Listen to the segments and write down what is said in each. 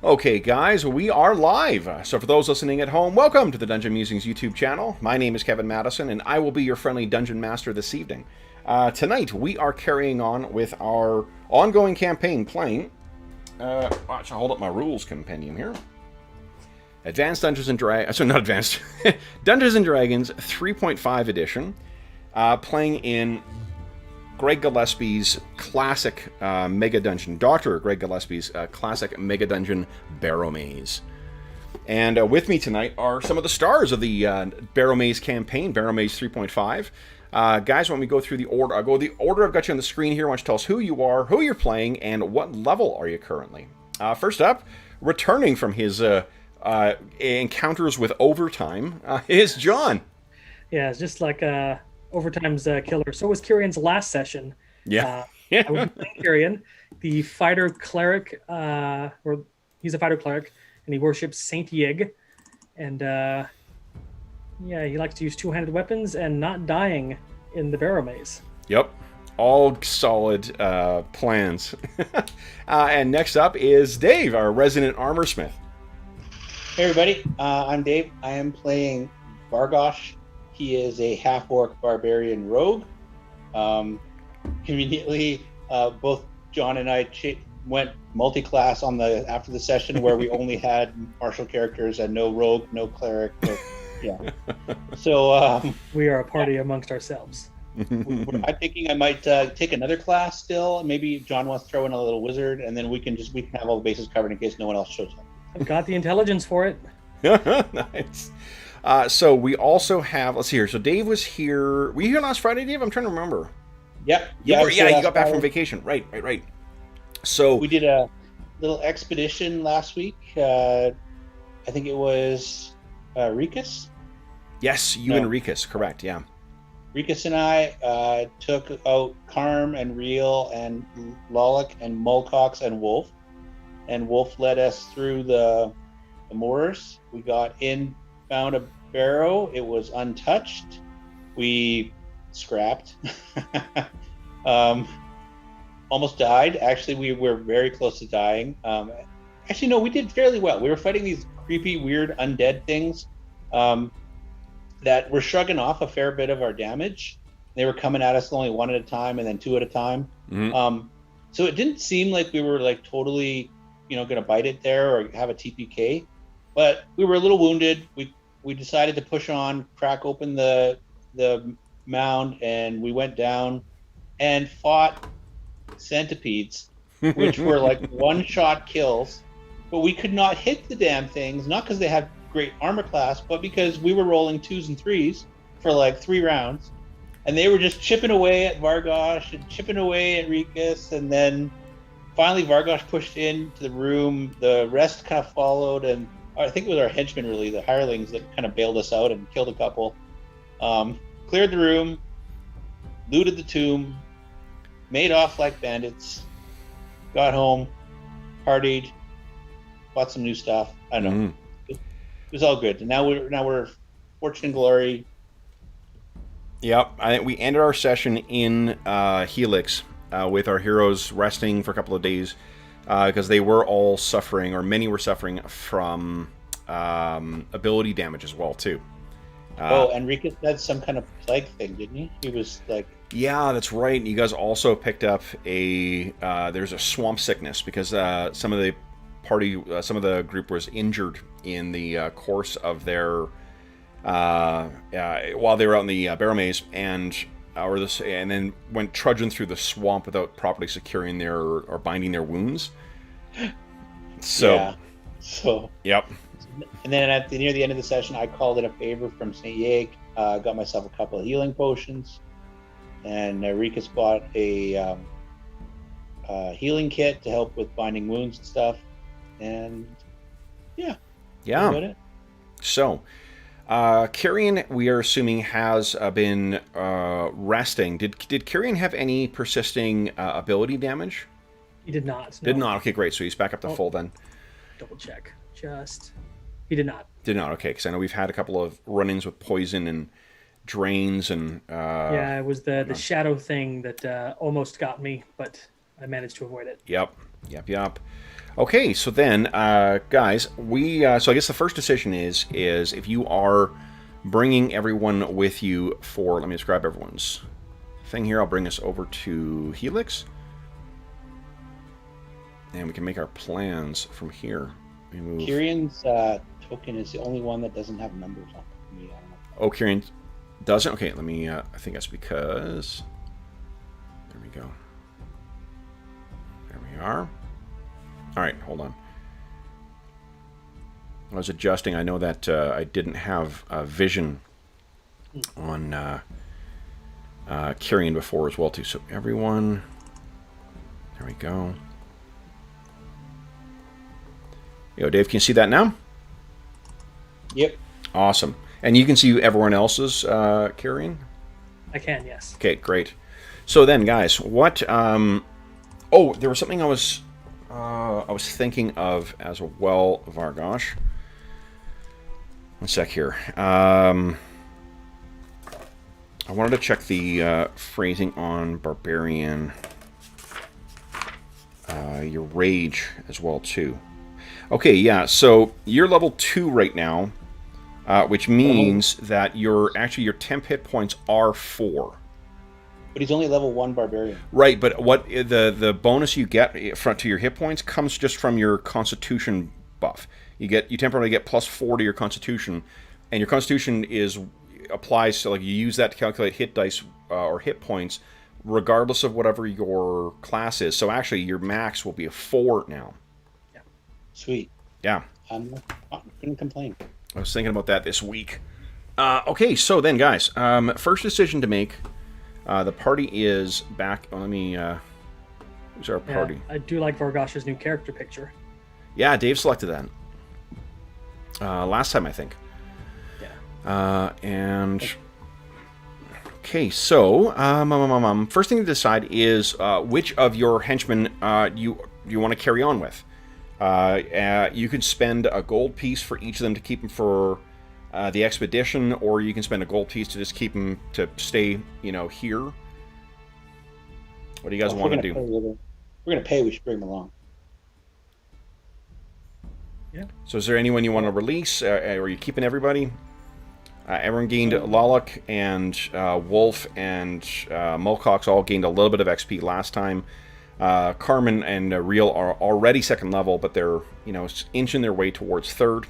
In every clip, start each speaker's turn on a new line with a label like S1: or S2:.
S1: Okay, guys, we are live. So for those listening at home, welcome to the Dungeon Musings YouTube channel. My name is Kevin Madison, and I will be your friendly dungeon master this evening. Tonight, we are carrying on with our ongoing campaign playing... watch, I'll hold up my rules compendium here. Advanced Dungeons and Dragons... Sorry, not Advanced. Dungeons and Dragons 3.5 edition. Playing in Greg Gillespie's classic Mega Dungeon, Dr. Greg Gillespie's classic Mega Dungeon, Barrowmaze. And with me tonight are some of the stars of the Barrowmaze campaign, Barrowmaze 3.5. Guys, when we go through the order, I'll go the order I've got you on the screen here. Why don't you tell us who you are, who you're playing, and what level are you currently? First up, returning from his encounters with overtime, is John.
S2: Yeah, it's just like Overtime's killer. So was Kyrion's last session.
S1: Yeah.
S2: I was playing Kyrion, the fighter cleric, or he's a fighter cleric, and he worships Saint Yig. And yeah, he likes to use two-handed weapons and not dying in the Barrowmaze.
S1: Yep. All solid plans. And next up is Dave, our resident armor smith.
S3: Hey everybody, I'm Dave. I am playing Bergour. He is a half-orc barbarian rogue. Conveniently, both John and I went multi-class after the session where we only had martial characters and no rogue, no cleric. Yeah. So
S2: we are a party amongst ourselves.
S3: I'm thinking I might take another class still. Maybe John wants to throw in a little wizard, and then we can have all the bases covered in case no one else shows up.
S2: I've got the intelligence for it.
S1: Nice. So we also have, let's see here. So Dave was here. Were you here last Friday, Dave? I'm trying to remember.
S3: Yep.
S1: Yeah, you got back from vacation. Right. So
S3: we did a little expedition last week. I think it was Rikus.
S1: Yes, and Rikus, correct, yeah.
S3: Rikus and I took out Karm and Reel and Lollik and Mulcox and Wolf. And Wolf led us through the moors. We got in, found a barrow. It was untouched. We scrapped. Almost died. Actually, we were very close to dying. Actually, no, we did fairly well. We were fighting these creepy, weird, undead things that were shrugging off a fair bit of our damage. They were coming at us only one at a time and then two at a time. Mm-hmm. So it didn't seem like we were like totally, going to bite it there or have a TPK. But we were a little wounded. We decided to push on, crack open the mound, and we went down and fought centipedes, which were like one-shot kills. But we could not hit the damn things, not because they had great armor class, but because we were rolling 2s and 3s for like 3 rounds. And they were just chipping away at Bergour and chipping away at Rikus, and then finally Bergour pushed into the room. The rest kind of followed, and I think it was our henchmen, really, the hirelings, that kind of bailed us out and killed a couple. Cleared the room, looted the tomb, made off like bandits, got home, partied, bought some new stuff. I don't know. It was all good. And now we're fortune and glory.
S1: Yep, we ended our session in Helix with our heroes resting for a couple of days because they were all suffering, or many were suffering from ability damage as well, too.
S3: And Rikus had some kind of plague thing, didn't he? He was like...
S1: Yeah, that's right. You guys also picked up there's a swamp sickness because some of the group was injured in the course of their... while they were out in the Barrowmaze, and then went trudging through the swamp without properly securing or binding their wounds. So, yep.
S3: And then near the end of the session, I called in a favor from St. Yig, got myself a couple of healing potions, and Rikus bought a healing kit to help with binding wounds and stuff. And yeah.
S1: So. Kyrion, we are assuming, has been resting. Did Kyrion have any persisting ability damage?
S2: He did not.
S1: No. Did not. Okay, great. So he's back up to full then.
S2: Double check. He did not.
S1: Did not. Okay, because I know we've had a couple of run-ins with poison and drains and...
S2: yeah, it was the shadow thing that almost got me, but I managed to avoid it.
S1: Yep. Yep. Okay, so then, guys, we so I guess the first decision is if you are bringing everyone with you for. Let me just grab everyone's thing here. I'll bring us over to Helix, and we can make our plans from here.
S3: Kieran's token is the only one that doesn't have numbers on it. I don't know.
S1: Oh, Kieran doesn't? Okay, let me... I think that's because... There we go. There we are. Alright, hold on. I was adjusting. I know that I didn't have vision on Kieran before as well, too. So everyone... There we go. Yo, Dave, can you see that now?
S3: Yep.
S1: Awesome. And you can see everyone else's carrying?
S2: I can, yes.
S1: Okay, great. So then, guys, what... oh, there was something I was thinking of as well, Vargosh. One sec here. I wanted to check the phrasing on Barbarian. Your Rage as well, too. Okay, yeah, so you're level 2 right now, which means that your temp hit points are 4.
S3: But he's only level 1 barbarian.
S1: Right, but what the bonus you get front to your hit points comes just from your Constitution buff. You temporarily get +4 to your Constitution, and your Constitution applies to, like, you use that to calculate hit dice or hit points, regardless of whatever your class is. So actually, your max will be a 4 now.
S3: Sweet.
S1: Yeah.
S3: I'm not going to complain.
S1: I was thinking about that this week. Okay, so then, guys, first decision to make. The party is back. Oh, let me. Who's our party?
S2: I do like Vargosh's new character picture.
S1: Yeah, Dave selected that last time, I think.
S2: Yeah.
S1: And okay, so first thing to decide is which of your henchmen you want to carry on with. You could spend a gold piece for each of them to keep them for the expedition, or you can spend a gold piece to just keep them to stay, here. What do you guys want to do?
S3: We're going to pay. We should bring them along.
S2: Yeah.
S1: So is there anyone you want to release? Are you keeping everybody? Everyone gained Lolok and Wolf and Mulcox all gained a little bit of XP last time. Carmen and Real are already 2nd level, but they're, inching their way towards 3rd.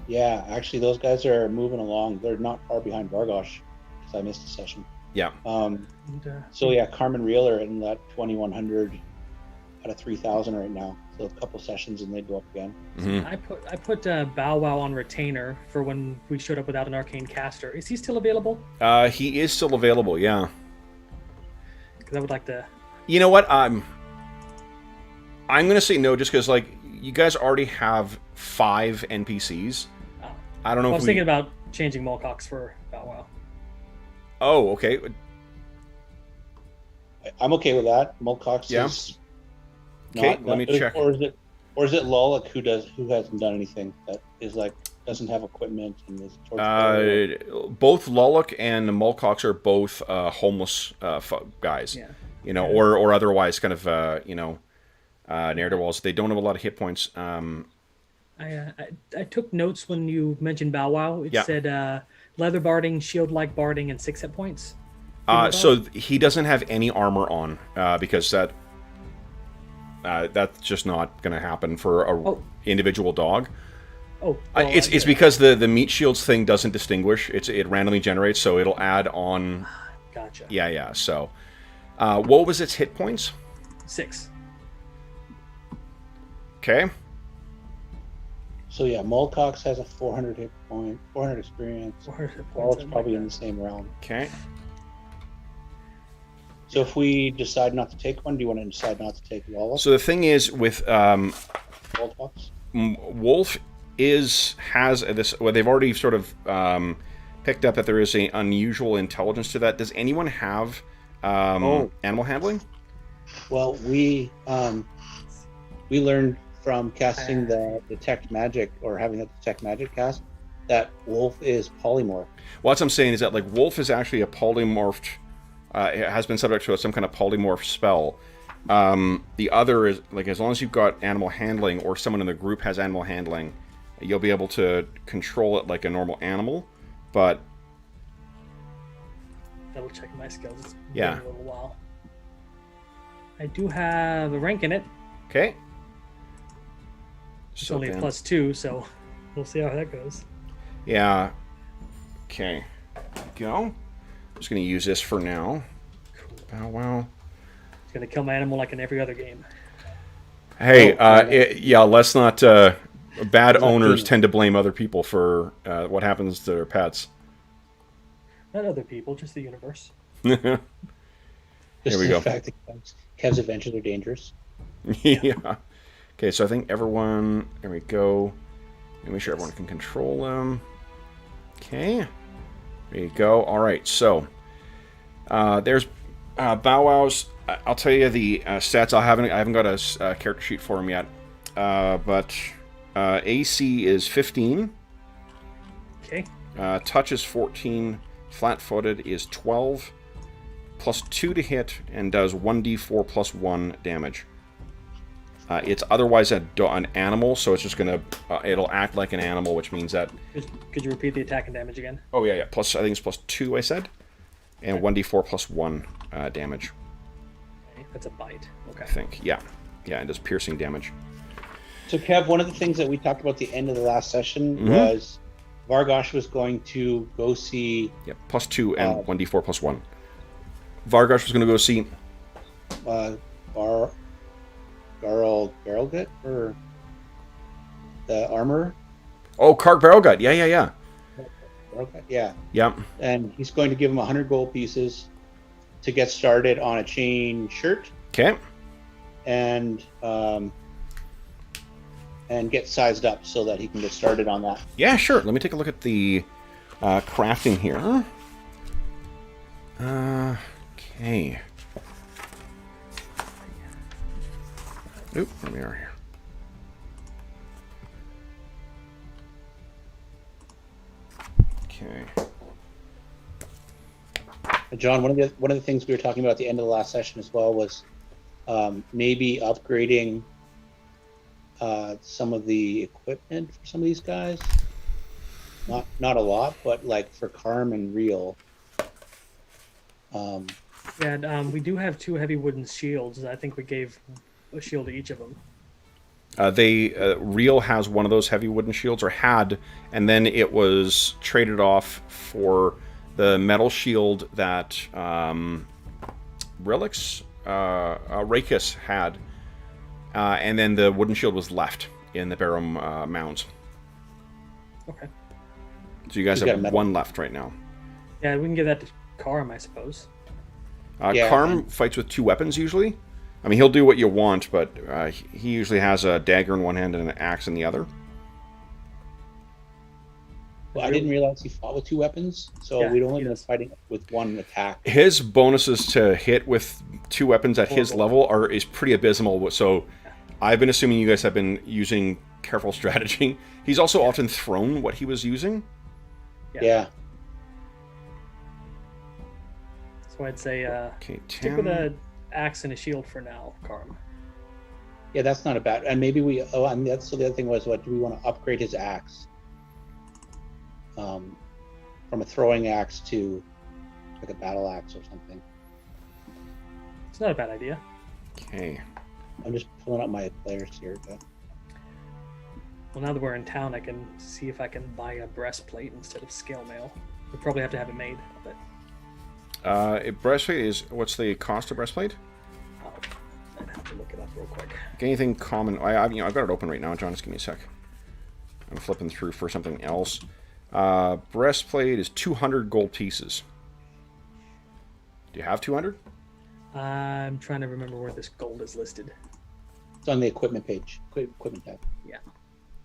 S3: Yeah, actually, those guys are moving along. They're not far behind Vargosh, because I missed a session.
S1: Yeah.
S3: So yeah, Carmen Real are in that 2100 out of 3000 right now. So a couple sessions and they go up again.
S1: Mm-hmm.
S2: I put Bow Wow on retainer for when we showed up without an arcane caster. Is he still available?
S1: He is still available. Yeah.
S2: Because I would like to.
S1: You know what? I'm gonna say no, just because you guys already have 5 NPCs.
S2: Oh.
S1: I don't know.
S2: I was thinking about changing Mulcox for Bow Wow.
S1: Oh, okay.
S3: I'm okay with that. Mulcox is.
S1: Okay, let me check.
S3: Or is it Lolok who hasn't done anything, that is doesn't have equipment and is
S1: both Lolok and Mulcox are both homeless guys.
S2: Yeah.
S1: Or otherwise kind of ne'er-do-wells. They don't have a lot of hit points.
S2: I took notes when you mentioned Bow Wow. It said leather barding, shield-like barding, and 6 hit points.
S1: So he doesn't have any armor on because that's just not going to happen for a individual dog.
S2: Oh, well,
S1: it's because the meat shields thing doesn't distinguish. It randomly generates, so it'll add on.
S2: Gotcha.
S1: Yeah. So, what was its hit points?
S2: 6.
S1: Okay.
S3: So yeah, Mulcox has a 400 hit point, 400 experience.
S2: 400 hit points.
S3: Well, it's probably in the same realm.
S1: Okay.
S3: So if we decide not to take one, do you want to decide not to take Lolok?
S1: So the thing is with
S3: Mulcox?
S1: Wolf has this. Well, they've already sort of picked up that there is an unusual intelligence to that. Does anyone have animal handling?
S3: Well, we learned from casting the detect magic, or having the detect magic cast, that Wolf is polymorph.
S1: What I'm saying is that Wolf is actually a polymorphed. It has been subject to some kind of polymorph spell, The other is, like, as long as you've got animal handling or someone in the group has animal handling, you'll be able to control it like a normal animal, but...
S2: Double checking my skills. It's
S1: Yeah.
S2: been a little while. I do have a rank in it.
S1: Okay.
S2: It's
S1: So
S2: only a
S1: then-
S2: +2, so we'll see how that goes.
S1: Yeah. Okay. There we go. I'm just going to use this for now. Bow wow.
S2: It's gonna kill my animal like in every other game.
S1: Hey,
S3: Oh,
S1: yeah, let's not... bad owners tend to blame other people for what happens to their pets.
S2: Not other people, just the universe.
S3: Just
S1: Here we
S3: the
S1: go.
S3: fact that Kev's adventures are dangerous.
S1: Yeah. Okay, so I think everyone... There we go. Make sure everyone can control them. Okay. There you go. All right, so... there's Bow Wow's... I'll tell you the stats. I haven't got a character sheet for him yet. But AC is 15.
S2: Okay.
S1: Touch is 14. Flat-footed is 12. Plus 2 to hit, and does 1d4 plus 1 damage. It's otherwise an animal, so it's just gonna... it'll act like an animal, which means that...
S2: Could you repeat the attack and damage again?
S1: Oh, yeah. Plus, I think it's plus 2, I said. And 1d4 plus 1 damage,
S2: Okay, that's a bite. Okay.
S1: I think. Yeah. Yeah, it does piercing damage.
S3: So, Kev, one of the things that we talked about at the end of the last session
S1: Mhm.
S3: was Vargosh was going to go see
S1: Yep, plus 2 and 1d4 plus 1. Vargosh was going to go see...
S3: Barrelgut or the armor.
S1: Oh, Kark Barrowgut. Yeah.
S3: Barrelgut, yeah.
S1: Yep.
S3: And he's going to give him 100 gold pieces to get started on a chain shirt
S1: Okay.
S3: and get sized up so that he can get started on that.
S1: Yeah, sure. Let me take a look at the crafting here. Okay. Oop, there we are here. Okay.
S3: John, one of the things we were talking about at the end of the last session as well was maybe upgrading some of the equipment for some of these guys. Not a lot, but like for Carm and Real.
S2: We do have 2 heavy wooden shields. I think we gave a shield to each of them.
S1: Real has one of those heavy wooden shields, or had, and then it was traded off for the metal shield that Rakis had, and then the wooden shield was left in the Barrow mounds.
S2: Okay.
S1: So you guys
S3: We've got
S1: have
S3: metal.
S1: 1 left right now.
S2: Yeah, we can give that to Karm, I suppose.
S3: Yeah,
S1: Karm
S3: and-
S1: fights with 2 weapons usually. I mean, he'll do what you want, but he usually has a dagger in one hand and an axe in the other.
S3: Well, I didn't realize he fought with 2 weapons, so
S2: Yeah,
S3: we'd only
S2: he
S3: been
S2: does.
S3: fighting with 1 attack.
S1: His bonuses to hit with 2 weapons at his
S2: Horrible.
S1: level is pretty abysmal. So I've been assuming you guys have been using careful strategy. He's also often thrown what he was using.
S3: Yeah.
S2: So I'd say
S1: Okay,
S2: stick with
S1: 10.
S2: an axe and a shield for now, Karm.
S3: Yeah, that's not a bad. And maybe and that's so the other thing was, what do we want to upgrade his axe? From a throwing axe to like a battle axe or something.
S2: It's not a bad idea.
S1: Okay.
S3: I'm just pulling up my players here. But
S2: Well, now that we're in town, I can see if I can buy a breastplate instead of scale mail. We probably have to have it made, but
S1: Breastplate is... What's the cost of breastplate?
S2: I'd have to look it up real quick.
S1: Anything common... I've got it open right now, John. Just give me a sec. I'm flipping through for something else. Breastplate is 200 gold pieces. Do you have 200?
S2: I'm trying to remember where this gold is listed.
S3: it's on the equipment page. Equipment tab.
S2: Yeah,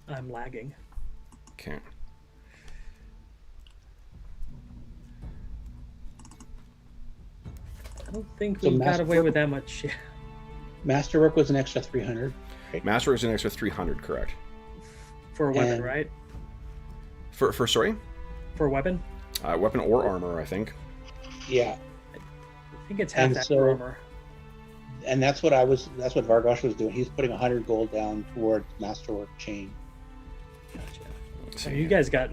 S2: I'm lagging.
S1: Okay.
S2: I don't think
S3: So
S2: we got
S3: master-
S2: away with that much
S3: Masterwork was an extra 300.
S1: Master is an extra 300, correct?
S2: for a weapon,
S3: And-
S2: right?
S1: For sorry?
S2: For a weapon?
S1: Weapon or armor, I think.
S3: Yeah.
S2: I think it's half
S3: And
S2: that
S3: so-
S2: for armor.
S3: and that's what Vargosh was doing. He's putting 100 gold down towards Masterwork chain.
S2: Gotcha. So you guys got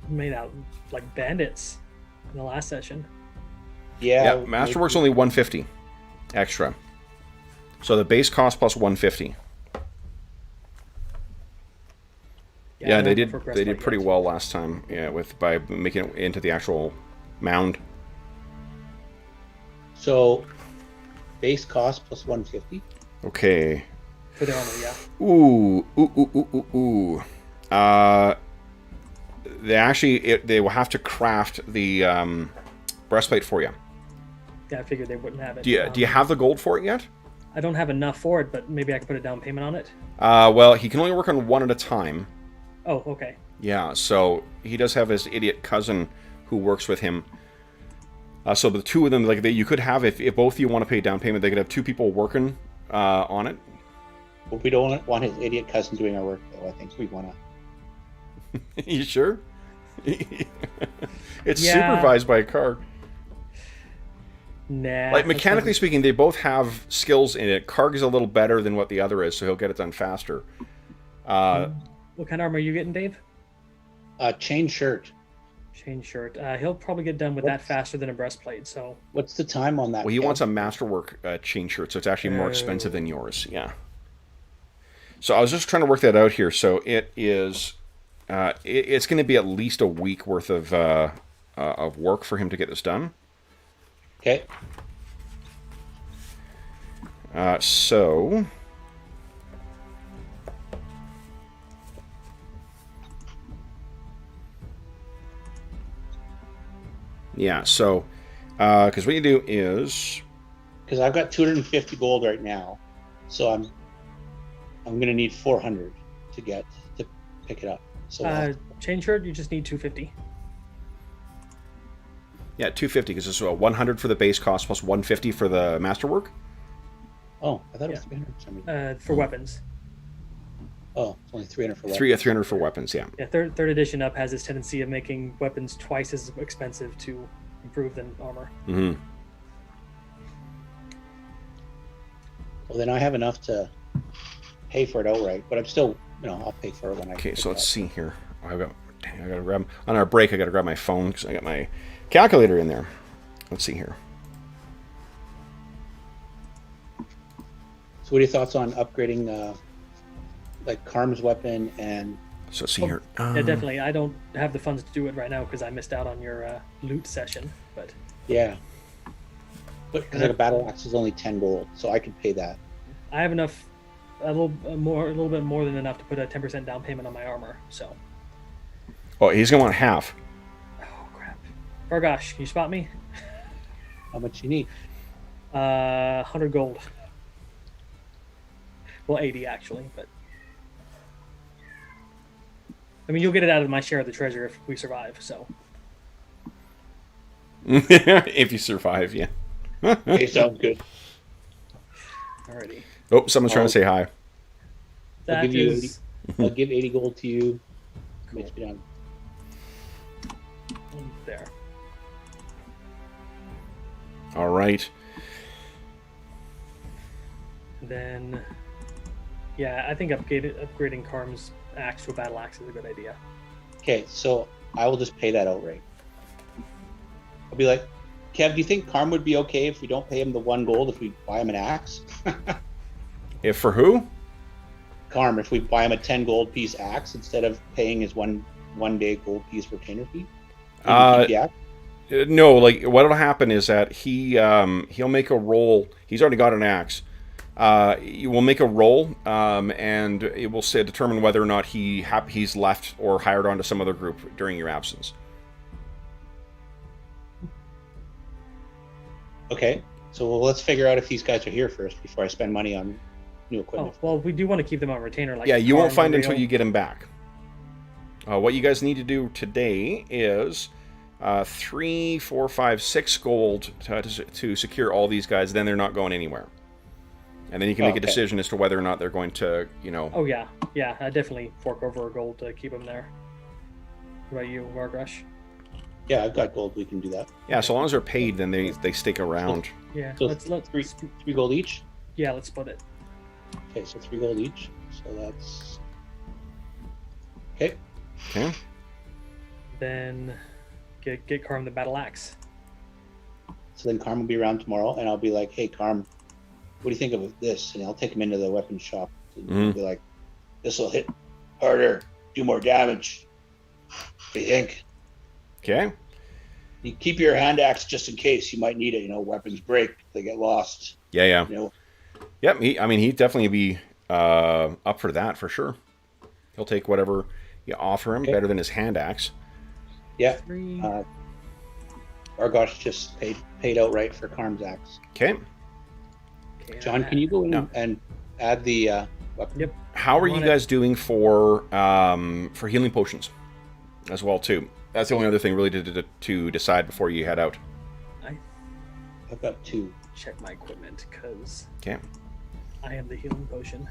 S2: made out like bandits in the last session.
S3: Yeah.
S1: Masterwork's only 150 extra. So the base cost plus 150. Yeah, they did pretty well last time. Yeah, by making it into the actual mound.
S3: So base cost plus 150.
S1: Okay.
S2: For their armor, yeah.
S1: Ooh. They will have to craft the breastplate for you.
S2: Yeah, I figured they wouldn't have it.
S1: Do you have the gold for it yet?
S2: I don't have enough for it, but maybe I can put a down payment on it.
S1: Well, he can only work on one at a time.
S2: Oh, okay.
S1: Yeah, so he does have his idiot cousin who works with him. So the two of them, like you could have, if both of you want to pay down payment, they could have two people working on it.
S3: But we don't want his idiot cousin doing our work, though. I think we want
S1: to. You sure? It's supervised by a card.
S2: Nah.
S1: Like mechanically speaking, they both have skills in it. Karg is a little better than what the other is, so he'll get it done faster.
S2: What kind of armor are you getting, Dave?
S3: Chain shirt.
S2: Chain shirt. He'll probably get done with that faster than a breastplate. So.
S3: What's the time on that?
S1: Well, he wants a masterwork chain shirt, so it's actually more expensive than yours. Yeah. So I was just trying to work that out here. So it is. It's going to be at least a week worth of work for him to get this done.
S3: Okay.
S1: So. Yeah, so, because what you do is...
S3: Because I've got 250 gold right now, so I'm going to need 400 to pick it up. So
S2: chain shirt, you just need 250.
S1: Yeah, 250, because it's 100 for the base cost plus 150 for the masterwork.
S3: Oh, I thought it was 300 for some reason.
S2: For weapons.
S3: Oh, it's only 300 for weapons.
S1: 300 for weapons, yeah.
S2: Yeah, third edition up has this tendency of making weapons twice as expensive to improve than armor.
S1: Mm-hmm.
S3: Well, then I have enough to pay for it outright, but I'm still, I'll pay for it when I.
S1: Okay, so let's see here. I gotta grab on our break. I gotta grab my phone because I got my calculator in there. Let's see here.
S3: So, what are your thoughts on upgrading? Like Karm's weapon and...
S1: So let's see here.
S2: Yeah, definitely. I don't have the funds to do it right now because I missed out on your loot session, but...
S3: Yeah. But because like a battle axe is only 10 gold, so I could pay that.
S2: I have enough, a little bit more than enough to put a 10% down payment on my armor, so...
S1: Oh, he's gonna want half.
S2: Oh, crap. Bargosh, can you spot me?
S3: How much you need?
S2: 100 gold. Well, 80 actually, but... I mean, you'll get it out of my share of the treasure if we survive, so.
S1: If you survive, yeah.
S3: Okay, sounds good.
S2: Alrighty.
S1: Oh, someone's trying to say hi.
S3: I'll give 80 gold to you. Cool.
S2: There.
S1: All right.
S2: Then, yeah, I think upgrading Karm's axe to a battle axe is a good idea.
S3: Okay, so I will just pay that outright. I'll be like, Kev, do you think Karm would be okay if we don't pay him the 1 gold if we buy him an axe?
S1: If for who?
S3: Karm, if we buy him a 10 gold piece axe instead of paying his one day gold piece retainer fee?
S1: No, like what'll happen is that he'll make a roll. He's already got an axe. You will make a roll, and it will determine whether or not he's left or hired onto some other group during your absence.
S3: Okay, so let's figure out if these guys are here first before I spend money on new equipment.
S2: Oh, well, we do want to keep them on retainer. Like
S1: yeah, you won't find until you get him back. What you guys need to do today is 3, 4, 5, 6 gold to secure all these guys. Then they're not going anywhere. And then you can make a decision as to whether or not they're going to,
S2: Oh, yeah. Yeah, I definitely fork over a gold to keep them there. What about you, Vargrush?
S3: Yeah, I've got gold. We can do that.
S1: Yeah, so long as they're paid, then they stick around.
S2: Yeah,
S3: So
S2: let's
S3: 3 gold each?
S2: Yeah, let's split it.
S3: Okay, so 3 gold each. So that's okay.
S1: Okay.
S2: Then get Carm the battle axe.
S3: So then Carm will be around tomorrow, and I'll be like, "Hey, Carm, what do you think of this?" And I'll take him into the weapons shop and
S1: Mhm.
S3: be like, "This will hit harder, do more damage. What do you think?
S1: Okay.
S3: You keep your hand axe just in case you might need it. You know, weapons break, they get lost.
S1: Yeah.
S3: You know,
S1: Yep. He'd definitely be up for that for sure. He'll take whatever you offer him,
S3: Okay.
S1: better than his hand axe.
S3: yeah.
S2: 3.
S3: Argosh just paid outright for Carm's axe.
S1: Okay.
S2: Okay,
S3: John, can you go in
S1: No.
S3: and add the weapon?
S2: Yep.
S1: How are you
S2: Want
S1: guys doing for healing potions as well too? That's the only other thing really to decide before you head out.
S3: I've got 2.
S2: Check my equipment because
S1: Okay.
S2: I am the healing potion.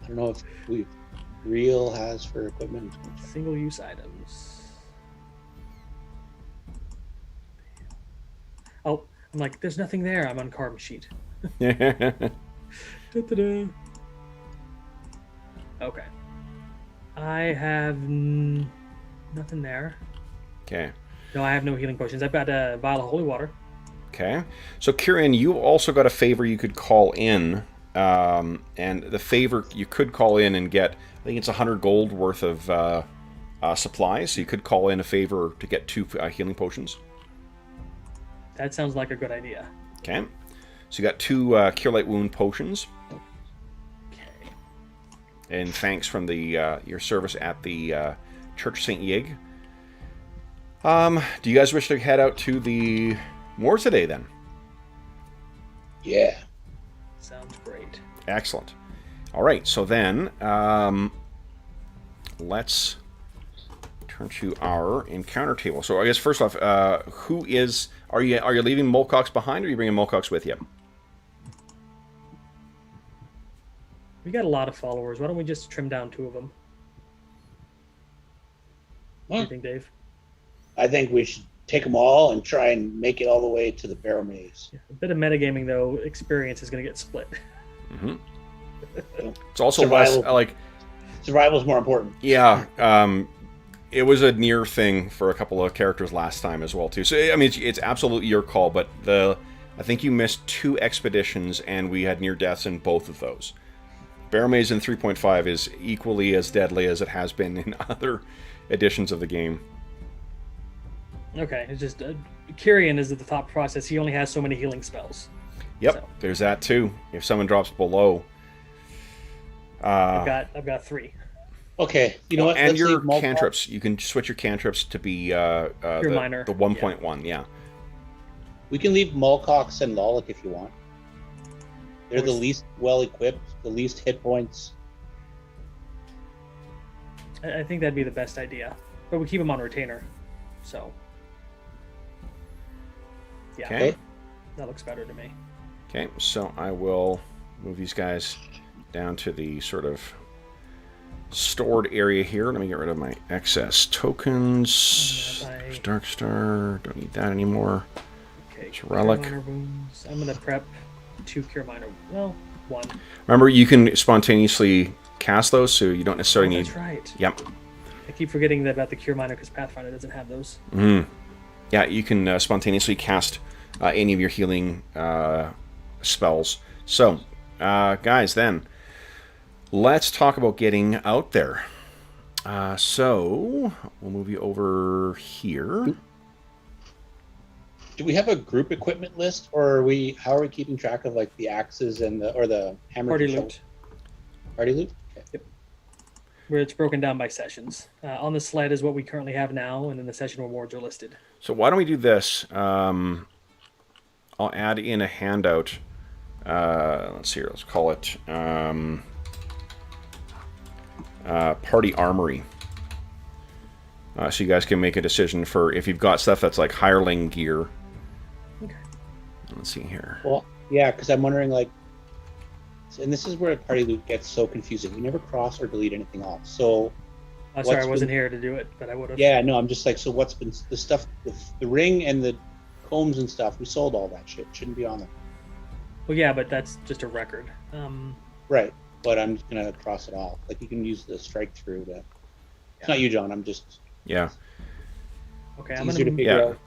S3: I don't know if Real has for equipment.
S2: Single-use items. Oh, I'm like, there's nothing there. I'm on Carm sheet. Da-da-da. Okay. I have nothing there.
S1: Okay.
S2: No, I have no healing potions. I've got a vial of holy water.
S1: Okay. So, Kieran, you also got a favor you could call in. And the favor you could call in and get, I think it's 100 gold worth of supplies. So you could call in a favor to get 2 healing potions.
S2: That sounds like a good idea.
S1: Okay. So you got 2 Cure Light Wound potions.
S2: Okay.
S1: And thanks from the your service at the Church St. Yig. Do you guys wish to head out to the moor today then?
S3: Yeah.
S2: Sounds great.
S1: Excellent. All right, so then let's turn to our encounter table. So I guess first off, are you leaving Mulcox behind, or are you bringing Mulcox with you?
S2: We got a lot of followers. Why don't we just trim down 2 of them? What do you think, Dave?
S3: I think we should take them all and try and make it all the way to the Barrowmaze.
S2: Yeah. A bit of metagaming, though. Experience is going to get split.
S1: Mm-hmm. It's also
S3: Survival.
S1: less like
S3: Survival's more important.
S1: yeah. It was a near thing for a couple of characters last time as well too. So I mean, it's absolutely your call. But I think you missed 2 expeditions, and we had near deaths in both of those. Barrowmaze in 3.5 is equally as deadly as it has been in other editions of the game.
S2: Okay, it's just Kyrian is at the top process. He only has so many healing spells.
S1: Yep,
S2: So.
S1: there's that too. If someone drops below,
S2: I've got 3.
S3: Okay, you know what?
S1: and
S3: Let's
S1: your
S3: leave Mulcox.
S1: cantrips, you can switch your cantrips to be
S2: Pure minor.
S1: the 1.1. Yeah.
S3: We can leave Mulcox and Lolik if you want. They're the
S2: Course.
S3: least well equipped, the least hit points.
S2: I think that'd be the best idea. But we keep him on retainer. So, yeah,
S1: Okay.
S2: that looks better to me.
S1: Okay, so I will move these guys down to the sort of stored area here. Let me get rid of my excess tokens. There's Dark Star. Don't need that anymore.
S2: Okay,
S1: It's
S2: cure
S1: relic.
S2: minor wounds. I'm gonna prep 2 cure minor. Well, 1.
S1: Remember, you can spontaneously cast those, so you don't necessarily need.
S2: That's right.
S1: Yep.
S2: I keep forgetting about the cure minor because Pathfinder doesn't have those.
S1: Yeah, you can spontaneously cast any of your healing spells. So, guys, then let's talk about getting out there. So we'll move you over here.
S3: Do we have a group equipment list, or how are we keeping track of like the axes and the hammer?
S2: Party
S3: control?
S2: loot,
S3: Party loot. Okay.
S2: where it's broken down by sessions. On the sled is what we currently have now, and then the session rewards are listed.
S1: So why don't we do this? I'll add in a handout. Let's see here. Let's call it Party Armory. So you guys can make a decision for if you've got stuff that's like hireling gear.
S2: Okay.
S1: Let's see here.
S3: Well, yeah, because I'm wondering like, and this is where party loot gets so confusing. We never cross or delete anything off. So
S2: Sorry, I
S3: What's
S2: wasn't
S3: been-
S2: here to do it, but I would have.
S3: yeah, no, I'm just like, so what's been the stuff with the ring and the combs and stuff? We sold all that shit. Shouldn't be on there.
S2: Well, yeah, but that's just a record.
S3: Right, but I'm just gonna cross it off. Like you can use the strike through to. It's not you, John. I'm just.
S1: Yeah.
S2: Okay,
S3: It's
S2: I'm
S3: easier to
S2: gonna.
S3: figure
S1: Yeah.
S3: out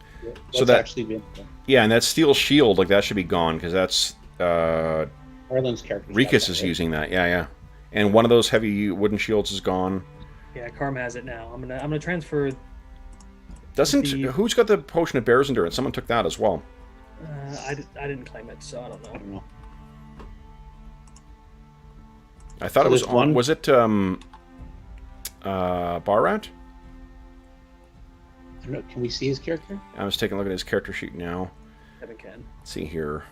S3: what's
S1: So that-
S3: actually been.
S1: Yeah, and that steel shield, like that should be gone because that's
S3: Arlen's character.
S1: Rikus is using that. Yeah, yeah. And one of those heavy wooden shields is gone.
S2: Yeah, Karm has it now. I'm gonna transfer.
S1: Doesn't
S2: The-
S1: who's got the potion of Bear's Endurance? Someone took that as well.
S2: I didn't claim it, so I don't
S3: I
S2: know.
S3: don't know.
S1: I thought
S3: So
S1: it was
S3: there's
S1: on.
S3: one-
S1: Was it Barrat?
S3: I don't know. Can we see his character?
S1: I was taking a look at his character sheet now.
S2: Kevin can.
S1: Let's see here.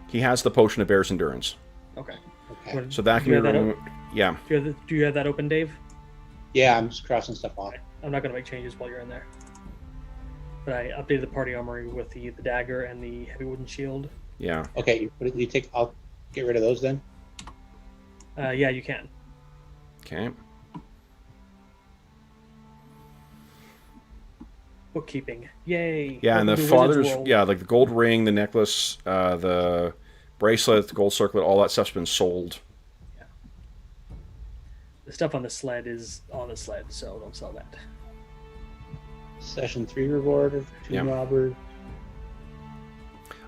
S1: He has the potion of Bear's Endurance,
S2: Okay.
S3: Okay.
S2: What-
S1: so that
S2: do
S1: can
S2: you
S1: be
S2: have that
S1: removed. Yeah.
S2: Do you have that open, Dave?
S3: Yeah, I'm just crossing stuff off.
S2: I'm not gonna make changes while you're in there. But I updated the party armory with the dagger and the heavy wooden shield.
S1: Yeah.
S3: Okay, you take. I'll get rid of those then.
S2: Yeah, you can.
S1: Okay.
S2: Bookkeeping. Yay.
S1: Yeah, and the
S2: Welcome to Wizard's
S1: father's
S2: World.
S1: like the gold ring, the necklace, the bracelet, the gold circlet, all that stuff's been sold.
S2: The stuff on the sled is on the sled, so don't sell that.
S3: Session 3 reward of Tomb
S1: Yeah.
S3: Robber.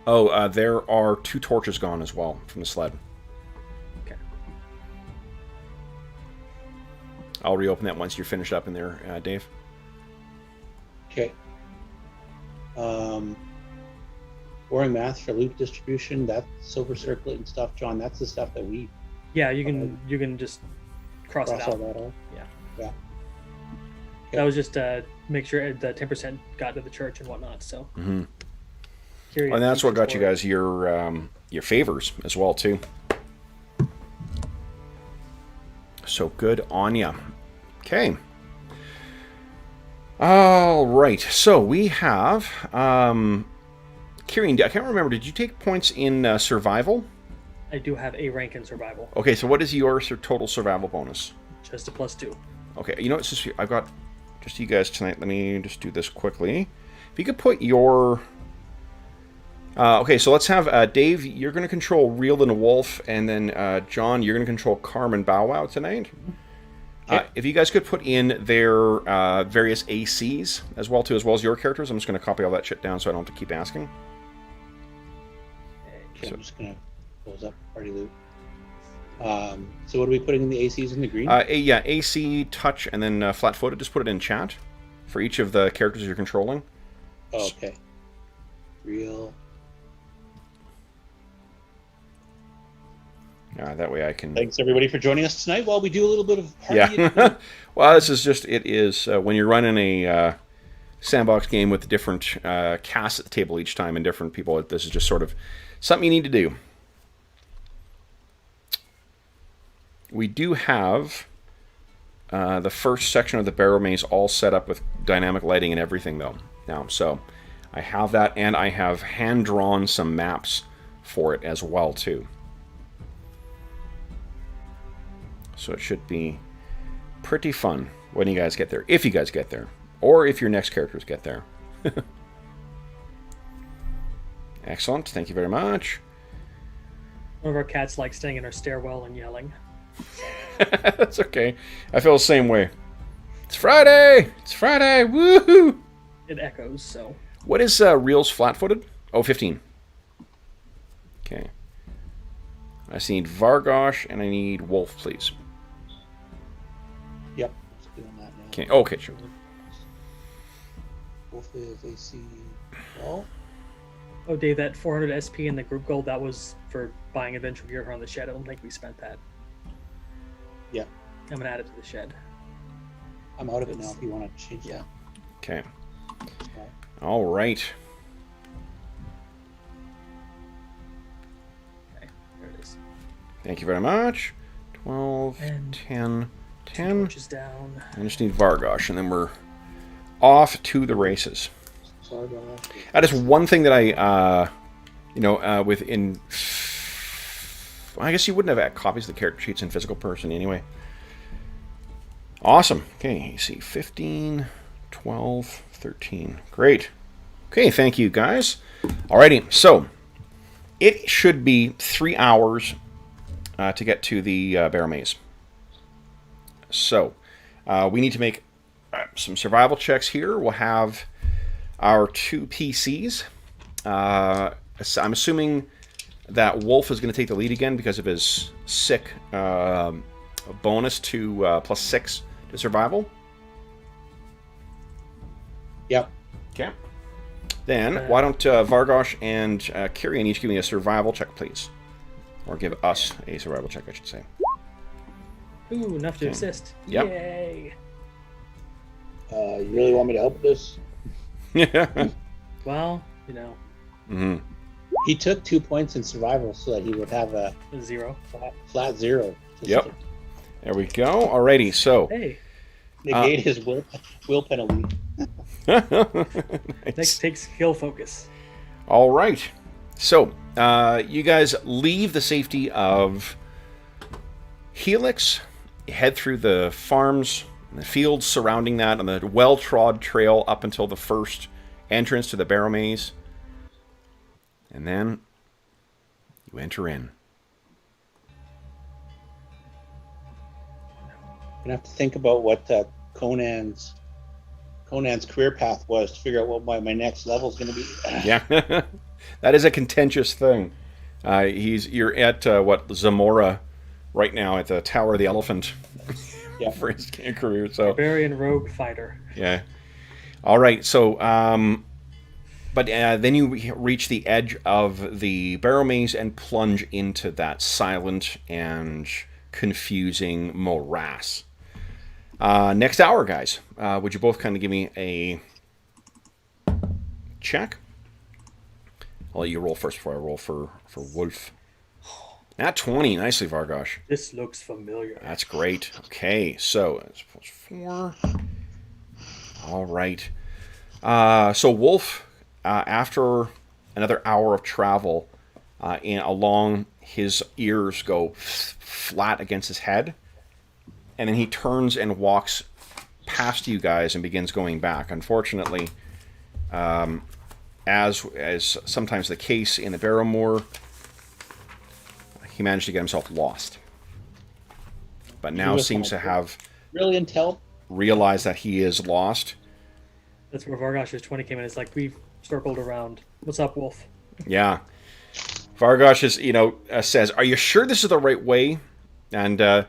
S1: Oh, there are 2 torches gone as well from the sled.
S2: Okay.
S1: I'll reopen that once you're finished up in there, Dave.
S3: Okay. Boring math for loot distribution. That silver circlet and stuff, John. That's the stuff that we
S2: Yeah, you can just cross it
S3: cross all
S2: out.
S3: that off.
S2: That was just make sure the 10% got to the church and whatnot. So.
S1: Mm-hmm.
S2: Curious
S1: And that's what got you
S2: for it.
S1: guys your favors as well too. So good on ya. Okay. All right. So we have Kieran. I can't remember. Did you take points in survival?
S2: I do have a rank in survival,
S1: Okay. So what is your total survival bonus?
S2: just a +2.
S1: Okay. You know it's just I've got just you guys tonight. Let me just do this quickly. If you could put your okay, so let's have Dave. You're going to control Reel and Wolf, and then John, you're going to control Carmen Bow Wow tonight.
S3: Okay.
S1: If you guys could put in their various ACs as well too, as well as your characters, I'm just going to copy all that shit down so I don't have to keep asking.
S3: Okay,
S1: So-
S3: I'm just gonna close up party loot. So what are we putting in the ACs in the green?
S1: Yeah, AC, touch, and then flat-footed. Just put it in chat for each of the characters you're controlling.
S3: Oh, okay. Real.
S1: That way I can.
S3: Thanks everybody for joining us tonight while we do a little bit of party.
S1: Yeah. Well, this is just it is when you're running a sandbox game with different casts at the table each time and different people. This is just sort of something you need to do. We do have the first section of the Barrowmaze all set up with dynamic lighting and everything, though. Now, so I have that, and I have hand-drawn some maps for it as well, too. So it should be pretty fun when you guys get there, if you guys get there, or if your next characters get there. Excellent. Thank you very much.
S2: One of our cats likes staying in our stairwell and yelling.
S1: That's okay. I feel the same way. It's Friday! It's Friday! Woohoo!
S2: It echoes, so.
S1: What is Reel's flat-footed? Oh, 15. Okay. I just need Vargosh and I need Wolf, please.
S3: Yep. Just doing that now.
S1: Okay. Okay, sure.
S3: Wolf is AC. Well,
S2: Oh, Dave, that 400 SP in the group gold, that was for buying Adventure Gear on the shed. I don't think we spent that.
S3: yeah.
S2: I'm going to add it to the shed.
S3: I'm out of it now if you want to change that.
S1: Okay.
S3: Okay.
S1: All right.
S2: Okay, there it is.
S1: Thank you very much. 12,
S2: And
S1: 10, 10.
S2: Torches down.
S1: I just need Vargosh, and then we're off to the races.
S3: Sorry about that.
S1: That is one thing that I, within... I guess you wouldn't have copies of the character sheets in physical person anyway. Awesome. Okay, you see 15, 12, 13. Great. Okay, thank you, guys. Alrighty, so it should be 3 hours to get to the Barrowmaze. So we need to make some survival checks here. We'll have our 2 PCs. I'm assuming that Wolf is going to take the lead again because of his sick bonus to +6 to survival.
S3: Yep.
S1: Okay. Then, why don't Vargosh and Kyrian each give me a survival check, please? Or give us a survival check, I should say.
S2: Ooh, enough to assist.
S1: Yep.
S2: Yay.
S3: You really want me to help this?
S1: Yeah.
S2: Well, you know.
S1: Mm-hmm.
S3: He took 2 points in survival so that he would have a
S2: 0.
S3: flat 0.
S1: Yep. There we go. Alrighty, so.
S2: Hey.
S3: Negate his will penalty.
S1: Nice.
S2: Next takes skill focus.
S1: All right. So, you guys leave the safety of Helix, head through the farms and the fields surrounding that on the well-trod trail up until the first entrance to the Barrowmaze. And then you enter in.
S3: I'm gonna have to think about what Conan's career path was to figure out what my next level is gonna be.
S1: Yeah, that is a contentious thing. You're at Zamora right now at the Tower of the Elephant.
S3: Yeah.
S1: For his career. So
S2: Barbarian rogue fighter.
S1: yeah. All right. So but then you reach the edge of the Barrowmaze and plunge into that silent and confusing morass. Next hour, guys. Would you both kind of give me a check? I'll let you roll first before I roll for Wolf. At 20. Nicely, Vargosh.
S2: This looks familiar.
S1: That's great. Okay, so that's +4. All right. So Wolf, after another hour of travel, along his ears go flat against his head, and then he turns and walks past you guys and begins going back. Unfortunately, as sometimes the case in the Barrowmoor, he managed to get himself lost. But now seems to have
S3: brilliant help.
S1: Realized that he is lost.
S2: That's where Vargosh's 20 came in. It's like, we've circled around. What's up, Wolf?
S1: Yeah. Vargosh is, says, "Are you sure this is the right way?" And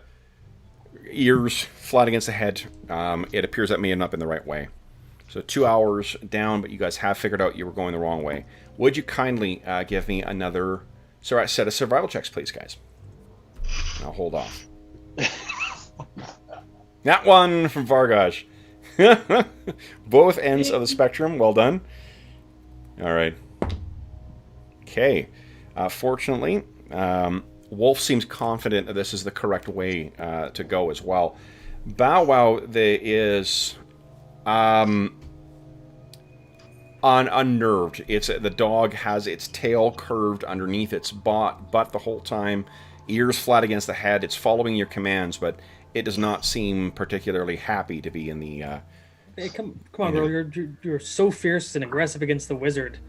S1: ears flat against the head. It appears that may have not been the right way. So 2 hours down, but you guys have figured out you were going the wrong way. Would you kindly give me another set of survival checks, please, guys? I'll hold off. That one from Vargosh. Both ends of the spectrum. Well done. All right. Okay. Fortunately, Wolf seems confident that this is the correct way to go as well. Bow Wow is unnerved. The dog has its tail curved underneath its butt the whole time, ears flat against the head. It's following your commands, but it does not seem particularly happy to be in the.
S2: Hey, come on, girl. You're so fierce and aggressive against the wizard.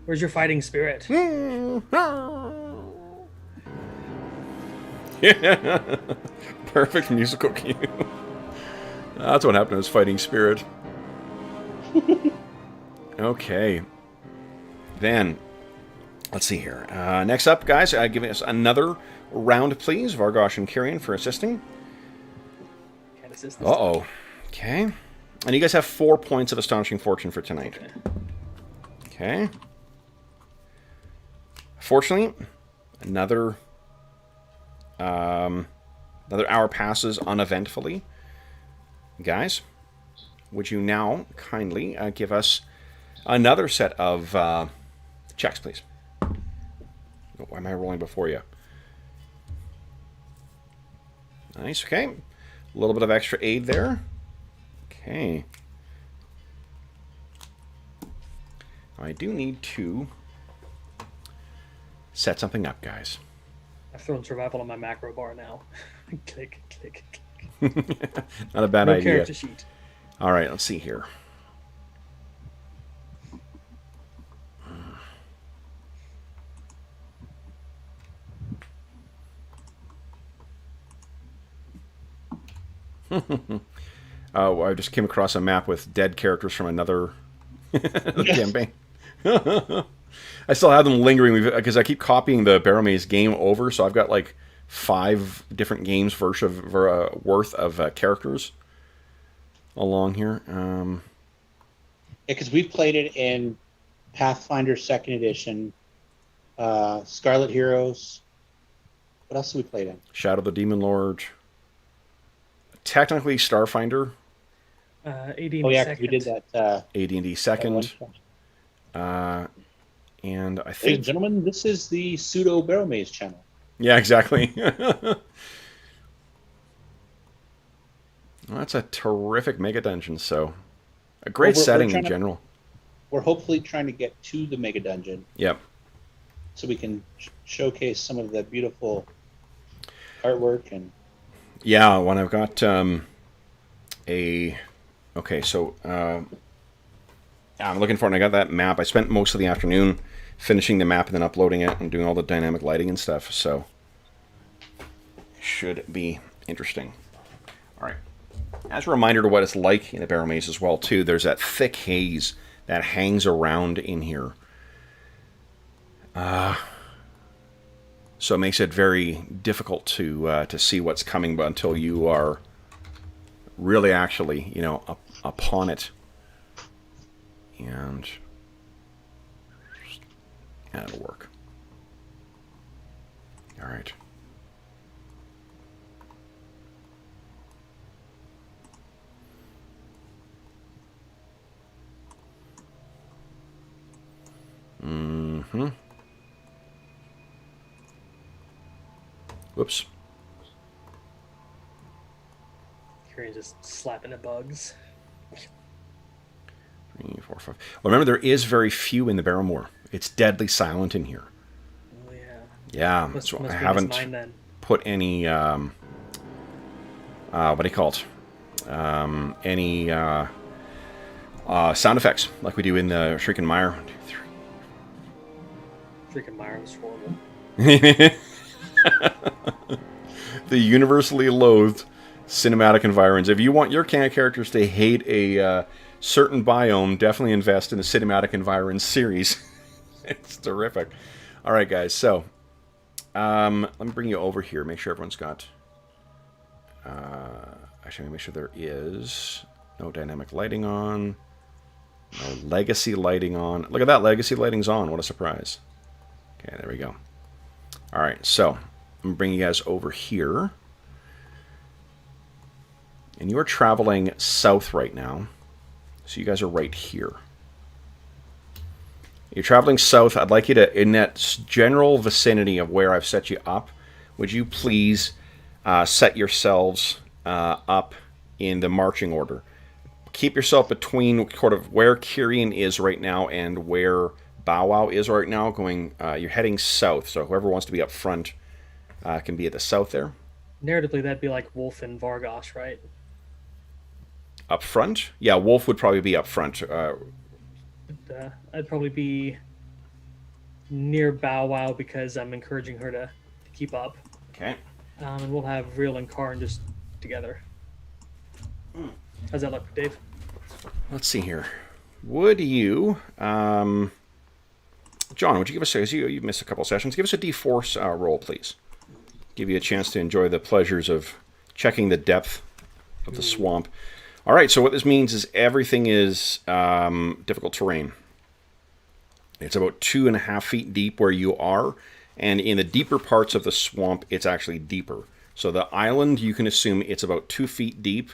S2: Where's your fighting spirit?
S1: Perfect musical cue. That's what happened to his fighting spirit. Okay. Then, let's see here. Next up, guys, giving us another round, please. Vargosh and Kyrian for assisting.
S2: Can't assist.
S1: Uh-oh. Okay. And you guys have 4 points of Astonishing Fortune for tonight. Okay. Fortunately, another hour passes uneventfully. Guys, would you now kindly give us another set of checks, please? Oh, why am I rolling before you? Nice, okay. A little bit of extra aid there. Okay. I do need to set something up, guys.
S2: I've thrown survival on my macro bar now. Click, click, click.
S1: Not a bad
S2: No
S1: idea.
S2: character sheet.
S1: All right, let's see here. Oh, I just came across a map with dead characters from another campaign. I still have them lingering because I keep copying the Barrowmaze game over, so I've got like 5 different games worth of characters along here.
S3: Yeah, because we've played it in Pathfinder 2nd Edition, Scarlet Heroes. What else have we played in?
S1: Shadow the Demon Lord. Technically Starfinder.
S2: AD&D
S3: Oh yeah, 'cause
S2: second.
S3: we did that.
S1: AD&D
S3: that
S1: second.
S3: one shot.
S1: And I
S3: Ladies
S1: think...
S3: and gentlemen, this is the pseudo Barrowmaze channel.
S1: Yeah, exactly. Well, that's a terrific mega dungeon, so... A great
S3: Well, we're
S1: setting
S3: trying
S1: in
S3: to-
S1: general.
S3: We're hopefully trying to get to the mega dungeon
S1: Yep.
S3: so we can showcase some of the beautiful artwork and.
S1: Yeah, when I've got Okay, so I'm looking for it, and I got that map. I spent most of the afternoon finishing the map and then uploading it and doing all the dynamic lighting and stuff, so should be interesting. All right. As a reminder to what it's like in the Barrowmaze as well, too, there's that thick haze that hangs around in here. So it makes it very difficult to see what's coming until you are really actually, upon it. And that'll work. All right. Mm-hmm. Whoops.
S2: Here, just slapping the bugs.
S1: 3, 4, 5. Well, remember, there is very few in the Barrowmoor. It's deadly silent in here.
S2: Oh yeah.
S1: Yeah,
S2: Must
S1: so
S2: be
S1: I
S2: his
S1: haven't
S2: mind then.
S1: put any, what do you call it? Any sound effects like we do in the Shrieking Mire. 1, 2, 3.
S2: Freaking Myra was horrible.
S1: The universally loathed cinematic environs. If you want your characters to hate a certain biome, definitely invest in the cinematic environs series. It's terrific. All right, guys. So let me bring you over here. Make sure everyone's got. Actually, make sure there is no dynamic lighting on. No legacy lighting on. Look at that. Legacy lighting's on. What a surprise. Okay, there we go. All right, so I'm going to bring you guys over here. And you are traveling south right now. So you guys are right here. You're traveling south. I'd like you to, in that general vicinity of where I've set you up, would you please set yourselves up in the marching order. Keep yourself between sort of where Kyrian is right now and where Bow Wow is right now. You're heading south, so whoever wants to be up front can be at the south there.
S2: Narratively, that'd be like Wolf and Vargas, right?
S1: Up front? Yeah, Wolf would probably be up front.
S2: I'd probably be near Bow Wow because I'm encouraging her to keep up.
S1: Okay.
S2: And we'll have Real and Karn just together. How's that look, Dave?
S1: Let's see here. Would you, John, would you give us, as you've missed a couple sessions, give us a D4 roll, please. Give you a chance to enjoy the pleasures of checking the depth of the swamp. All right, so what this means is everything is difficult terrain. It's about 2.5 feet deep where you are, and in the deeper parts of the swamp, it's actually deeper. So the island, you can assume it's about 2 feet deep,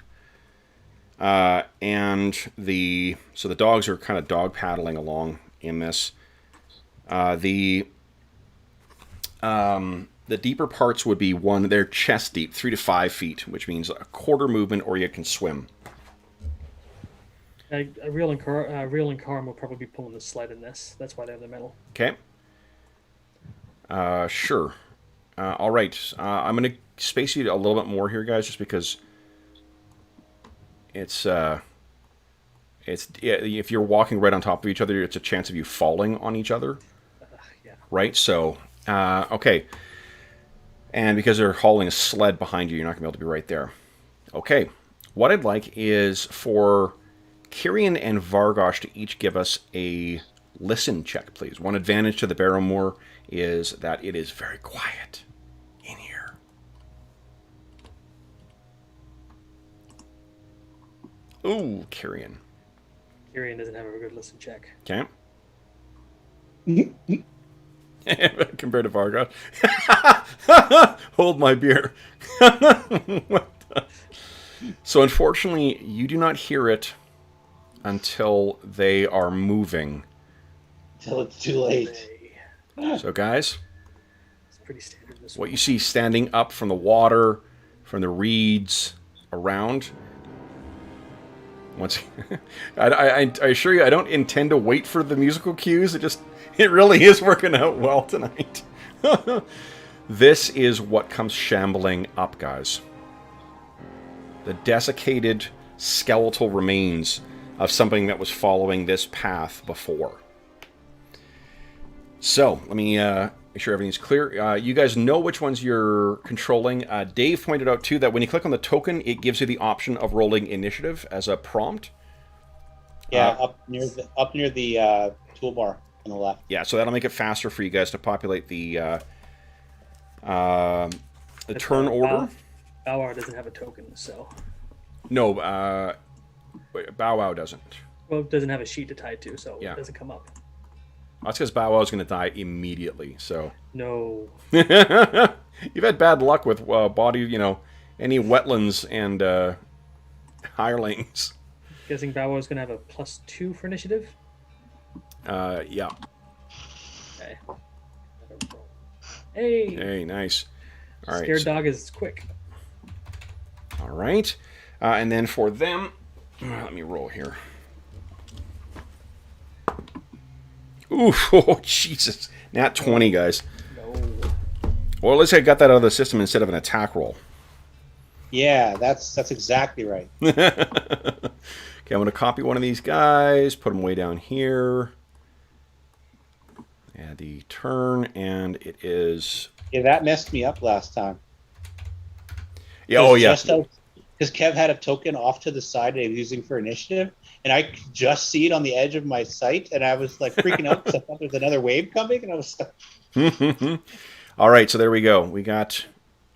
S1: and the dogs are kind of dog paddling along in this. The deeper parts would be they're chest deep, 3 to 5 feet, which means a quarter movement, or you can swim.
S2: Real and Karn will probably be pulling the sled in this. That's why they're in the middle.
S1: Okay. Sure. All right. I'm going to space you a little bit more here, guys, just because it's if you're walking right on top of each other, it's a chance of you falling on each other.
S2: Yeah.
S1: Right? So, okay. And because they're hauling a sled behind you, you're not going to be able to be right there. Okay. what I'd like is for Kyrian and Vargosh to each give us a listen check, please. One advantage to the Barrowmoor is that it is very quiet in here. Ooh, Kyrian.
S2: Kyrian doesn't have a good listen check.
S1: Okay. Compared to Vargosh. Hold my beer. What the? So unfortunately, you do not hear it until they are moving.
S3: Until it's too late.
S1: So guys,
S2: It's pretty standard this
S1: what you see standing up from the water, from the reeds around. Once, I assure you, I don't intend to wait for the musical cues. It really is working out well tonight. This is what comes shambling up, guys. The desiccated skeletal remains of something that was following this path before. So, let me make sure everything's clear. You guys know which ones you're controlling. Dave pointed out, too, that when you click on the token, it gives you the option of rolling initiative as a prompt.
S3: Yeah, up near the toolbar on the left.
S1: Yeah, so that'll make it faster for you guys to populate the turn order.
S2: Bow Wow doesn't have a token, so...
S1: No, Bow Wow doesn't.
S2: Well, it doesn't have a sheet to tie to, so
S1: Yeah.
S2: it doesn't come up.
S1: That's because Bow Wow's going to die immediately, so...
S2: No.
S1: You've had bad luck with any wetlands and hirelings.
S2: Guessing Bow Wow's going to have a +2 for initiative?
S1: Yeah.
S2: Okay. Hey!
S1: Hey, nice. All right.
S2: Scared dog is quick.
S1: All right. And then for them... let me roll here. Oof, oh, Jesus. Nat 20, guys.
S2: No.
S1: Well, at least I got that out of the system instead of an attack roll.
S3: Yeah, that's exactly right.
S1: Okay, I'm going to copy one of these guys, put them way down here. Add the turn, and it is...
S3: Yeah, that messed me up last time.
S1: Yeah, oh, yeah.
S3: Because Kev had a token off to the side that he was using for initiative, and I could just see it on the edge of my sight, and I was like freaking out because I thought there was another wave coming, and I was like...
S1: All right, so there we go. We got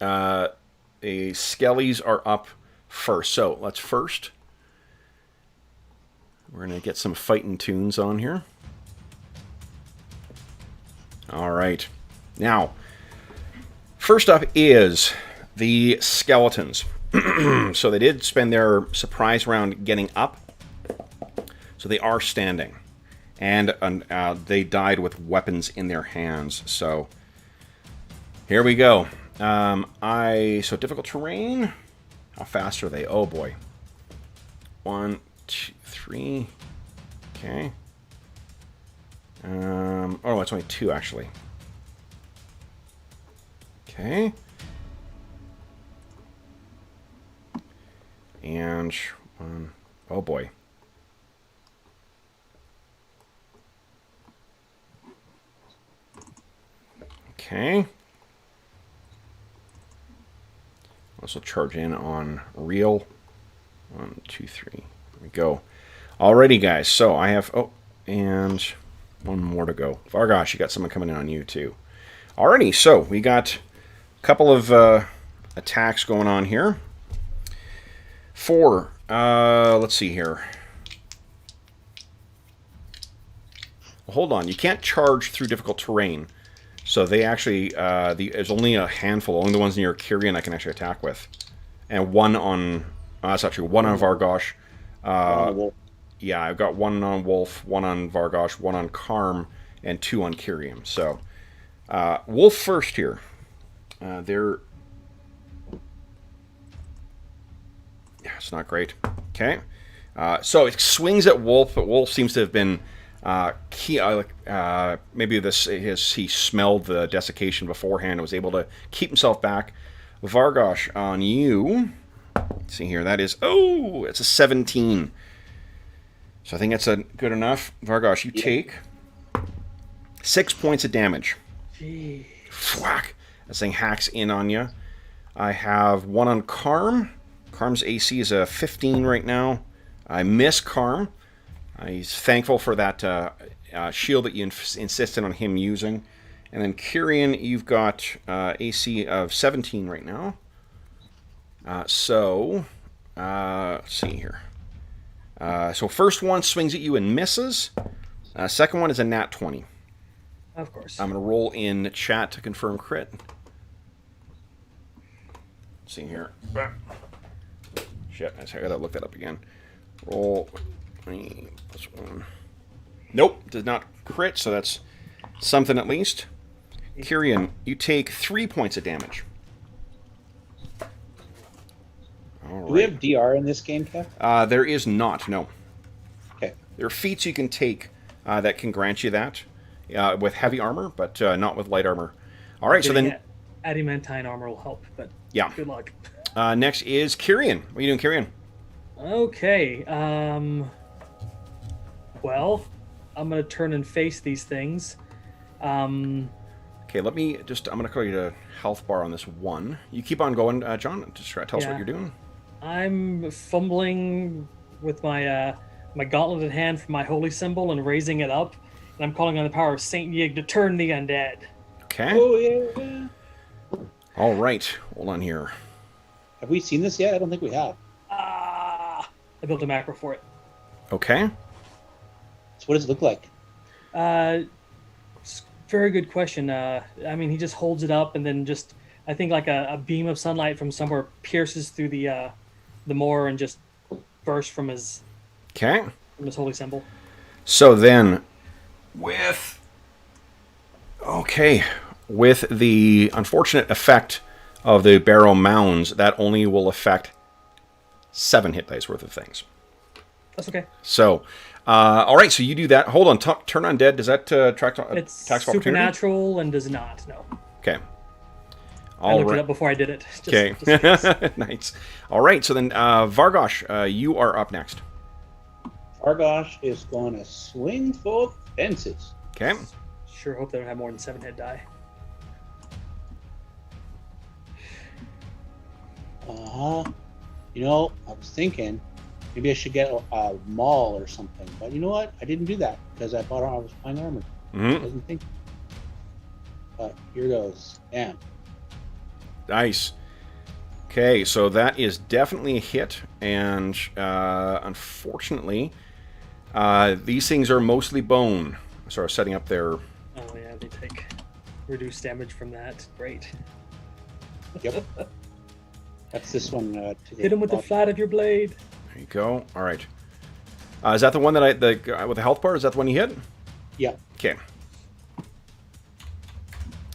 S1: a Skellies are up first. So let's first... We're going to get some fighting tunes on here. All right. Now, first up is the skeletons. So they did spend their surprise round getting up. So they are standing. And they died with weapons in their hands. So here we go. So difficult terrain. How fast are they? Oh boy. 1, 2, 3. Okay. Oh, it's only 2 actually. Okay. And 1. Oh boy. Okay. Also charge in on real. 1, 2, 3. There we go. Alrighty, guys. So I have... Oh, and 1 more to go. Vargosh, you got someone coming in on you, too. Alrighty, so we got a couple of attacks going on here. 4. Let's see here. Well, hold on. You can't charge through difficult terrain. So they actually... there's only a handful. Only the ones near Kyrian I can actually attack with. And 1 on... that's not true. 1 on Vargosh. Yeah, I've got 1 on Wolf, 1 on Vargosh, 1 on Karm, and 2 on Kyrian. So, Wolf first here. They're... Yeah, it's not great. Okay. So it swings at Wolf, but Wolf seems to have been... maybe he smelled the desiccation beforehand and was able to keep himself back. Vargosh, on you... Let's see here, that is... Oh, it's a 17. So I think that's good enough. Vargosh, you take 6 points of damage.
S2: Gee.
S1: Whack. That thing hacks in on you. I have 1 on Karm. Carm's AC is a 15 right now. I miss Carm. He's thankful for that shield that you insisted on him using. And then Kyrian, you've got AC of 17 right now. Let's see here. So first one swings at you and misses. Second one is a nat 20.
S2: Of course.
S1: I'm going to roll in chat to confirm crit. Let's see here. Shit, I gotta look that up again. Roll 20 plus 1. Nope, does not crit, so that's something at least. Kyrian, you take 3 points of damage. All right.
S3: Do we have DR in this game, Kev?
S1: There is not, no.
S3: Okay.
S1: There are feats you can take that can grant you that with heavy armor, but not with light armor. All right, so then...
S2: Adamantine armor will help, but
S1: yeah.
S2: Good luck.
S1: Next is Kyrian. What are you doing, Kyrian?
S2: Okay. Well, I'm going to turn and face these things.
S1: Okay, let me just... I'm going to call you to health bar on this one. You keep on going, John. Just tell us what you're doing.
S2: I'm fumbling with my my gauntleted hand for my holy symbol and raising it up. And I'm calling on the power of Saint Yig to turn the undead.
S1: Okay.
S3: Oh, yeah.
S1: All right. Hold on here.
S3: Have we seen this yet? I don't think we have.
S2: I built a macro for it.
S1: Okay.
S3: So what does it look like?
S2: Very good question. I mean, he just holds it up and then just, I think like a beam of sunlight from somewhere pierces through the moor and just bursts from his holy symbol.
S1: So then, with the unfortunate effect of the barrow mounds, that only will affect 7 hit dice worth of things.
S2: That's okay.
S1: So, all right. So you do that. Hold on. Turn undead. Does that track?
S2: It's
S1: tax
S2: supernatural and does not. No.
S1: Okay.
S2: I looked it up before I did it.
S1: Okay. Nice. All right. So then, Vargosh, you are up next.
S3: Vargosh is going to swing for fences.
S1: Okay.
S2: Sure hope they don't have more than 7 hit die.
S3: You know, I was thinking maybe I should get a maul or something, but you know what? I didn't do that because I was buying armor. I wasn't thinking. But here goes. Damn.
S1: Nice. Okay, so that is definitely a hit, and unfortunately, these things are mostly bone. So I'm setting up their...
S2: Oh yeah, they take reduced damage from that. Great.
S3: Yep. That's this one.
S2: Hit him with the flat of your blade.
S1: There you go. All right. Is that the one that with the health bar? Is that the one you hit?
S3: Yeah.
S1: Okay.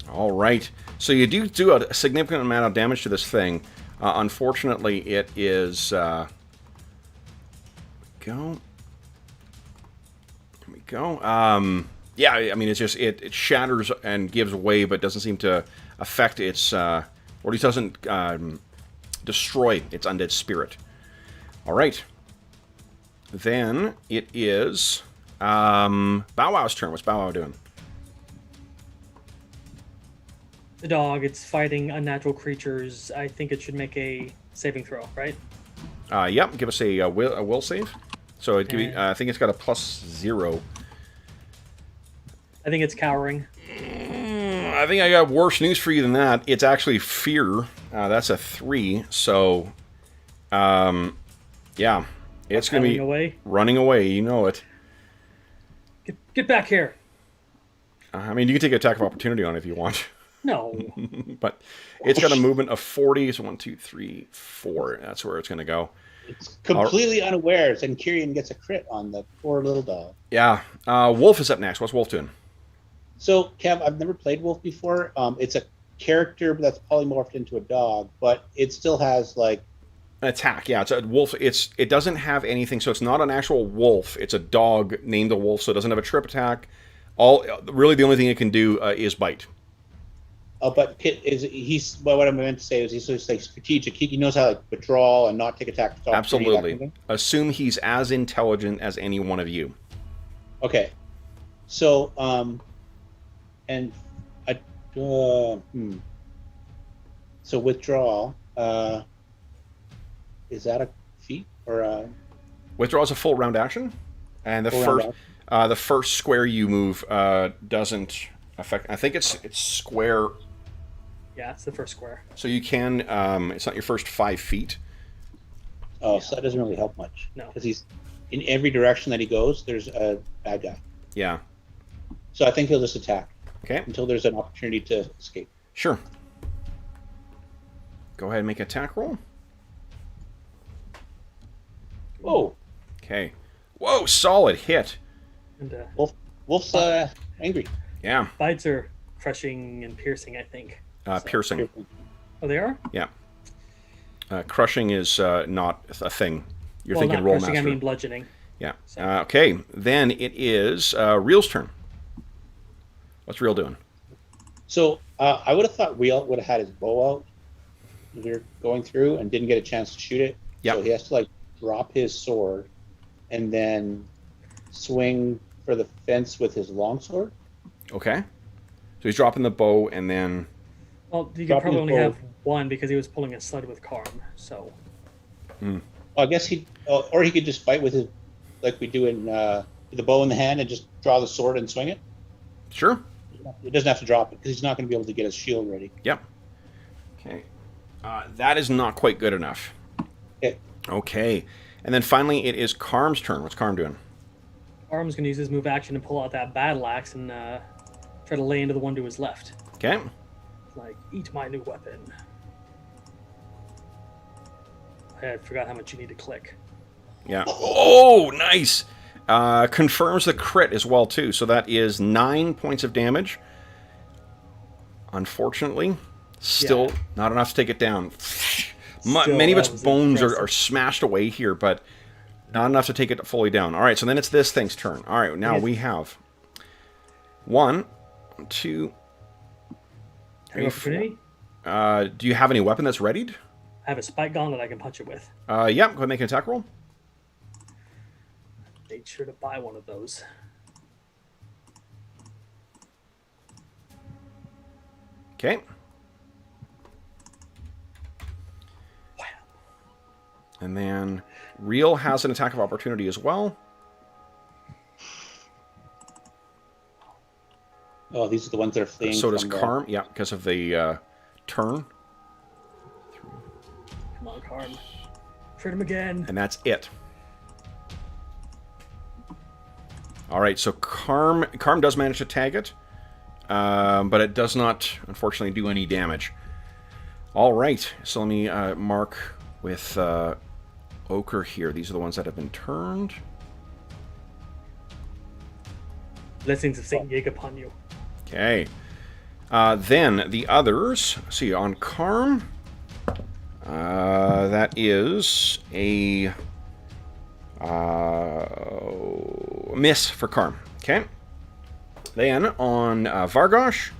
S1: All right. So you do a significant amount of damage to this thing. Unfortunately, it is... There we go. Yeah, I mean, it's just... It shatters and gives way, but doesn't seem to affect its... or it doesn't destroy its undead spirit. All right. Then it is Bow Wow's turn. What's Bow Wow doing?
S2: The dog, it's fighting unnatural creatures. I think it should make a saving throw, right?
S1: Yep. Give us a will save. So it I think it's got a +0.
S2: I think it's cowering.
S1: I think I got worse news for you than that. It's actually fear. That's a 3. So, yeah, it's going to be running away. You know it.
S2: Get back here.
S1: I mean, you can take an attack of opportunity on it if you want.
S2: No.
S1: But it's got a movement of 40. So 1, 2, 3, 4. That's where it's going to go.
S3: It's completely unawares, and Kyrian gets a crit on the poor little dog.
S1: Yeah. Wolf is up next. What's Wolf doing?
S3: So, Kev, I've never played Wolf before. It's a character that's polymorphed into a dog, but it still has, like...
S1: An attack, yeah. It's a wolf. It doesn't have anything, so it's not an actual wolf. It's a dog named a wolf, so it doesn't have a trip attack. Really, the only thing it can do is bite.
S3: But what I meant to say is he's just like strategic. He knows how to withdraw and not take attacks.
S1: Absolutely. Assume he's as intelligent as any one of you.
S3: Okay. So, so withdrawal. Is that a feat or a
S1: Withdraw is a full round action, and the first square you move doesn't affect. I think it's square.
S2: Yeah, it's the first square.
S1: So you can. It's not your first 5 feet.
S3: Oh, so that doesn't really help much.
S2: No.
S3: Because he's in every direction that he goes, there's a bad guy.
S1: Yeah.
S3: So I think he'll just attack.
S1: Okay.
S3: Until there's an opportunity to escape.
S1: Sure. Go ahead and make an attack roll.
S3: Whoa.
S1: Okay. Whoa, solid hit.
S2: And
S3: Wolf's angry.
S1: Yeah.
S2: bites are crushing and piercing, I think.
S1: Piercing.
S2: Oh, they are?
S1: Yeah. Crushing is not a thing. You're thinking
S2: not
S1: roll
S2: crushing,
S1: master.
S2: I mean bludgeoning.
S1: Yeah.
S2: So.
S1: Okay. Then it is Real's turn. What's Real doing?
S3: So I would have thought Real would have had his bow out when we were going through and didn't get a chance to shoot it.
S1: Yep.
S3: So he has to like drop his sword and then swing for the fence with his longsword.
S1: Okay. So he's dropping the bow and then...
S2: Well, you could
S3: Dropping
S2: probably
S3: his
S2: only
S3: bow.
S2: have one because he was pulling a sled with Karm, so...
S3: Well, I guess or he could just fight with his, like we do in with the bow in the hand and just draw the sword and swing it.
S1: Sure.
S3: He doesn't have to drop it because he's not going to be able to get his shield ready.
S1: Yep. Okay. That is not quite good enough.
S3: Okay.
S1: Okay. And then finally, it is Karm's turn. What's Karm doing?
S2: Karm's going to use his move action to pull out that battle axe and try to lay into the one to his left.
S1: Okay.
S2: Like, eat my new weapon. I forgot how much you need to click.
S1: Yeah. Oh, nice. Confirms the crit as well, too. So that is 9 points of damage. Unfortunately, still not enough to take it down. Many of its bones are smashed away here, but not enough to take it fully down. All right, so then it's this thing's turn. All right, now we have 1, 2, 3, 4. Do you have any weapon that's readied?
S2: I have a spike gauntlet I can punch it with.
S1: Yeah, go ahead and make an attack roll.
S2: Made sure to buy one of those.
S1: Okay.
S2: Wow.
S1: And then Real has an attack of opportunity as well.
S3: Oh, these are the ones that are fleeing.
S1: So does
S3: from
S1: Karm, yeah, because of the turn.
S2: Come on, Karm. Crit him again.
S1: And that's it. All right, so Karm does manage to tag it, but it does not, unfortunately, do any damage. All right, so let me mark with Ochre here. These are the ones that have been turned.
S2: Blessings of St. Yig upon you.
S1: Okay. Then the others, see, on Karm, that is a miss for Karm. Okay. Then on Vargosh,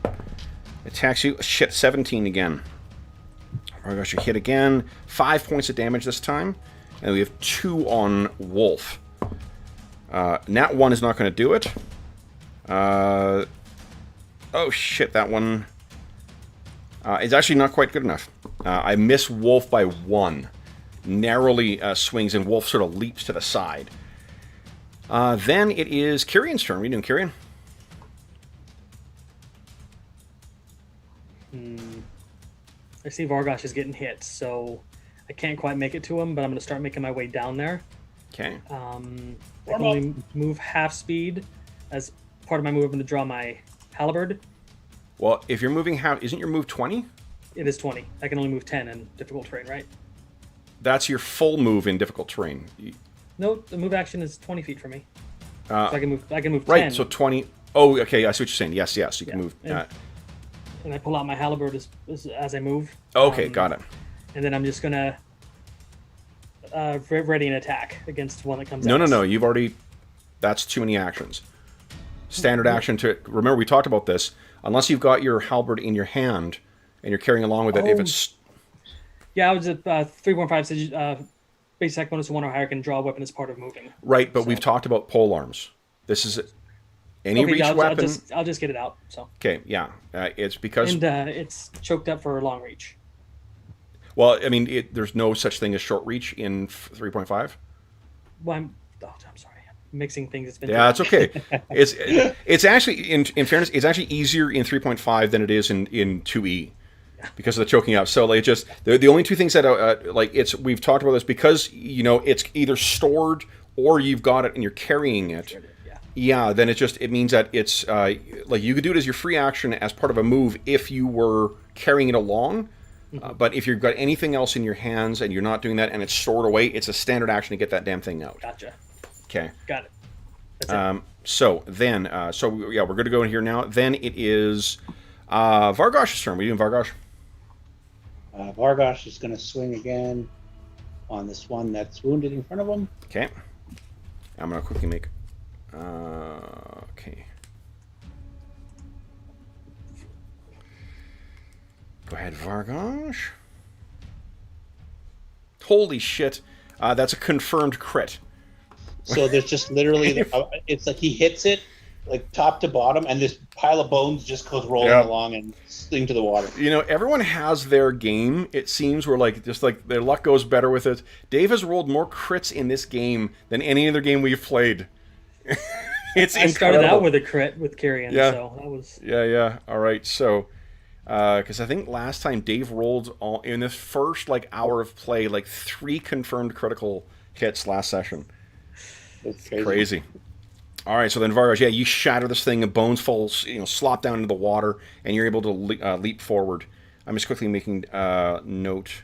S1: attacks you. Shit, 17 again. Vargosh, you hit again. 5 points of damage this time. And we have 2 on Wolf. Nat 1 is not going to do it. Oh shit, that one is actually not quite good enough. I miss Wolf by 1. Narrowly swings and Wolf sort of leaps to the side. Then it is Kyrion's turn. What are you doing, Kyrion?
S2: I see Vargosh is getting hit, so I can't quite make it to him, but I'm going to start making my way down there.
S1: Okay.
S2: I can only move half speed. As part of my move, I'm going to draw my halberd.
S1: Well, if you're moving half, isn't your move 20?
S2: It is 20. I can only move 10 in difficult terrain, right?
S1: That's your full move in difficult terrain.
S2: No, the move action is 20 feet for me. So I can move 10.
S1: Right, so 20... Oh, okay, I see what you're saying. Yes, you can move...
S2: And I pull out my halberd as I move.
S1: Okay, got it.
S2: And then I'm just going to ready an attack against one that comes
S1: No,
S2: out.
S1: no, you've already... That's too many actions. Standard action to... Remember, we talked about this. Unless you've got your halberd in your hand and you're carrying along with it, if it's...
S2: Yeah, I was at 3.5 says base attack bonus 1 or higher can draw a weapon as part of moving.
S1: Right, but we've talked about pole arms. This is any reach weapon.
S2: I'll just get it out. So
S1: okay, yeah, it's because
S2: and it's choked up for long reach.
S1: Well, I mean, there's no such thing as short reach in 3.5.
S2: Well, I'm sorry. I'm mixing things. It's been
S1: Yeah, it's okay. It's actually in fairness, it's actually easier in 3.5 than it is in 2E because of the choking up. So like just the only two things that like we've talked about this because it's either stored or you've got it and you're carrying it. Yeah, then it means that it's like you could do it as your free action as part of a move if you were carrying it along. But if you've got anything else in your hands and you're not doing that and it's stored away, it's a standard action to get that damn thing out.
S2: Gotcha.
S1: Okay.
S2: Got it. That's it.
S1: So then, we're going to go in here now. Then it is Vargosh's turn. What are you doing, Vargosh?
S3: Vargosh is going to swing again on this one that's wounded in front of him.
S1: Okay. I'm going to quickly make... okay. Go ahead, Vargosh. Holy shit. That's a confirmed crit.
S3: So there's just literally... it's like he hits it, like top to bottom, and this pile of bones just goes rolling along and into the water.
S1: Everyone has their game, it seems, where just their luck goes better with it. Dave has rolled more crits in this game than any other game we've played. It's
S2: I started out with a crit with Carrion, so that was...
S1: Yeah. All right, so... because I think last time Dave rolled in this first hour of play 3 confirmed critical hits last session.
S3: It's
S1: crazy. All right, so then Vargosh, you shatter this thing and bones fall, slop down into the water, and you're able to leap forward. I'm just quickly making note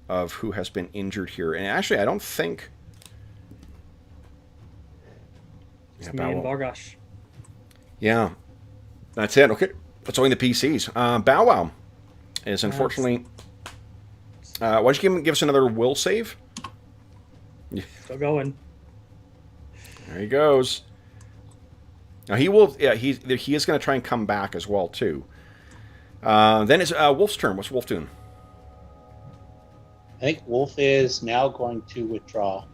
S1: of who has been injured here, and actually, I don't think.
S2: It's me and Vargosh.
S1: Yeah, that's it. Okay, that's only the PCs. Bow Wow is unfortunately. Why don't you give us another will save?
S2: Still going.
S1: There he goes. Now he will. Yeah, he is going to try and come back as well too. Then it's Wolf's turn. What's Wolf doing?
S3: I think Wolf is now going to withdraw.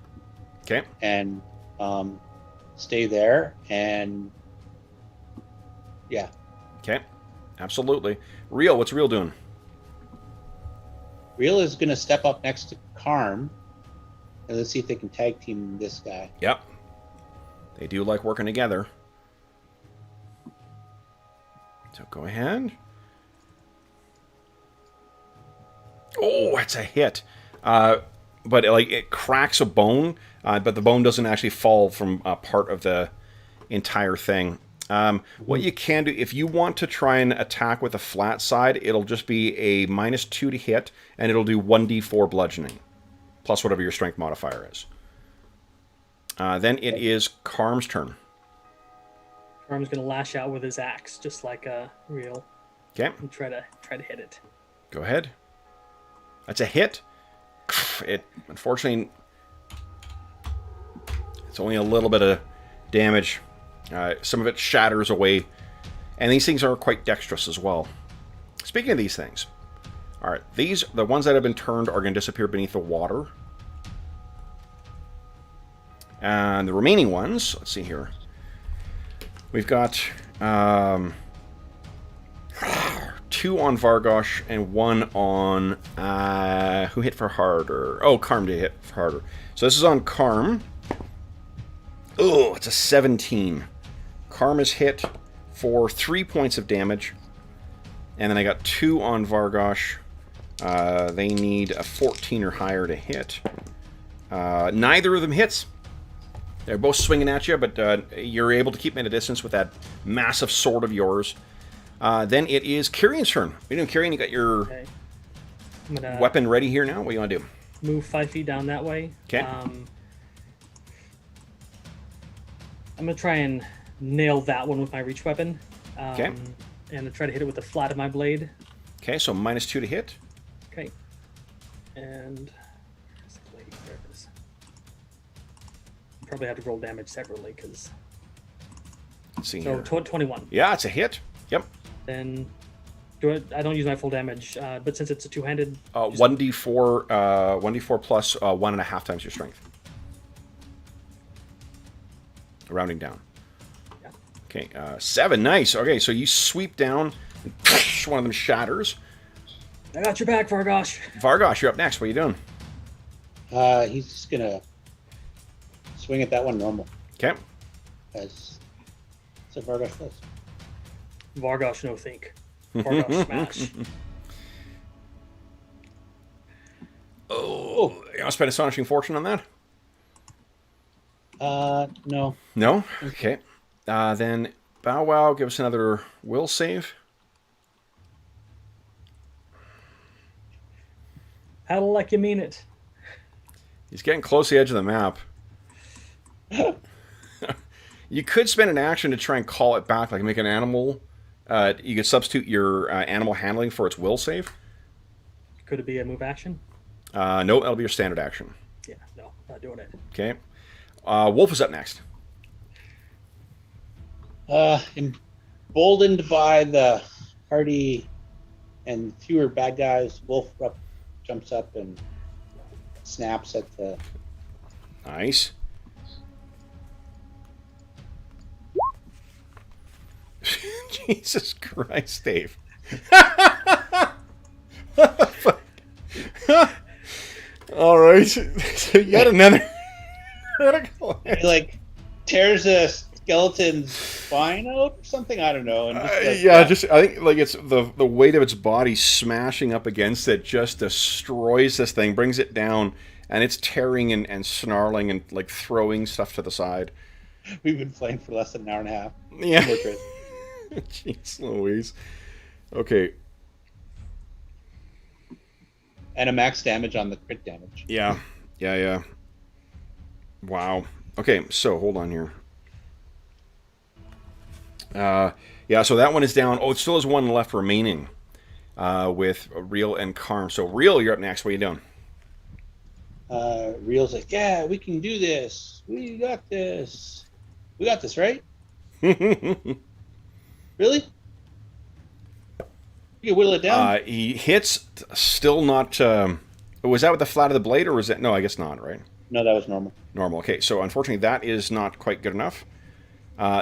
S1: Okay.
S3: And stay there and yeah.
S1: Okay. Absolutely. Real. What's Real doing?
S3: Real is going to step up next to Karm. And let's see if they can tag team this guy.
S1: Yep. They do like working together. So go ahead. Oh, that's a hit. But it cracks a bone, but the bone doesn't actually fall from part of the entire thing. What you can do, if you want to try and attack with a flat side, it'll just be a -2 to hit, and it'll do 1d4 bludgeoning, plus whatever your strength modifier is. Then it is Karm's turn.
S2: Karm's going to lash out with his axe, just like a Real.
S1: Okay.
S2: And try to hit it.
S1: Go ahead. That's a hit. It unfortunately, it's only a little bit of damage. Some of it shatters away, and these things are quite dexterous as well. Speaking of these things, all right, the ones that have been turned are going to disappear beneath the water, and the remaining ones. Let's see here. We've got 2 on Vargosh and 1 on who hit for harder? Oh, Karm did hit for harder. So this is on Karm. Oh, it's a 17. Karm is hit for 3 points of damage, and then I got 2 on Vargosh. They need a 14 or higher to hit. Neither of them hits. They're both swinging at you, but you're able to keep them at a distance with that massive sword of yours. Then it is Kyrion's turn. What are you doing, Kyrion? You got your weapon ready here now? What do you want to do?
S2: Move 5 feet down that way.
S1: Okay.
S2: I'm going to try and nail that one with my reach weapon.
S1: Okay.
S2: And try to hit it with the flat of my blade.
S1: Okay, so -2 to hit.
S2: Okay. And... where's the blade? There it is. Probably have to roll damage separately, because...
S1: Let's see
S2: so,
S1: here.
S2: 21.
S1: Yeah, it's a hit. Yep.
S2: Then... I don't use my full damage, but since it's a two-handed...
S1: 1d4, 1d4 plus 1.5 times your strength. Rounding down.
S2: Yeah.
S1: Okay, 7. Nice. Okay, so you sweep down, and one of them shatters.
S2: I got your back, Vargosh.
S1: Vargosh, you're up next. What are you doing?
S3: He's just gonna swing at that one normal.
S1: Okay.
S3: As so Vargosh does.
S2: Vargosh, no think. Vargosh, smash.
S1: Oh, you want to spend Astonishing Fortune on that?
S3: No.
S1: No? Okay. Then Bow Wow, give us another will save.
S2: How like you mean it?
S1: He's getting close to the edge of the map. You could spend an action to try and call it back, like make an animal. You could substitute your animal handling for its will save.
S2: Could it be a move action?
S1: No, that'll be your standard action.
S2: Yeah, no, not doing it.
S1: Okay. Wolf is up next.
S3: Emboldened by the hardy and fewer bad guys, Wolf jumps up and snaps at the...
S1: Nice. Jesus Christ, Dave. What the fuck? All right. So yet another critical.
S3: He, like, tears a skeleton's spine out or something? I don't know. And just
S1: I think like it's the weight of its body smashing up against it just destroys this thing, brings it down, and it's tearing and snarling and like throwing stuff to the side.
S3: We've been playing for less than an hour and a half.
S1: Yeah. Jeez Louise. Okay.
S3: And a max damage on the crit damage.
S1: Yeah. Wow. Okay, so hold on here. Yeah, so that one is down. Oh, it still has one left remaining with Real and Karm. So, Real, you're up next. What are you doing?
S3: Real's like, yeah, we can do this. We got this. We got this, right? Really? You can whittle it down?
S1: He hits, still not... was that with the flat of the blade, or was it... No, I guess not, right?
S3: No, that was normal.
S1: Normal. Okay, so unfortunately that is not quite good enough.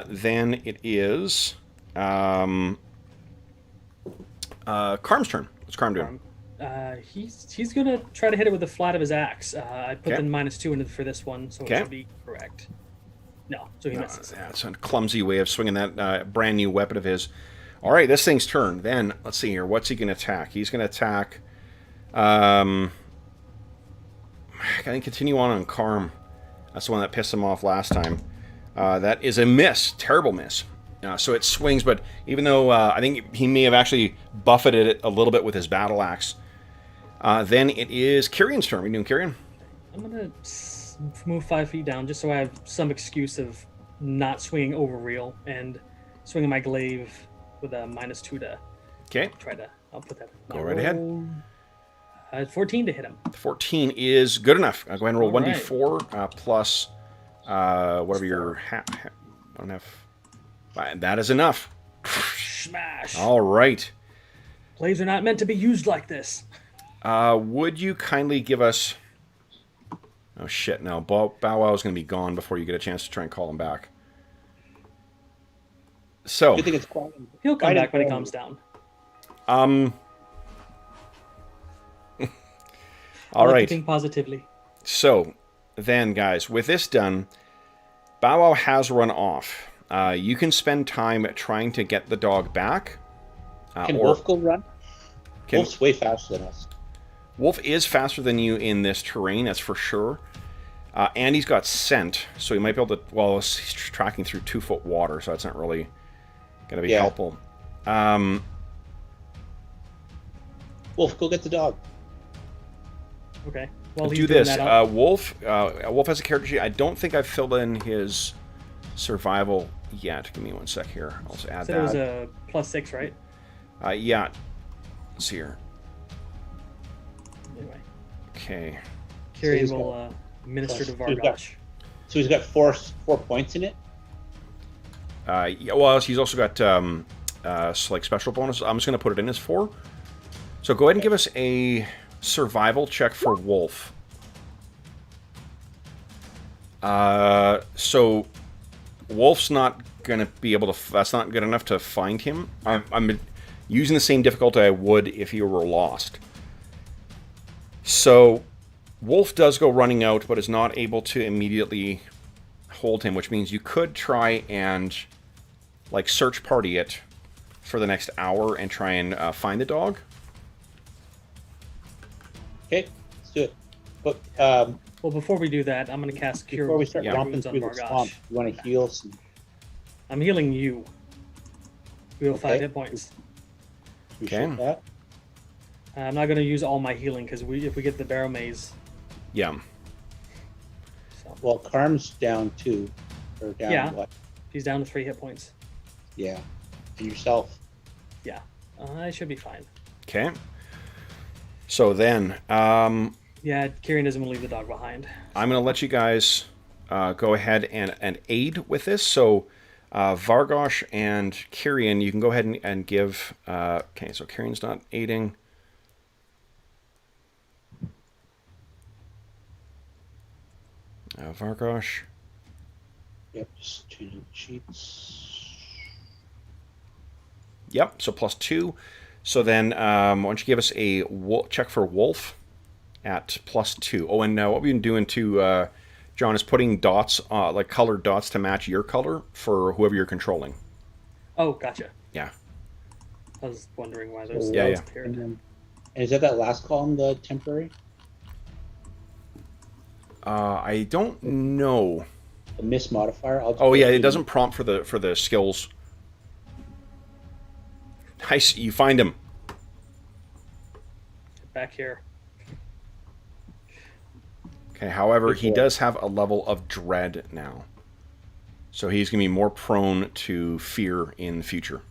S1: Then it is Karm's turn. What's Karm doing?
S2: He's gonna try to hit it with the flat of his axe. I put the -2 in for this one, so it should be correct. No, so he misses.
S1: Yeah, it's a clumsy way of swinging that brand new weapon of his. All right, this thing's turn. Then let's see here. What's he going to attack? He's going to attack. I think continue on Karm. That's the one that pissed him off last time. That is a miss, terrible miss. So it swings, but even though I think he may have actually buffeted it a little bit with his battle axe. Then it is Kyrion's turn. What are you doing, Kyrion?
S2: I'm gonna move 5 feet down just so I have some excuse of not swinging over Real and swinging my glaive with a -2 to try to. I'll put that.
S1: Go right ahead.
S2: 14 to hit him.
S1: 14 is good enough. Go ahead and roll 1d4 plus whatever your I don't have. That is enough.
S2: Smash.
S1: All right.
S2: Glaives are not meant to be used like this.
S1: Would you kindly give us... Oh, shit, no. Bow Wow's going to be gone before you get a chance to try and call him back. So...
S3: You think it's quiet?
S2: He'll come back when he calms down.
S1: All right.
S2: Think positively.
S1: So, then, guys, with this done, Bow Wow has run off. You can spend time trying to get the dog back.
S3: Can Wolf go run? Wolf's way faster than us.
S1: Wolf is faster than you in this terrain, that's for sure. And he's got scent, so he might be able to... Well, he's tracking through 2-foot water, so that's not really going to be helpful.
S3: Wolf, go get the dog.
S2: Okay.
S1: Well, do this. Wolf has a character sheet. I don't think I've filled in his survival yet. Give me 1 sec here. I'll just add that.
S2: It was a +6, right?
S1: Yeah. Let's see here.
S2: Anyway.
S1: Okay.
S2: Kyrion will minister to Vargosh.
S3: So he's got four points in it?
S1: Yeah, well, he's also got like special bonus. I'm just going to put it in as 4. So go ahead and give us a survival check for Wolf. So Wolf's not going to be able to... That's not good enough to find him. using the same difficulty I would if you were lost. So, Wolf does go running out, but is not able to immediately hold him, which means you could try and, like, search party it for the next hour and try and find the dog.
S3: Okay, let's do it. But
S2: Well, before we do that, I'm going to cast Cure.
S3: before we start
S1: Yeah.
S3: romping
S2: Wounds on
S3: through the
S2: Bargosh.
S3: swamp, you want to heal some.
S2: I'm healing you. You have 5
S3: Okay.
S2: hit points.
S3: Appreciate
S1: Okay.
S3: that.
S2: I'm not going to use all my healing because if we get the Barrowmaze.
S1: Yeah.
S2: So
S3: Well, Carm's down 2. Or down
S2: Yeah.
S3: what?
S2: he's down to 3 hit points.
S3: Yeah. And yourself.
S2: Yeah. I should be fine.
S1: Okay. So then,
S2: Yeah, Kieran doesn't want to leave the dog behind.
S1: I'm going to let you guys go ahead and aid with this. So, Vargosh and Kyrian, you can go ahead and give... okay, so Kyrian's not aiding. Vargosh.
S3: Yep, just changing the sheets.
S1: Yep, so +2. So then, why don't you give us a check for Wolf at +2. Oh, and what we've been doing too, John, is putting dots, like colored dots to match your color for whoever you're controlling.
S2: Oh, gotcha.
S1: Yeah.
S2: I was wondering why those
S1: Yeah,
S2: dots
S1: yeah.
S2: appeared.
S3: And is that last column the temporary?
S1: I don't know.
S3: The miss modifier? I'll just
S1: Oh
S3: put
S1: yeah, it
S3: in-
S1: doesn't prompt for the skills. Nice, you find him.
S2: Back here.
S1: Okay, however, he
S3: Before.
S1: does have a level of dread now. So he's going to be more prone to fear in the future.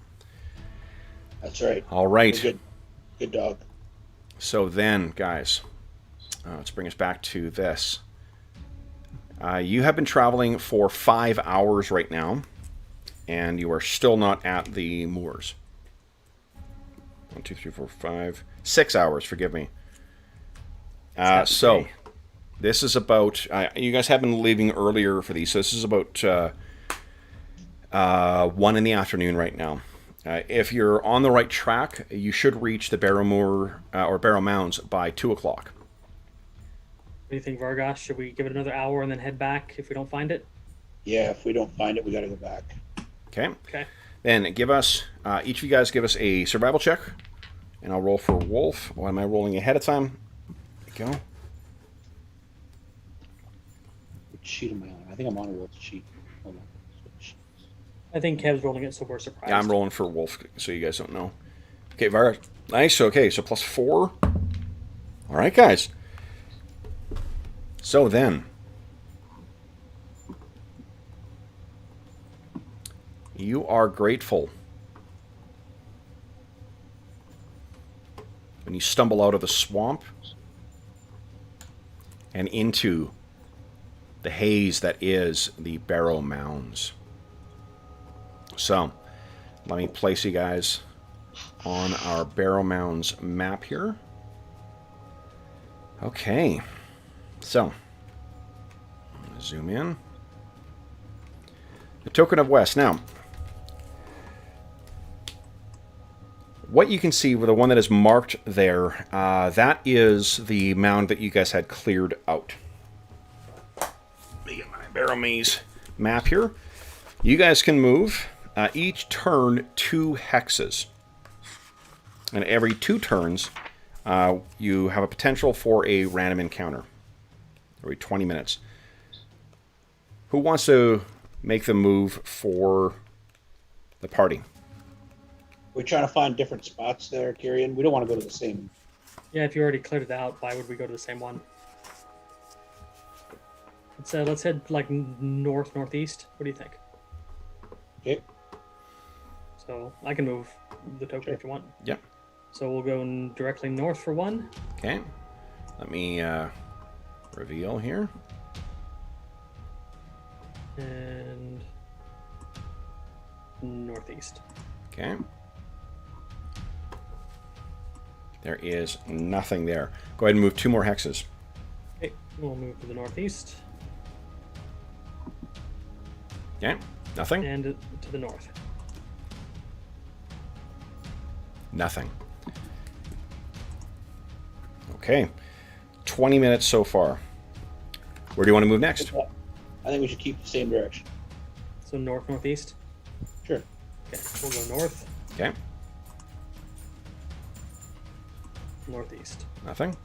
S3: That's right.
S1: All right.
S3: Good. Good dog.
S1: So then, guys, let's bring us back to this. You have been traveling for 5 hours right now, and you are still not at the moors. 1, 2, 3, 4, 5, 6 hours. Forgive me. So
S2: Okay.
S1: this is about. You guys have been leaving earlier for these, so this is about 1 in the afternoon right now. If you're on the right track, you should reach the Barrowmoor or Barrow Mounds by 2 o'clock.
S2: What do you think, Vargosh? Should we give it another hour and then head back if we don't find it?
S3: Yeah, if we don't find it, we got to go back.
S1: Okay.
S2: Okay.
S1: Then give us, each of you guys give us a survival check, and I'll roll for Wolf. Why am I rolling ahead of time? There we go.
S3: Which sheet am I on? I think I'm on a wolf sheet. Hold on. Switch.
S2: I think Kev's rolling it, so we're surprised.
S1: Yeah, I'm rolling for Wolf, so you guys don't know. Okay, Var. Nice. Okay, so +4. All right, guys. So then, you are grateful when you stumble out of the swamp and into the haze that is the Barrow Mounds. So, let me place you guys on our Barrow Mounds map here. Okay, so zoom in. The Token of West. Now, what you can see with the one that is marked there, that is the mound that you guys had cleared out. Let me get my Barrowmaze map here. You guys can move each turn 2 hexes. And every 2 turns, you have a potential for a random encounter. Every 20 minutes. Who wants to make the move for the party?
S3: We're trying to find different spots there, Kyrian. We don't want to go to the same.
S2: Yeah, if you already cleared it out, why would we go to the same one? Let's head like northeast. What do you think?
S3: Okay.
S2: So I can move the token
S3: Sure.
S2: if you want.
S1: Yep.
S2: So we'll go directly north for 1.
S1: Okay. Let me reveal here.
S2: And northeast.
S1: Okay. There is nothing there. Go ahead and move 2 more hexes.
S2: Okay, we'll move to the northeast
S1: Okay. Nothing.
S2: and to the north.
S1: Nothing. Okay. 20 minutes so far. Where do you want to move next?
S3: I think we should keep the same direction.
S2: So north, northeast?
S3: Sure.
S2: Okay, we'll go north,
S1: Okay.
S2: northeast.
S1: Nothing.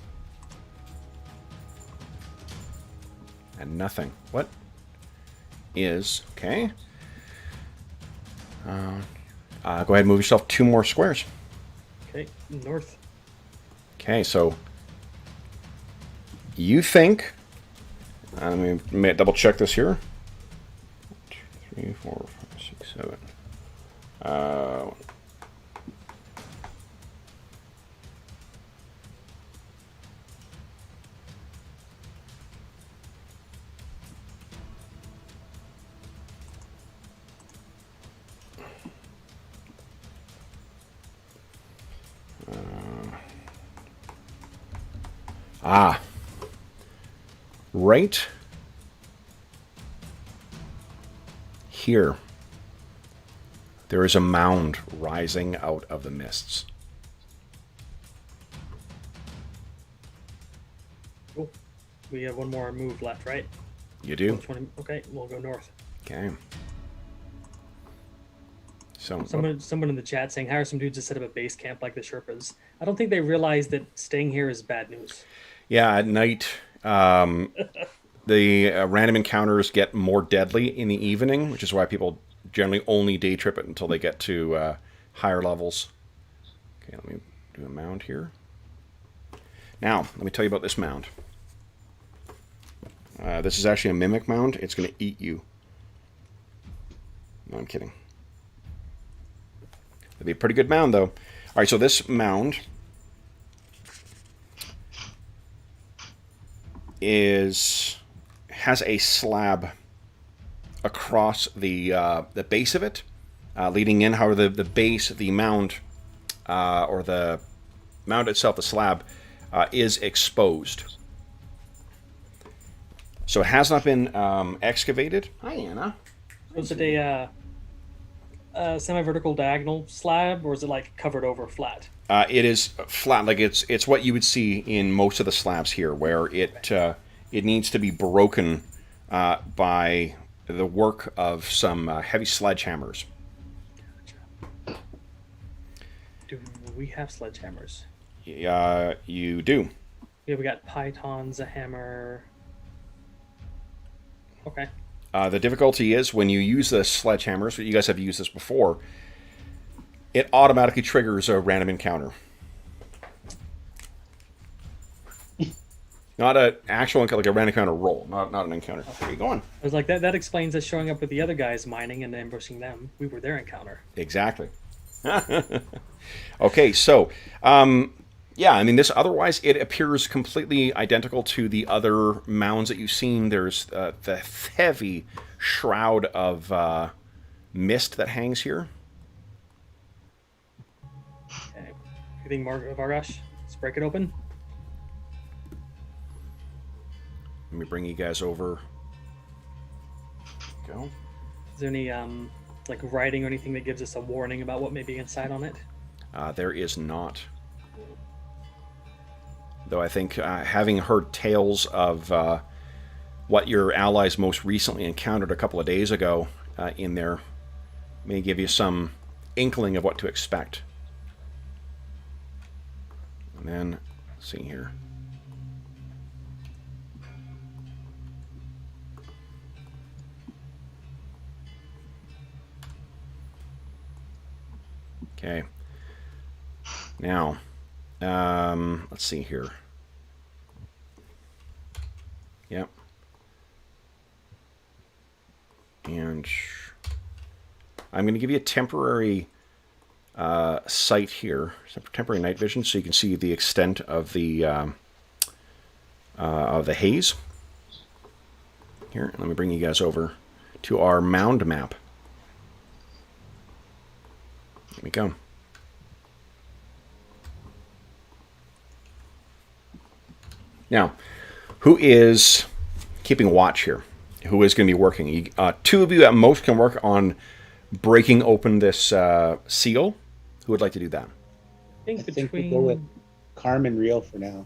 S1: And nothing. What is... Okay. Go ahead and move yourself 2 more squares.
S2: Okay, north.
S1: Okay, so you think... let me double check this here. 1, 2, 3, 4, 5, 6, 7. Right here, there is a mound rising out of the mists.
S2: Cool. We have 1 more move left, right?
S1: You do?
S2: 20, okay, we'll go north.
S1: Okay. So
S2: Someone in the chat saying, hire some dudes to set up a base camp like the Sherpas. I don't think they realize that staying here is bad news.
S1: yeah, at night, the random encounters get more deadly in the evening, which is why people generally only day trip it until they get to higher levels. Okay, let me do a mound here. Now, let me tell you about this mound. This is actually a mimic mound. It's going to eat you. No, I'm kidding. It'd be a pretty good mound, though. All right, so this mound has a slab across the base of it, leading in. However, the base of the mound, or the mound itself, the slab, is exposed. So it has not been excavated. Hi, Anna.
S2: Was it a semi-vertical diagonal slab, or is it like covered over flat?
S1: It is flat, like it's what you would see in most of the slabs here, where it needs to be broken by the work of some heavy sledgehammers.
S2: Do we have sledgehammers?
S1: You do.
S2: Yeah, we got pythons, a hammer. Okay.
S1: The difficulty is when you use the sledgehammers, you guys have used this before, it automatically triggers a random encounter. Not an actual encounter, like a random encounter roll, not an encounter. Where are you going?
S2: I was like, that explains us showing up with the other guys mining and ambushing them. We were their encounter.
S1: Exactly. Okay, so, yeah, I mean, this otherwise, it appears completely identical to the other mounds that you've seen. There's the heavy shroud of mist that hangs here.
S2: Okay. You think more of our rush? Let's break it open.
S1: Let me bring you guys over. Go.
S2: Is there any like writing or anything that gives us a warning about what may be inside on it?
S1: There is not. Though I think having heard tales of what your allies most recently encountered a couple of days ago in there may give you some inkling of what to expect. And then, let's see here. Okay. Now, let's see here. Yep. And I'm going to give you a temporary sight here, some temporary night vision, so you can see the extent of the haze. Here, let me bring you guys over to our mound map. Here we go. Now, who is keeping watch here? Who is going to be working? Two of you at most can work on breaking open this seal. Who would like to do that?
S3: I think we go with Carm and Real for now.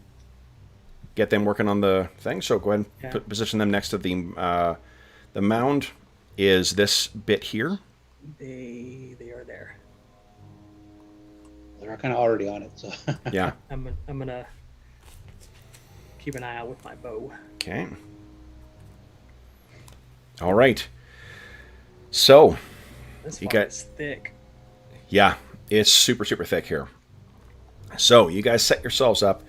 S1: Get them working on the thing. So go ahead and
S2: Yeah.
S1: position them next to the mound. Is this bit here?
S2: They are there.
S3: They're kind of already on it, so.
S1: Yeah.
S2: I'm gonna keep an eye out with my bow.
S1: Okay. All right. So,
S2: This
S1: You
S2: one
S1: got-
S2: is thick.
S1: yeah, it's super, super thick here. So, you guys set yourselves up,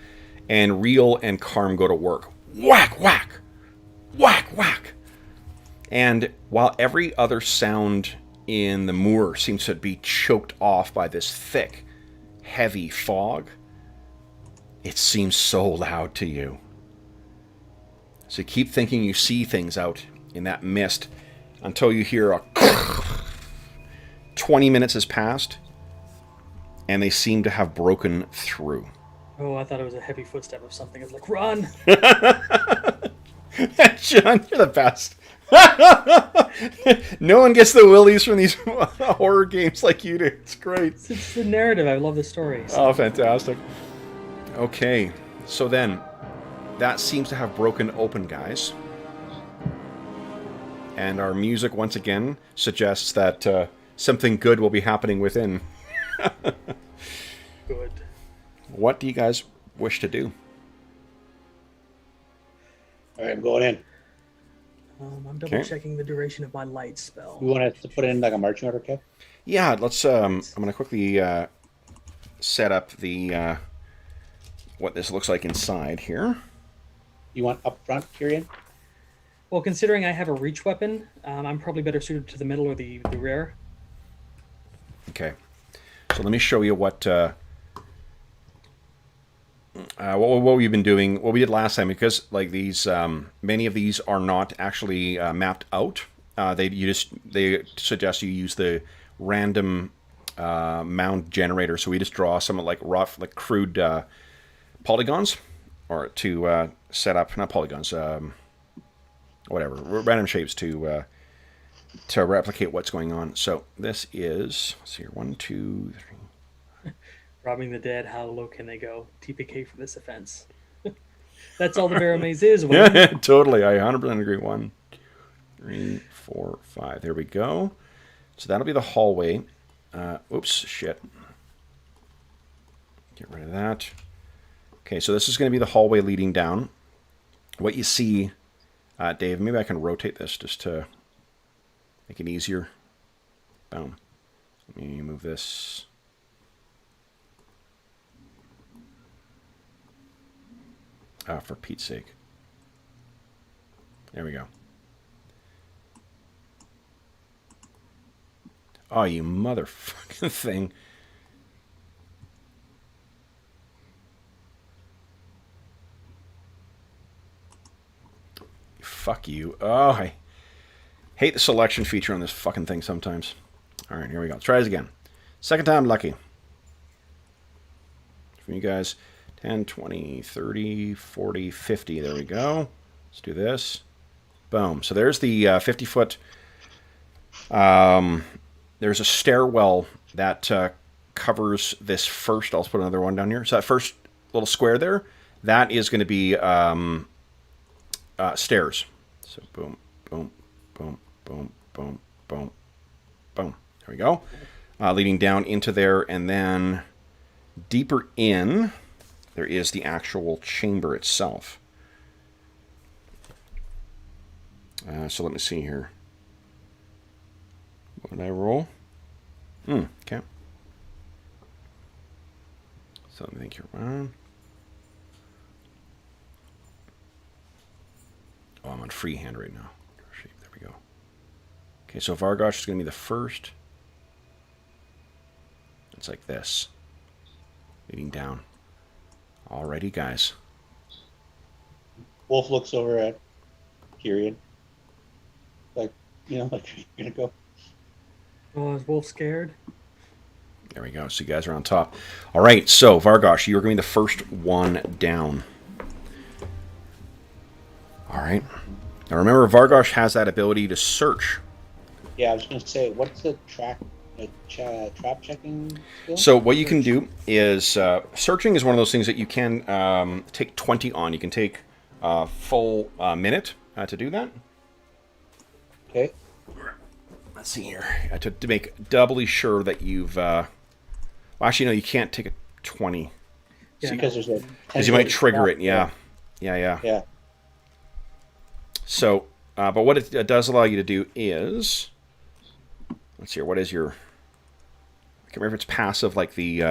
S1: and Reel and Carm go to work. Whack, whack! Whack, whack! And while every other sound in the moor seems to be choked off by this thick, heavy fog, it seems so loud to you. So you keep thinking you see things out in that mist until you hear a 20 minutes has passed, and they seem to have broken through.
S2: Oh, I thought it was a heavy footstep of something. It's like, run!
S1: John, you're the best. No one gets the willies from these horror games like you do. It's great.
S2: It's the narrative. I love the story. So.
S1: Oh, fantastic. Okay, so then, that seems to have broken open, guys. And our music, once again, suggests that something good will be happening within.
S2: Good.
S1: What do you guys wish to do?
S3: All right, I'm going in.
S2: I'm double checking the duration of my light spell.
S3: You want us to put it in like a marching order, Kev?
S1: Yeah, let's. I'm gonna quickly set up the what this looks like inside here.
S3: You want up front, Tyrion?
S2: Well, considering I have a reach weapon, I'm probably better suited to the middle or the rear.
S1: Okay, so let me show you what we've been doing. What we did last time, because like these, many of these are not actually mapped out. They suggest you use the random mound generator. So we just draw some like rough, like crude polygons, or to set up, not polygons, whatever, random shapes to replicate what's going on. So this is, let's see here, 1, 2, 3.
S2: Robbing the dead, how low can they go? TPK for this offense. That's all the Barrowmaze is.
S1: Yeah, totally. I 100% agree. 1, 2, 3, 4, 5. There we go. So that'll be the hallway. Oops, shit. Get rid of that. Okay, so this is going to be the hallway leading down. What you see, Dave, maybe I can rotate this just to make it easier. Boom. Let me move this. For Pete's sake. There we go. Oh, you motherfucking thing. Fuck you. Oh, I hate the selection feature on this fucking thing sometimes. Alright, here we go. Let's try this again. Second time lucky. For you guys. 10, 20, 30, 40, 50. There we go. Let's do this. Boom. So there's the 50-foot. There's a stairwell that covers this first. I'll put another one down here. So that first little square there, that is going to be stairs. So boom, boom, boom, boom, boom, boom, boom. There we go. Leading down into there, and then deeper in, there is the actual chamber itself. So let me see here. What did I roll? Okay. So let me think here. Oh, I'm on freehand right now. There we go. Okay, so Vargosh is going to be the first. It's like this. Leading down. Alrighty, guys.
S3: Wolf looks over at Tyrion. Like, like you're gonna go.
S2: Oh, is Wolf scared?
S1: There we go. So you guys are on top. All right, so Vargosh, you're going to be the first one down. All right. Now remember, Vargosh has that ability to search.
S3: Yeah, I was gonna say, what's the track a trap checking skill?
S1: So what you can do is searching is one of those things that you can take 20 on. You can take a full minute to do that.
S3: Okay.
S1: Let's see here. To make doubly sure that you've... well, actually, no, you can't take a 20.
S2: Yeah,
S3: Because there's a...
S1: Because you might trigger it, yeah.
S3: Yeah.
S1: So, but what it does allow you to do is... Let's see here, what is your... I can't remember if it's passive, like the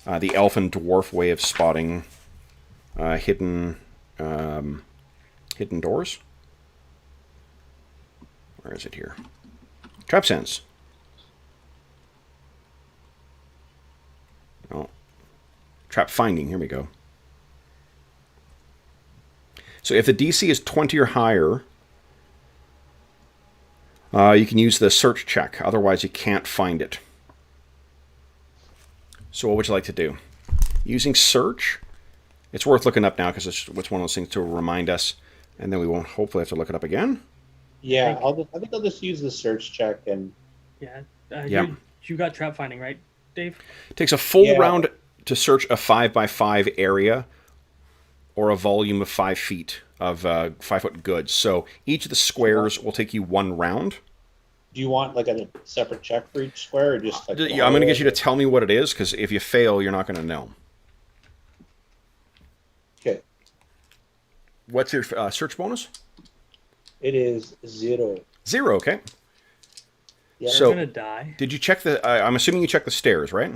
S1: elf and dwarf way of spotting hidden doors. Where is it here? Trap sense. Oh, trap finding. Here we go. So if the DC is 20 or higher, you can use the search check. Otherwise, you can't find it. So what would you like to do? Using search, it's worth looking up now because it's one of those things to remind us, and then we won't hopefully have to look it up again.
S3: Yeah, I think I'll just use the search check and...
S2: Yeah.
S1: Yeah.
S2: You got trap finding, right, Dave?
S1: It takes a full round to search a 5x5 area or a volume of 5 feet of 5-foot goods. So each of the squares will take you 1 round.
S3: Do you want like a separate check for each square, or just like...
S1: Yeah, I'm going to get you to tell me what it is, because if you fail, you're not going to know.
S3: Okay.
S1: What's your search bonus?
S3: It is 0.
S1: 0, okay.
S3: Yeah.
S1: So,
S2: I'm gonna die.
S1: did you check the... I'm assuming you checked the stairs, right?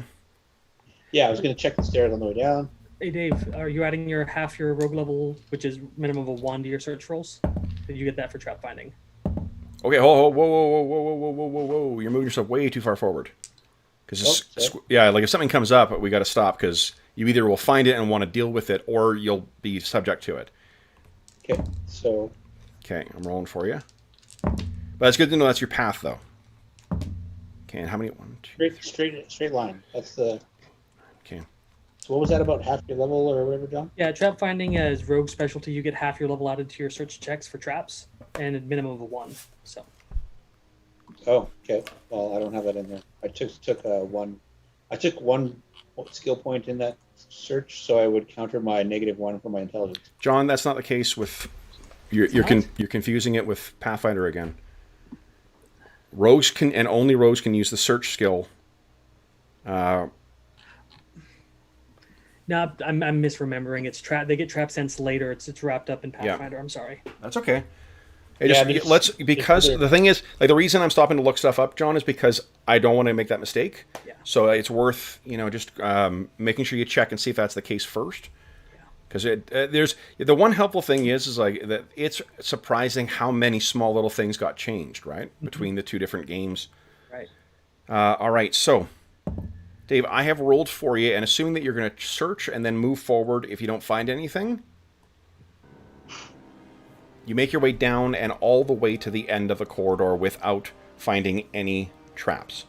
S3: Yeah, I was going to check the stairs on the way down.
S2: Hey Dave, are you adding half your rogue level, which is minimum of a 1 to your search rolls? Did you get that for trap finding?
S1: Okay, whoa. You're moving yourself way too far forward. Because like if something comes up, we got to stop, because you either will find it and want to deal with it, or you'll be subject to it.
S3: Okay, so...
S1: Okay, I'm rolling for you. But it's good to know that's your path, though. Okay, and how many? 1, 2, 3.
S3: Straight line. That's the...
S1: Okay.
S3: So what was that, about half your level or whatever, John?
S2: Yeah, trap finding is rogue specialty. You get half your level added to your search checks for traps, and a minimum of a 1. So.
S3: Oh, okay. Well, I don't have that in there. I took one. I took 1 skill point in that search, so I would counter my -1 for my intelligence.
S1: John, that's not the case with... You're confusing it with Pathfinder again. Rogues can, and only rogues can use the search skill.
S2: No, I'm misremembering. It's trap. They get trap sense later. It's wrapped up in Pathfinder. I'm sorry.
S1: That's okay. The thing is, like, the reason I'm stopping to look stuff up, John, is because I don't want to make that mistake.
S2: Yeah.
S1: So it's worth, just making sure you check and see if that's the case first. Because there's the one helpful thing is like that it's surprising how many small little things got changed, right, between the 2 different games.
S2: Right.
S1: All right, so Dave, I have rolled for you, and assuming that you're going to search and then move forward if you don't find anything, you make your way down and all the way to the end of the corridor without finding any traps,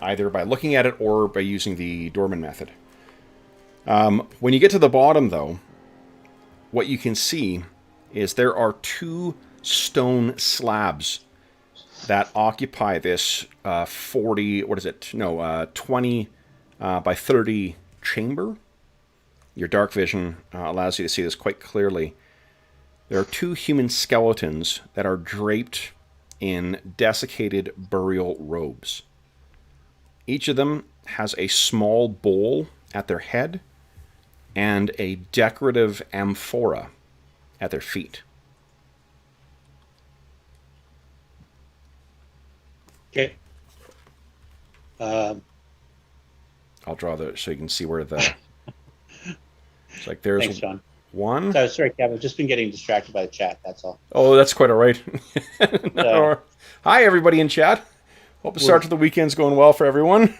S1: either by looking at it or by using the Dorman method. When you get to the bottom, though, what you can see is there are 2 stone slabs that occupy this 20 by 30 chamber. Your dark vision allows you to see this quite clearly. There are 2 human skeletons that are draped in desiccated burial robes. Each of them has a small bowl at their head and a decorative amphora at their feet.
S3: Okay.
S1: I'll draw so you can see where the... It's like there's...
S3: Thanks, John.
S1: 1.
S3: Sorry, Kevin. I've just been getting distracted by the chat, that's all.
S1: Oh, that's quite all right. Hi, everybody in chat. Hope the start to the weekend's going well for everyone.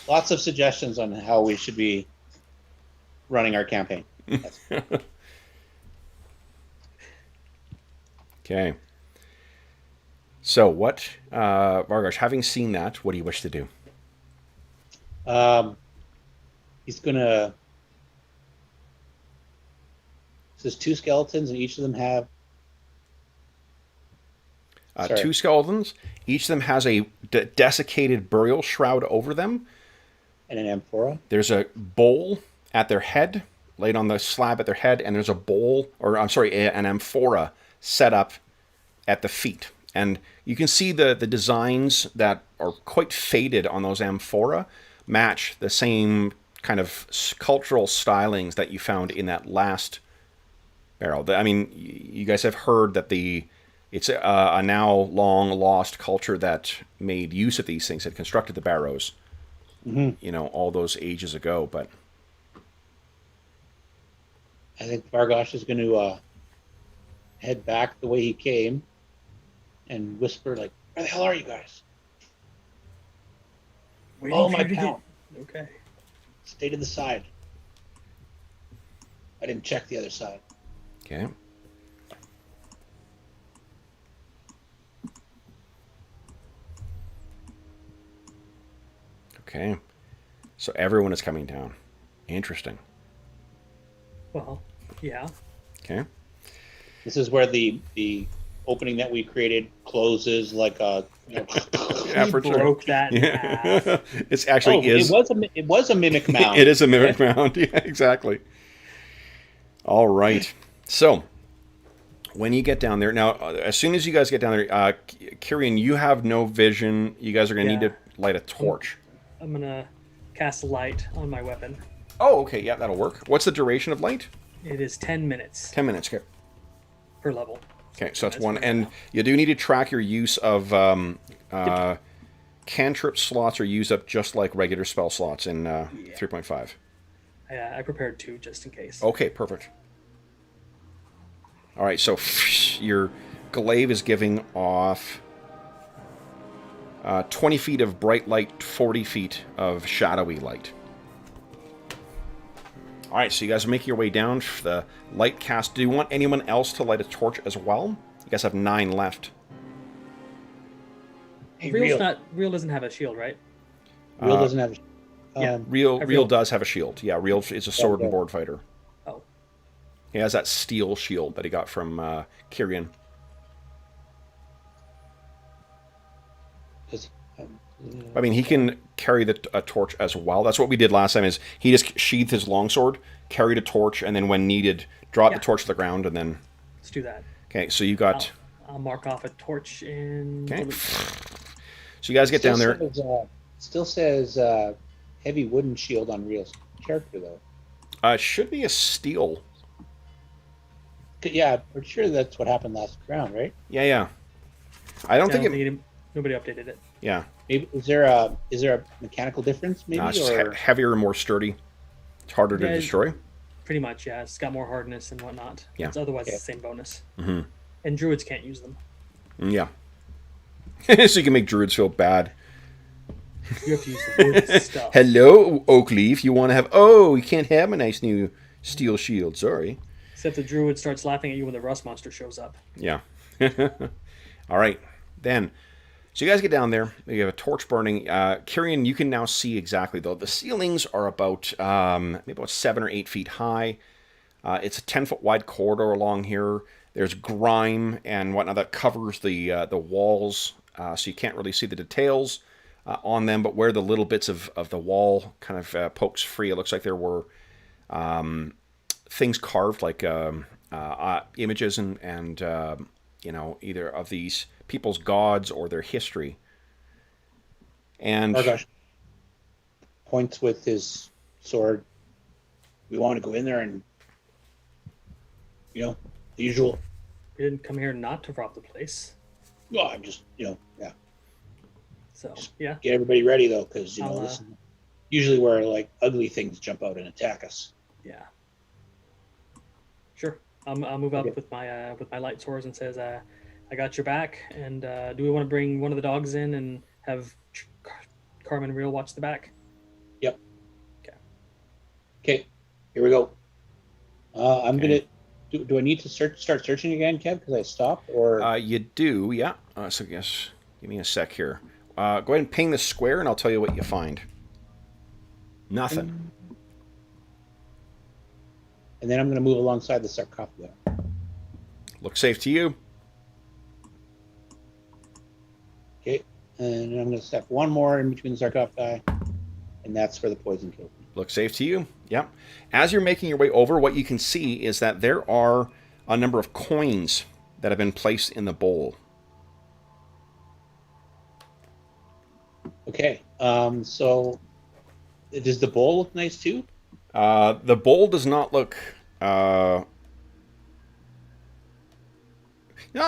S3: Lots of suggestions on how we should be running our campaign.
S1: Okay. So what, Vargosh, having seen that, what do you wish to do?
S3: He's gonna... So there's 2 skeletons, and each of them have... Sorry.
S1: 2 skeletons. Each of them has a desiccated burial shroud over them.
S3: And an amphora.
S1: There's a bowl at their head, laid on the slab at their head, and there's a bowl, or I'm sorry, an amphora set up at the feet. And you can see the designs that are quite faded on those amphora match the same kind of cultural stylings that you found in that last barrel. I mean, you guys have heard that it's a now long lost culture that made use of these things, that constructed the barrows, all those ages ago. But
S3: I think Vargosh is going to head back the way he came and whisper, like, where the hell are you guys?
S2: Waiting
S3: My
S2: for you to
S3: pal.
S2: get... Okay.
S3: Stay to the side. I didn't check the other side.
S1: okay. Okay. So everyone is coming down. Interesting.
S2: Well, yeah.
S1: Okay.
S3: This is where the opening that we created closes like a.
S1: Yeah,
S2: He
S1: for sure.
S2: broke that in half.
S1: It's actually is.
S3: It was a mimic mound.
S1: It is a mimic mound. Yeah, exactly. All right. So, when you get down there, now, as soon as you guys get down there, Kyrian, you have no vision. You guys are going to need to light a torch.
S2: I'm going to cast light on my weapon.
S1: Oh, okay. Yeah, that'll work. What's the duration of light?
S2: It is 10 minutes
S1: 10 minutes. Okay.
S2: per level.
S1: Okay, so that's one. And you do need to track your use of cantrip slots are used up just like regular spell slots in 3.5.
S2: I prepared 2 just in case.
S1: Okay, perfect. All right, so your glaive is giving off 20 feet of bright light, 40 feet of shadowy light. All right, so you guys are making your way down the light cast. Do you want anyone else to light a torch as well? You guys have 9 left.
S3: Hey,
S2: Real doesn't have a shield, right?
S3: Real doesn't have.
S1: Real does have a shield. Yeah, Real is a sword and board fighter.
S2: Oh.
S1: He has that steel shield that he got from Kyrian. I mean, he can carry a torch as well. That's what we did last time. Is he just sheathed his longsword, carried a torch, and then when needed, dropped the torch to the ground, and then.
S2: Let's do that.
S1: Okay, so you got.
S2: I'll mark off a torch in.
S1: Okay. So you guys get down there.
S3: Still says heavy wooden shield on Real's character though.
S1: It should be a steel.
S3: Yeah, I'm sure that's what happened last round, right?
S1: Yeah. I don't think it.
S2: Nobody updated it.
S1: Yeah.
S3: Maybe is there a mechanical difference? Maybe
S1: No, it's just heavier and more sturdy. It's harder to destroy.
S2: Pretty much, yeah. It's got more hardness and whatnot.
S1: Yeah.
S2: It's otherwise the same bonus.
S1: Mm-hmm.
S2: And druids can't use them.
S1: Yeah. So you can make druids feel bad.
S2: You have to use the wood stuff.
S1: Hello, Oakleaf. You want to have... Oh, you can't have a nice new steel shield. Sorry.
S2: Except the druid starts laughing at you when the rust monster shows up.
S1: Yeah. All right. Then... So you guys get down there. You have a torch burning. Kyrian, you can now see exactly, though. The ceilings are about maybe about 7 or 8 feet high. It's a 10-foot wide corridor along here. There's grime and whatnot that covers the walls, so you can't really see the details on them. But where the little bits of the wall kind of pokes free, it looks like there were things carved, like images and either of these people's gods or their history. And
S3: points with his sword. We want to go in there and, the usual.
S2: We didn't come here not to rob the place.
S3: Well, I'm just, yeah.
S2: So, yeah.
S3: Get everybody ready, though, because, this is usually where, like, ugly things jump out and attack us.
S2: Yeah. Sure. I'll move up with my light swords and says, I got your back, and do we want to bring one of the dogs in and have Carmen Real watch the back?
S3: Yep. Okay. Here we go. I'm gonna. Do I need to start searching again, Kev? Because I stopped, or
S1: you do, yeah. So I guess give me a sec here. Go ahead and ping the square, and I'll tell you what you find. Nothing.
S3: And then I'm gonna move alongside the sarcophagus.
S1: Looks safe to you.
S3: Okay, and I'm going to step one more in between the sarcophagi, and that's where the poison killed me.
S1: Looks safe to you. Yep. As you're making your way over, what you can see is that there are a number of coins that have been placed in the bowl.
S3: Okay, so does the bowl look nice too?
S1: The bowl does not look... No,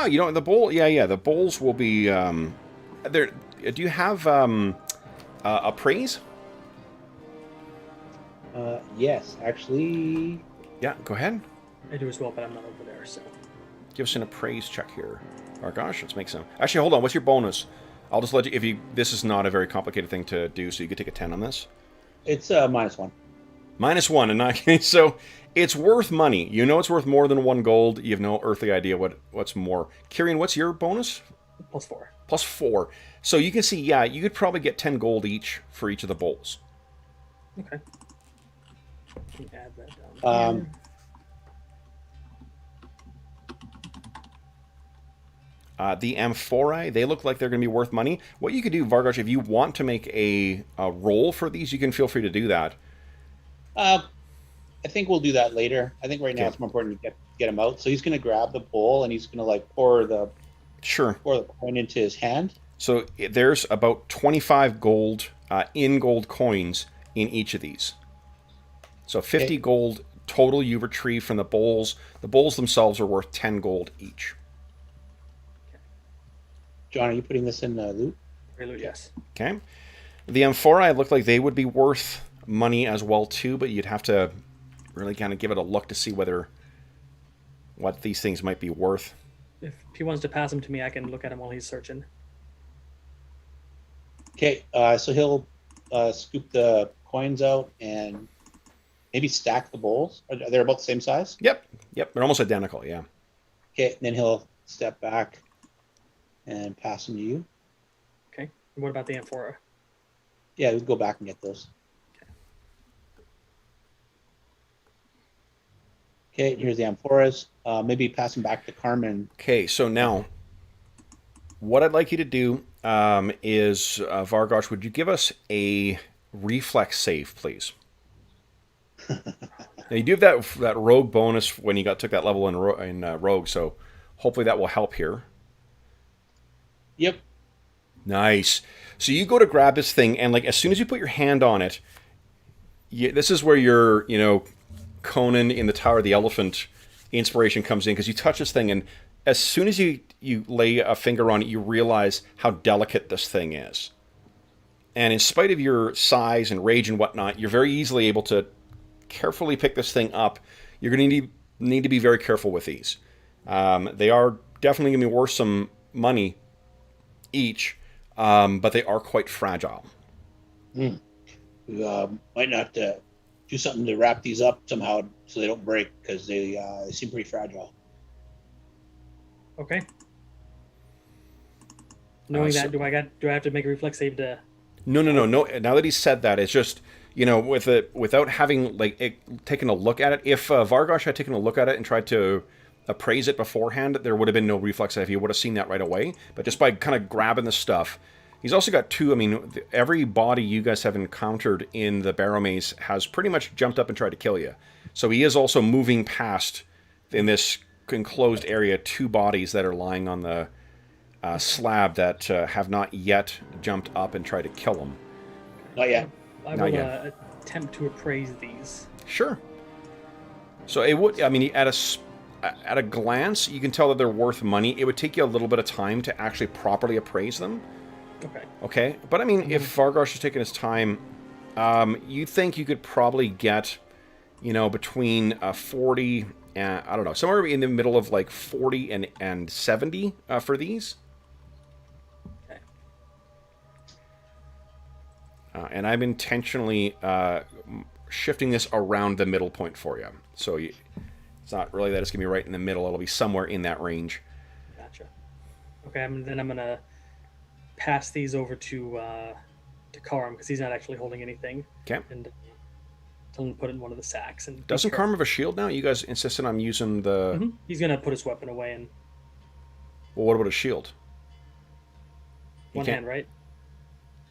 S1: you know, the bowl... Yeah, the bowls will be... there. Do you have appraise?
S3: Yes, actually.
S1: Yeah, go ahead.
S2: I do as well, but I'm not over there, so.
S1: Give us an appraise check here. Oh gosh, let's make some... Actually, hold on. What's your bonus? I'll just let you... If you... This is not a very complicated thing to do, so you could take a 10 on this.
S3: It's -1.
S1: -1, and not... So, it's worth money. You know it's worth more than 1 gold. You have no earthly idea what's more. Kieran, what's your bonus?
S2: +4.
S1: +4. So you can see, yeah, you could probably get 10 gold each for each of the bowls.
S2: Okay. Let me add that down here.
S1: The amphorae, they look like they're going to be worth money. What you could do, Vargosh, if you want to make a roll for these, you can feel free to do that.
S3: I think we'll do that later. I think right now
S1: Okay.
S3: it's more important to get him out. So he's going to grab the bowl and he's going to like pour the coin into his hand.
S1: So there's about 25 gold, in gold coins in each of these. So 50 gold total you retrieve from the bowls. The bowls themselves are worth 10 gold each.
S3: John, are you putting this in loot?
S2: Prelude, yes.
S1: Okay. The amphorae look like they would be worth money as well too, but you'd have to really kind of give it a look to see what these things might be worth.
S2: If he wants to pass them to me, I can look at him while he's searching.
S3: Okay, so he'll scoop the coins out and maybe stack the bowls. Are they about the same size?
S1: Yep, they're almost identical, yeah.
S3: Okay, then he'll step back and pass them to you.
S2: Okay. And what about the amphora?
S3: Yeah, we'll go back and get those. Okay, here's the amphoras. Maybe pass them back to Carmen.
S1: Okay, so now, what I'd like you to do is, Vargosh, would you give us a reflex save, please? Now, you do have that rogue bonus when you took that level in rogue, so hopefully that will help here.
S3: Yep.
S1: Nice. So you go to grab this thing, and like as soon as you put your hand on it, this is where your, Conan in the Tower of the Elephant inspiration comes in, because you touch this thing, and as soon as you lay a finger on it, you realize how delicate this thing is. And in spite of your size and rage and whatnot, you're very easily able to carefully pick this thing up. You're going to need to be very careful with these. They are definitely going to be worth some money each, but they are quite fragile.
S3: We might not do something to wrap these up somehow so they don't break, because they seem pretty fragile.
S2: Okay. Knowing that, do I have to make a reflex save to?
S1: No. Now that he said that, it's just without having taken a look at it. If Vargosh had taken a look at it and tried to appraise it beforehand, there would have been no reflex save. He would have seen that right away. But just by kind of grabbing the stuff, he's also got two. I mean, every body you guys have encountered in the Barrowmaze has pretty much jumped up and tried to kill you. So he is also moving past in this enclosed area 2 bodies that are lying on the slab that have not yet jumped up and tried to kill him.
S3: Not yet.
S2: I will attempt to appraise these.
S1: Sure. So it would. I mean, at a glance, you can tell that they're worth money. It would take you a little bit of time to actually properly appraise them. Okay. But I mean, if Vargosh is taking his time, you think you could probably get, between 40 and, I don't know, somewhere in the middle of like 40 and 70 for these.
S2: Okay.
S1: And I'm intentionally shifting this around the middle point for you. So it's not really that it's going to be right in the middle. It'll be somewhere in that range.
S2: Gotcha. Okay, then I'm going to pass these over to Karam, because he's not actually holding anything.
S1: Okay.
S2: And tell him to put it in one of the sacks. And
S1: doesn't Karam have a shield now? You guys insisted on using the...
S2: Mm-hmm. He's going to put his weapon away and...
S1: Well, what about a shield?
S2: One hand, right?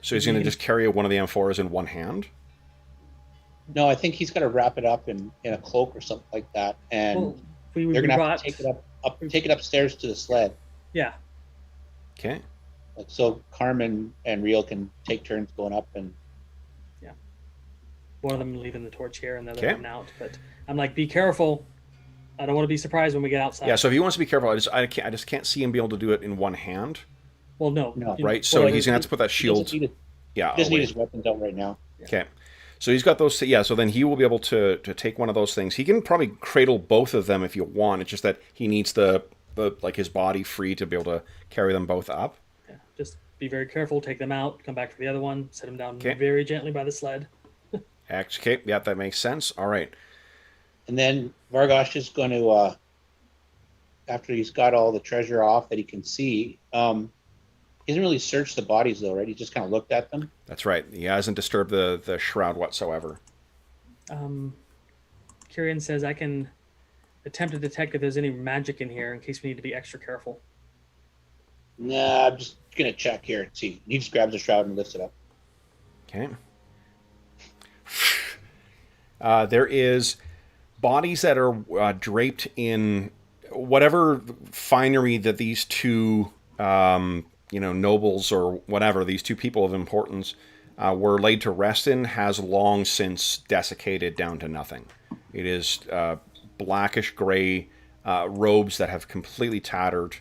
S1: So he's going to just carry one of the amphoras in one hand?
S3: No, I think he's got to wrap it up in a cloak or something like that, and they're going to have to take it upstairs to the sled.
S2: Yeah.
S1: Okay.
S3: So Carmen and Real can take turns going up, and
S2: one of them leaving the torch here and the other one out. But I'm like, be careful. I don't want to be surprised when we get outside.
S1: Yeah, so if he wants to be careful, I just can't see him be able to do it in one hand.
S2: Well, no.
S1: Right, so he's going to have to put that shield.
S3: He doesn't need his weapons out right now.
S1: Okay. So he's got those. Yeah, so then he will be able to take one of those things. He can probably cradle both of them if you want. It's just that he needs the like his body free to be able to carry them both up.
S2: Yeah, just be very careful. Take them out. Come back for the other one. Set them down very gently by the sled.
S1: Okay, yeah, that makes sense. All right.
S3: And then Vargosh is going to, after he's got all the treasure off that he can see, he hasn't really searched the bodies though, right? He just kind of looked at them.
S1: That's right. He hasn't disturbed the shroud whatsoever.
S2: Kyrian says, I can attempt to detect if there's any magic in here in case we need to be extra careful.
S3: Nah, I'm just going to check here and see. He just grabs the shroud and lifts it up.
S1: Okay. There is bodies that are draped in whatever finery that these two, nobles or whatever, these two people of importance were laid to rest in, has long since desiccated down to nothing. It is blackish gray robes that have completely tattered,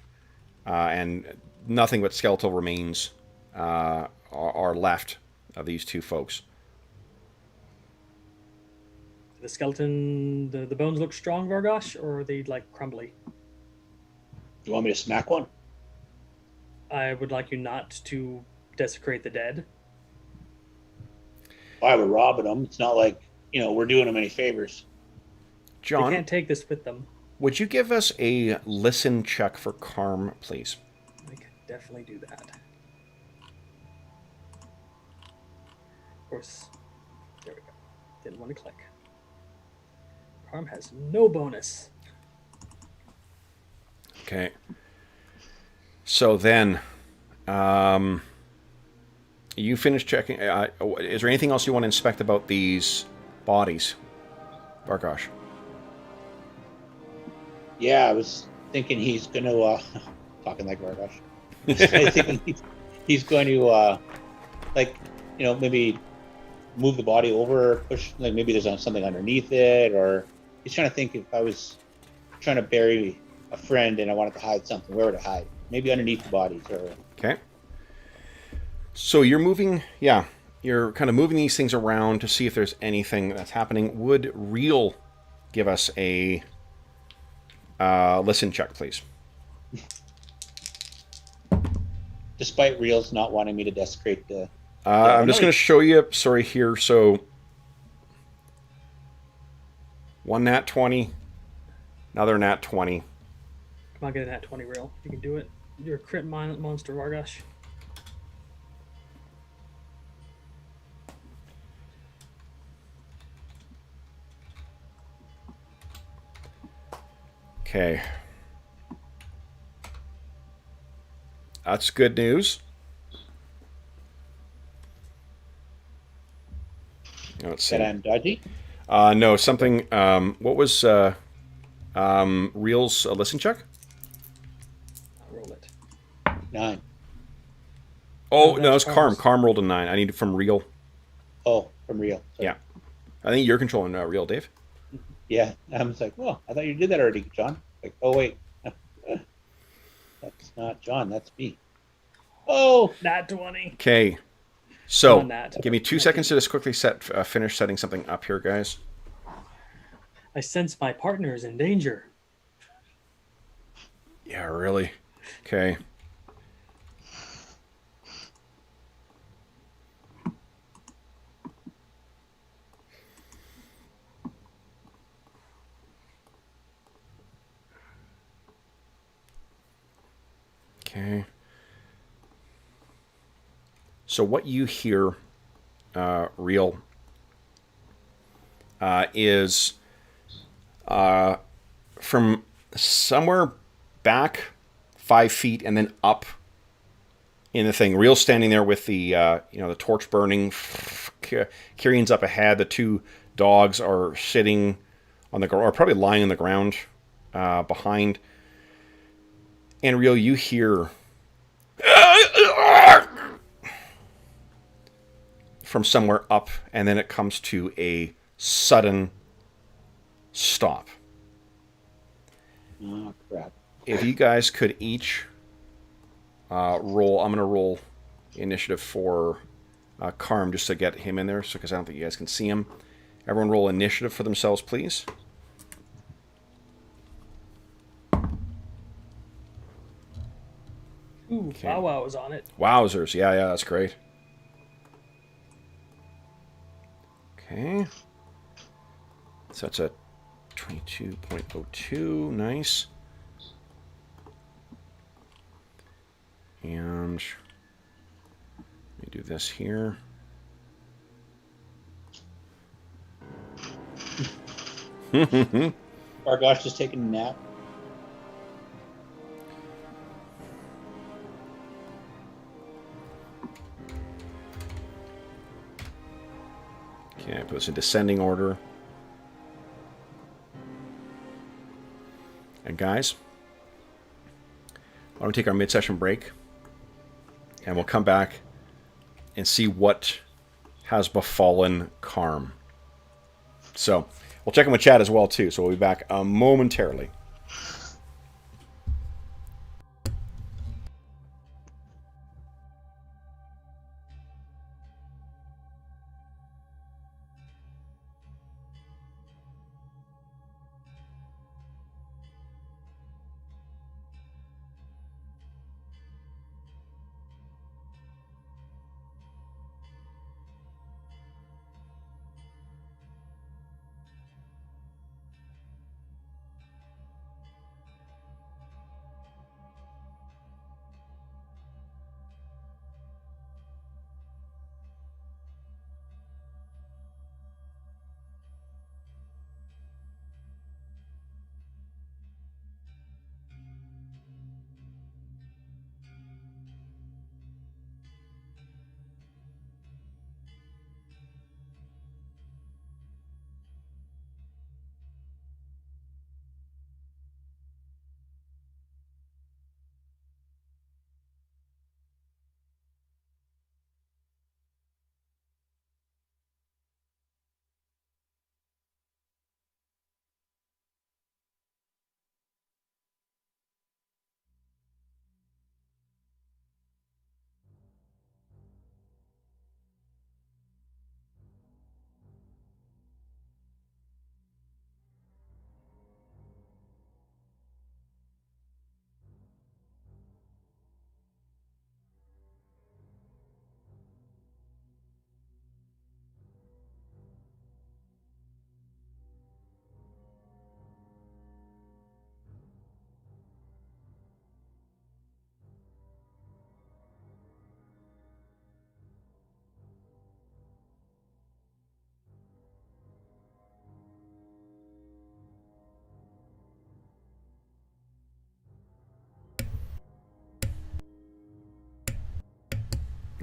S1: and nothing but skeletal remains are left of these two folks.
S2: The skeleton, the bones look strong, Vargosh, or are they like crumbly?
S3: You want me to smack one?
S2: I would like you not to desecrate the dead.
S3: Why we're robbing them? It's not like we're doing them any favors.
S1: John,
S2: they can't take this with them.
S1: Would you give us a listen check for Carm, please?
S2: I can definitely do that. Of course. There we go. Didn't want to click. Carm has no bonus.
S1: Okay. So then, you finish checking. Is there anything else you want to inspect about these bodies, Bargosh?
S3: Yeah, I was thinking he's going to, talking like Bargosh. I think he's going to, maybe move the body over, push, like maybe there's something underneath it, or he's trying to think if I was trying to bury a friend and I wanted to hide something, where would I hide? Maybe underneath the bodies. Or
S1: okay. So you're moving, you're kind of moving these things around to see if there's anything that's happening. Would Real give us a listen check, please?
S3: Despite Real's not wanting me to desecrate the...
S1: I'm just going to show you, sorry, here. So, one nat 20, another nat 20.
S2: Come on, get a nat 20, Real. You can do it. You're a crit monster, Vargosh.
S1: Okay. That's good news. Let's see.
S3: That I'm dodgy?
S1: No, something. What was Real's listen check?
S2: I'll roll it.
S3: 9.
S1: Oh, no, it's Carm. Carm rolled a 9. I need it from Real.
S3: Oh, from Real. Sorry.
S1: Yeah. I think you're controlling Real, Dave.
S3: Yeah. I was like, well, I thought you did that already, John. Like, oh, wait. That's not John. That's me. Oh!
S2: Nat 20.
S1: Okay. So,
S2: Nat.
S1: give me 2 seconds to just quickly finish setting something up here, guys.
S2: I sense my partner is in danger.
S1: Yeah, really? Okay. Okay. So what you hear, Real, is from somewhere back 5 feet and then up in the thing. Real's standing there with the the torch burning. Kirian's up ahead. The two dogs are sitting on the ground, or probably lying on the ground behind. And Real, you hear from somewhere up, and then it comes to a sudden stop.
S3: Oh, crap.
S1: If you guys could each roll, I'm going to roll initiative for Karm just to get him in there, because I don't think you guys can see him. Everyone roll initiative for themselves, please.
S2: Ooh,
S1: Okay.
S2: Wow Wow was on it.
S1: Wowzers. Yeah, that's great. Okay. So that's a 22.02. Nice. And let me do this here.
S3: Bargosh just taking a nap.
S1: Okay, put this in descending order. And guys, why don't we take our mid-session break, and we'll come back and see what has befallen Karm. So we'll check in with chat as well too. So we'll be back momentarily.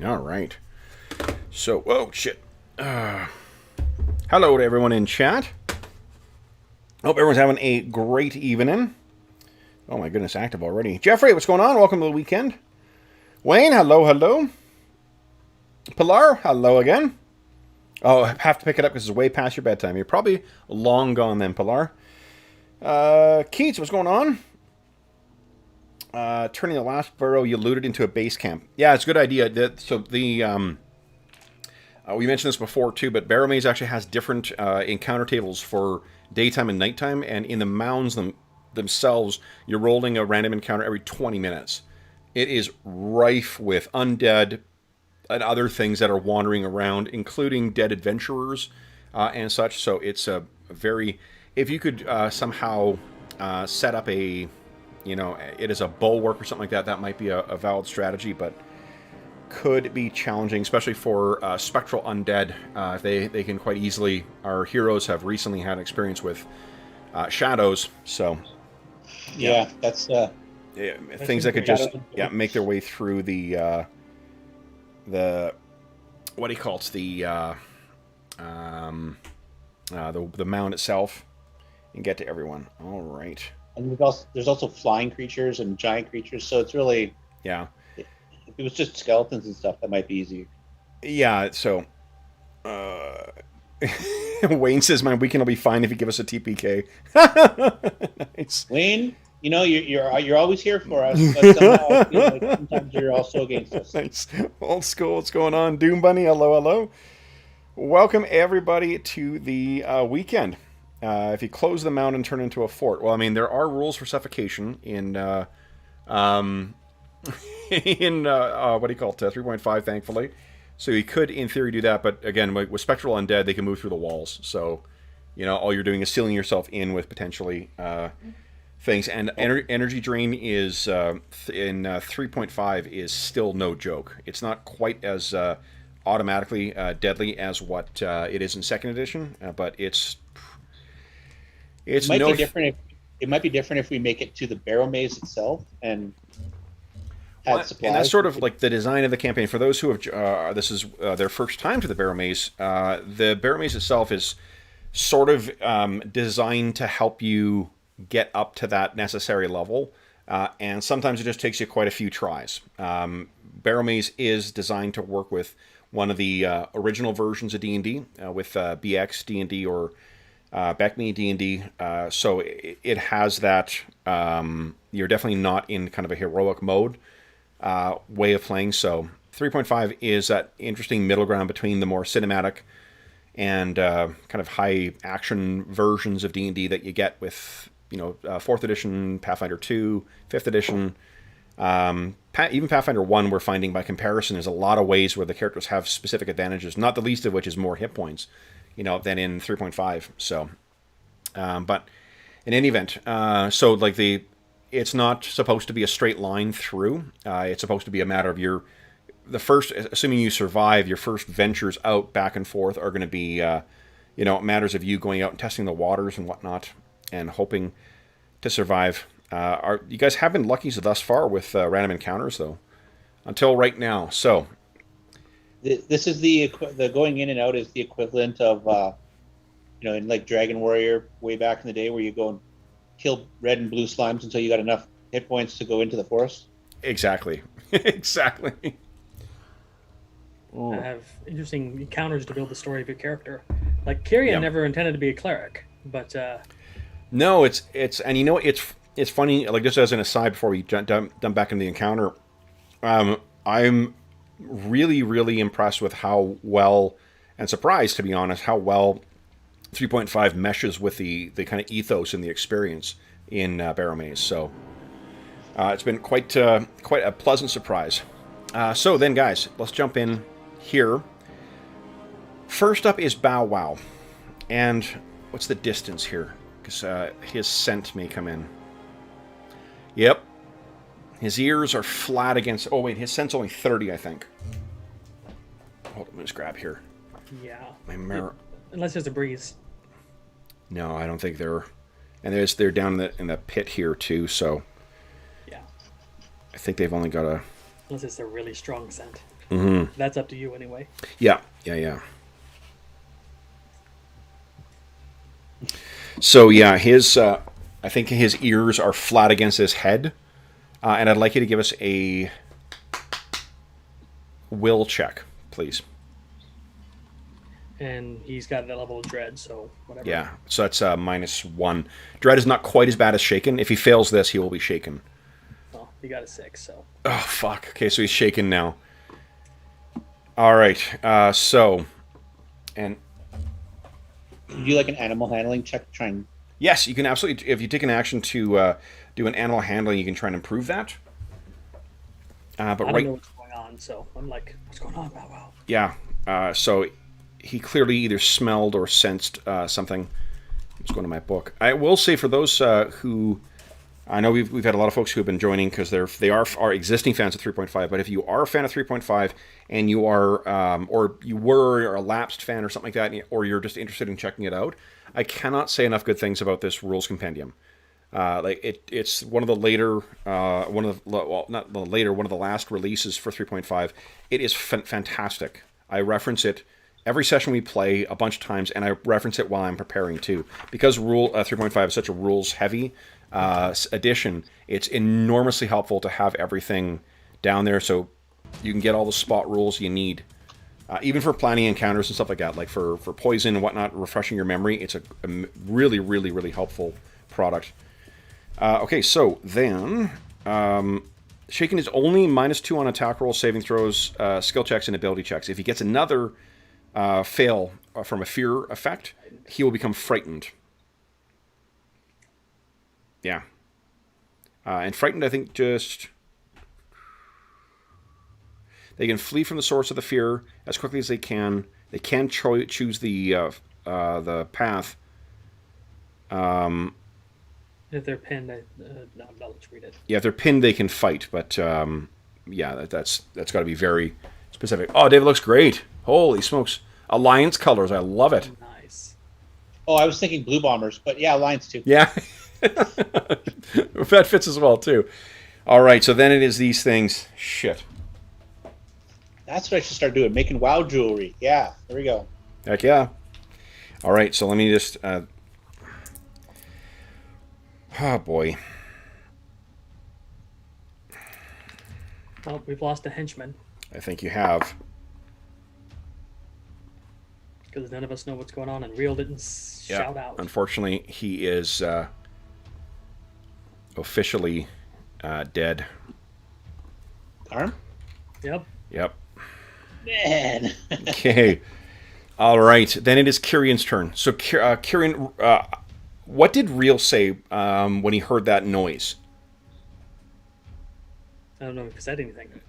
S1: All right. So, oh shit. Hello to everyone in chat. Hope everyone's having a great evening. Oh my goodness, active already. Jeffrey, what's going on? Welcome to the weekend. Wayne, hello. Pilar, hello again. Oh, I have to pick it up because it's way past your bedtime. You're probably long gone then, Pilar. Keats, what's going on? Turning the last burrow you looted into a base camp. Yeah, it's a good idea. We mentioned this before too, but Barrowmaze actually has different encounter tables for daytime and nighttime, and in the mounds themselves, you're rolling a random encounter every 20 minutes. It is rife with undead and other things that are wandering around, including dead adventurers and such. So it's a very... If you could somehow set up it is a bulwark or something like that, that might be a valid strategy, but could be challenging, especially for spectral undead. They can quite easily... Our heroes have recently had experience with shadows, so...
S3: Yeah, that's...
S1: things that could just make their way through the what do you call it? The mound itself, and get to everyone. All right.
S3: And there's also flying creatures and giant creatures, so it's really If it was just skeletons and stuff, that might be easier.
S1: Yeah. So, Wayne says, "My weekend will be fine if you give us a TPK." Nice.
S3: Wayne, you're always here for us, but somehow I feel like sometimes you're also against us.
S1: Nice. Old school. What's going on, Doom Bunny? Hello, hello. Welcome everybody to the weekend. If you close the mound and turn into a fort, well, I mean, there are rules for suffocation in what do you call it? 3.5, thankfully. So you could, in theory, do that. But again, with spectral undead, they can move through the walls. So, all you're doing is sealing yourself in with potentially things. And energy drain is in 3.5 is still no joke. It's not quite as automatically deadly as what it is in second edition, but it might be
S3: different. It might be different if we make it to the Barrowmaze itself and add supplies.
S1: And that's sort of like the design of the campaign. For those who have this is their first time to the Barrowmaze, the Barrowmaze itself is sort of designed to help you get up to that necessary level, and sometimes it just takes you quite a few tries. Barrowmaze is designed to work with one of the original versions of D&D, with BX D&D or Beckme D&D, so it has that. You're definitely not in kind of a heroic mode way of playing. So 3.5 is that interesting middle ground between the more cinematic and kind of high action versions of D&D that you get with 4th edition, Pathfinder 2, 5th edition. Even Pathfinder 1, we're finding by comparison, is a lot of ways where the characters have specific advantages, not the least of which is more hit points, than in 3.5. So, but in any event, so like it's not supposed to be a straight line through. It's supposed to be a matter of the first, assuming you survive, your first ventures out back and forth are going to be, matters of you going out and testing the waters and whatnot and hoping to survive. You guys have been lucky thus far with random encounters, though, until right now. So
S3: this is the going in and out is the equivalent of in like Dragon Warrior way back in the day, where you go and kill red and blue slimes until you got enough hit points to go into the forest.
S1: Exactly. Exactly.
S2: I have interesting encounters to build the story of your character. Like Kyrian never intended to be a cleric, but
S1: no, it's it's funny. Like, just as an aside, before we jump back into the encounter, I'm really, really impressed with how well, and surprised, to be honest, how well 3.5 meshes with the kind of ethos and the experience in Barrowmaze. So it's been quite a pleasant surprise. So then, guys, let's jump in here. First up is Bow Wow. And what's the distance here? Because his scent may come in. Yep. His ears are flat against... Oh, wait, his scent's only 30, I think. Hold on, let me just grab here.
S2: Yeah.
S1: My mirror...
S2: Unless there's a breeze.
S1: No, I don't think they're... And they're down in the pit here, too, so...
S2: Yeah.
S1: I think they've only got a...
S2: Unless it's a really strong scent.
S1: Mm-hmm.
S2: That's up to you anyway.
S1: Yeah. So, yeah, his... I think his ears are flat against his head. And I'd like you to give us a will check, please.
S2: And he's got that level of dread, so whatever.
S1: Yeah, so that's -1. Dread is not quite as bad as shaken. If he fails this, he will be shaken.
S2: Well, he got a 6, so...
S1: Oh, fuck. Okay, so he's shaken now. All right, so... And...
S3: Would you like an animal handling check to try and...
S1: Yes, you can absolutely... If you take an action to do an animal handling, you can try and improve that. But
S2: I don't know what's going on, so I'm like, what's going on, Bow Wow?
S1: Yeah, so he clearly either smelled or sensed something. Let's go to my book. I will say, for those who... I know we've had a lot of folks who have been joining because they are existing fans of 3.5, but if you are a fan of 3.5 and you are, or you were a lapsed fan or something like that, or you're just interested in checking it out, I cannot say enough good things about this rules compendium. It's one of the later, one of the well, not the later, one of the last releases for 3.5. It is fantastic. I reference it every session we play a bunch of times, and I reference it while I'm preparing too. Because 3.5 is such a rules heavy edition, it's enormously helpful to have everything down there so you can get all the spot rules you need. Even for planning encounters and stuff like that, like for poison and whatnot, refreshing your memory, it's a really, really, really helpful product. Okay, so then, Shaken is only -2 on attack rolls, saving throws, skill checks, and ability checks. If he gets another fail from a fear effect, he will become frightened. Yeah. And frightened, I think, just... They can flee from the source of the fear as quickly as they can. They can choose the path.
S2: If they're pinned, no, I'll let you read it.
S1: Yeah, if they're pinned, they can fight. But yeah, that's got to be very specific. Oh, David looks great. Holy smokes! Alliance colors, I love it.
S2: Nice.
S3: Oh, I was thinking Blue Bombers, but yeah, Alliance too.
S1: Yeah, that fits as well too. All right, so then it is these things. Shit.
S3: That's what I should start doing, making WoW jewelry. Yeah, there we go.
S1: Heck yeah. All right, so let me just... oh, boy.
S2: Well, we've lost a henchman.
S1: I think you have.
S2: Because none of us know what's going on, and Real didn't shout out.
S1: Unfortunately, he is officially dead.
S3: Arm?
S2: Yep.
S1: Yep.
S3: Man.
S1: Okay. All right. Then it is Kirian's turn. So, Kirian, what did Real say when he heard that noise?
S2: I don't know if he said anything.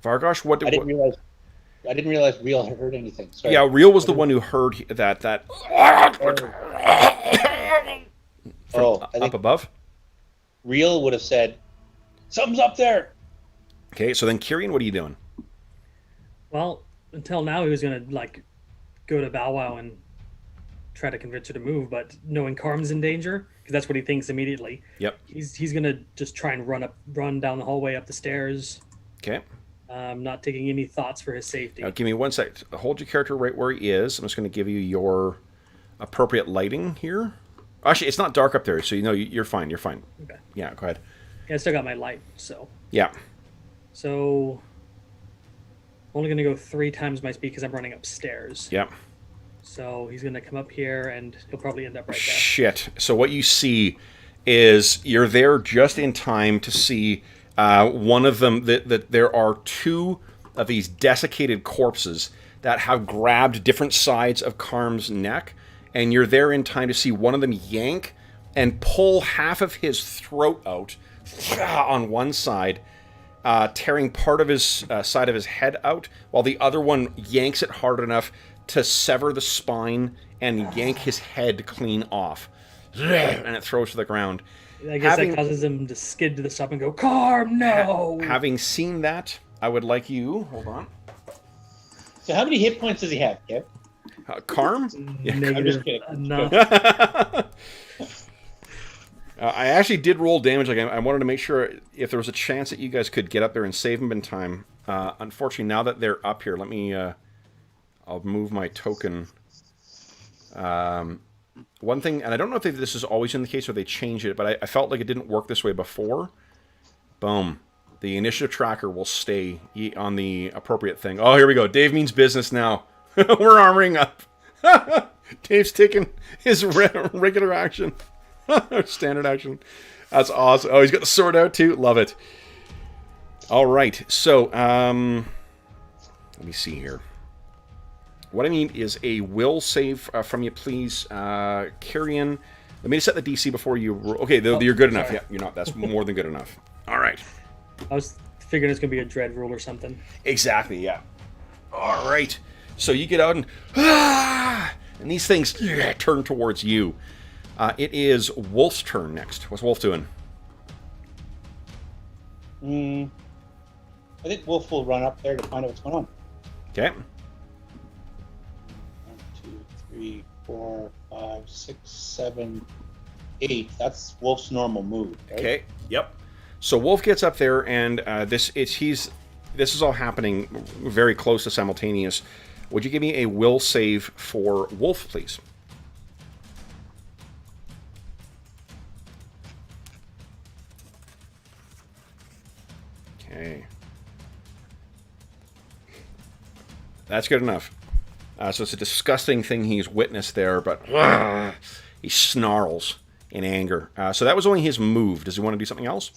S1: Vargosh, what did...
S3: I didn't realize Real had heard anything. Sorry.
S1: Yeah, Real was the one who heard that up above.
S3: Real would have said, "Something's up there."
S1: Okay, so then Kirian, what are you doing?
S2: Well, until now he was gonna go to Bow Wow and try to convince her to move, but knowing Carm's in danger, because that's what he thinks immediately.
S1: Yep.
S2: He's gonna just try and run down the hallway up the stairs.
S1: Okay.
S2: Not taking any thoughts for his safety.
S1: Now, give me 1 sec. Hold your character right where he is. I'm just going to give you your appropriate lighting here. Actually, it's not dark up there, so you know you're fine. You're fine.
S2: Okay.
S1: Yeah, go ahead.
S2: Yeah, I still got my light, so.
S1: Yeah.
S2: So, only going to go 3 times my speed because I'm running upstairs.
S1: Yeah.
S2: So he's going to come up here, and he'll probably end up right there.
S1: Shit. So what you see is you're there just in time to see one of them, that there are 2 of these desiccated corpses that have grabbed different sides of Carm's neck, and you're there in time to see one of them yank and pull half of his throat out on one side, tearing part of his side of his head out, while the other one yanks it hard enough to sever the spine and yank his head clean off. And it throws to the ground.
S2: I guess that causes him to skid to the top and go, "Carm, no!"
S1: Having seen that, I would like you... Hold on.
S3: So how many hit points does he have, Kev?
S1: Carm?
S3: I'm just kidding.
S2: Enough.
S1: I actually did roll damage. I wanted to make sure if there was a chance that you guys could get up there and save him in time. Unfortunately, now that they're up here, let me... I'll move my token. One thing, and I don't know if this is always in the case or they changed it, but I felt like it didn't work this way before. Boom. The initiative tracker will stay on the appropriate thing. Oh, here we go. Dave means business now. We're armoring up. Dave's taking his regular action. Standard action. That's awesome. Oh, he's got the sword out too. Love it. All right. So, let me see here. What I need is a will save from you, please. Kirian, let me just set the DC before you... Okay, you're good enough.
S2: Sorry.
S1: Yeah, you're not. That's more than good enough. All right.
S2: I was figuring it's going to be a dread rule or something.
S1: Exactly, yeah. All right. So you get out and these things turn towards you. It is Wolf's turn next. What's Wolf doing?
S3: I think Wolf will run up there to find out what's going on.
S1: Okay.
S3: 1, 2, 3, 4, 5, 6, 7, 8. That's Wolf's normal move, right?
S1: Okay. Yep. So Wolf gets up there, and this is all happening very close to simultaneous. Would you give me a will save for Wolf, please? Okay. That's good enough. So it's a disgusting thing he's witnessed there, but he snarls in anger. So that was only his move. Does he want to do something else?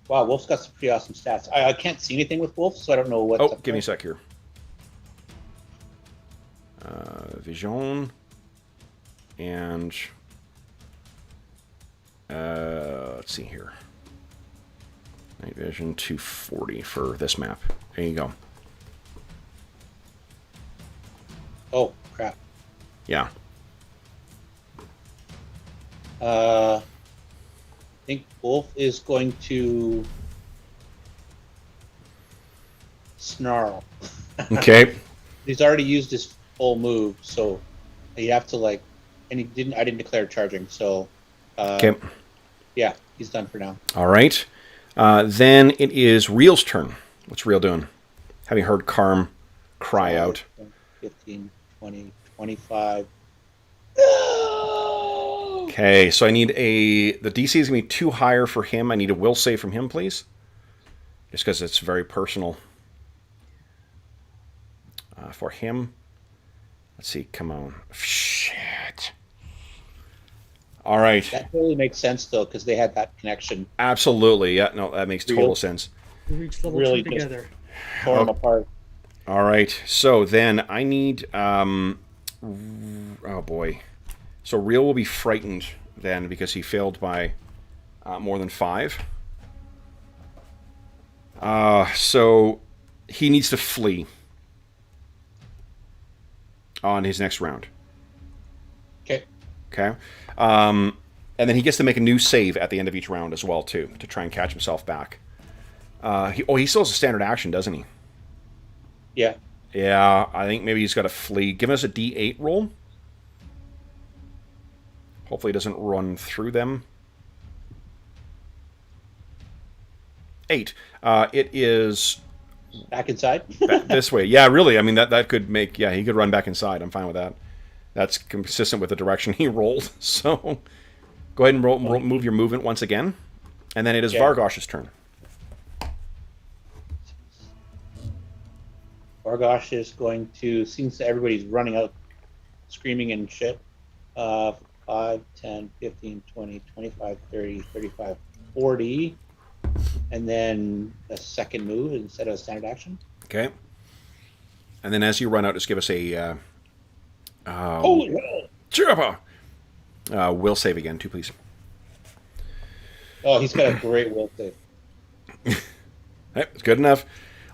S3: Wow, Wolf's got some pretty awesome stats. I can't see anything with Wolf, so I don't know what.
S1: Oh, give me a sec here. Vision. And let's see here. Night vision 240 for this map. There you go.
S3: Oh, crap.
S1: Yeah.
S3: I think Wolf is going to snarl.
S1: Okay.
S3: He's already used his full move, so you have to like, and he didn't. I didn't declare charging, so
S1: Okay.
S3: yeah, he's done for now.
S1: All right. Then it is Real's turn. What's Real doing? Having heard Karm cry out.
S3: 15, 20, 25.
S1: Okay, so I need the DC is going to be too higher for him. I need a will save from him, please. Just because it's very personal. For him. Let's see, come on. Shit. All right.
S3: That totally makes sense, though, because they had that connection.
S1: Absolutely. Yeah, no, that makes total sense.
S2: We reached level
S3: Really
S2: 2 together.
S3: Tore them apart.
S1: All right, so then I need... oh, boy. So Real will be frightened then because he failed by more than 5. So he needs to flee on his next round.
S3: Okay.
S1: Okay. And then he gets to make a new save at the end of each round as well, too, to try and catch himself back. He still has a standard action, doesn't he?
S3: Yeah.
S1: Yeah, I think maybe he's got to flee. Give us a D8 roll. Hopefully it doesn't run through them. 8. It is...
S3: Back inside?
S1: this way. Yeah, really. I mean, that could make... Yeah, he could run back inside. I'm fine with that. That's consistent with the direction he rolled. So, go ahead and move your movement once again. And then it is Vargosh's turn.
S3: Vargosh is going to... Seems everybody's running out, screaming and shit. 5, 10, 15, 20, 25, 30, 35, 40. And then a second move instead of a standard action.
S1: Okay. And then as you run out, just give us a...
S3: Holy hell!
S1: Will save again, too, please.
S3: Oh, he's got a great will save.
S1: It's good enough.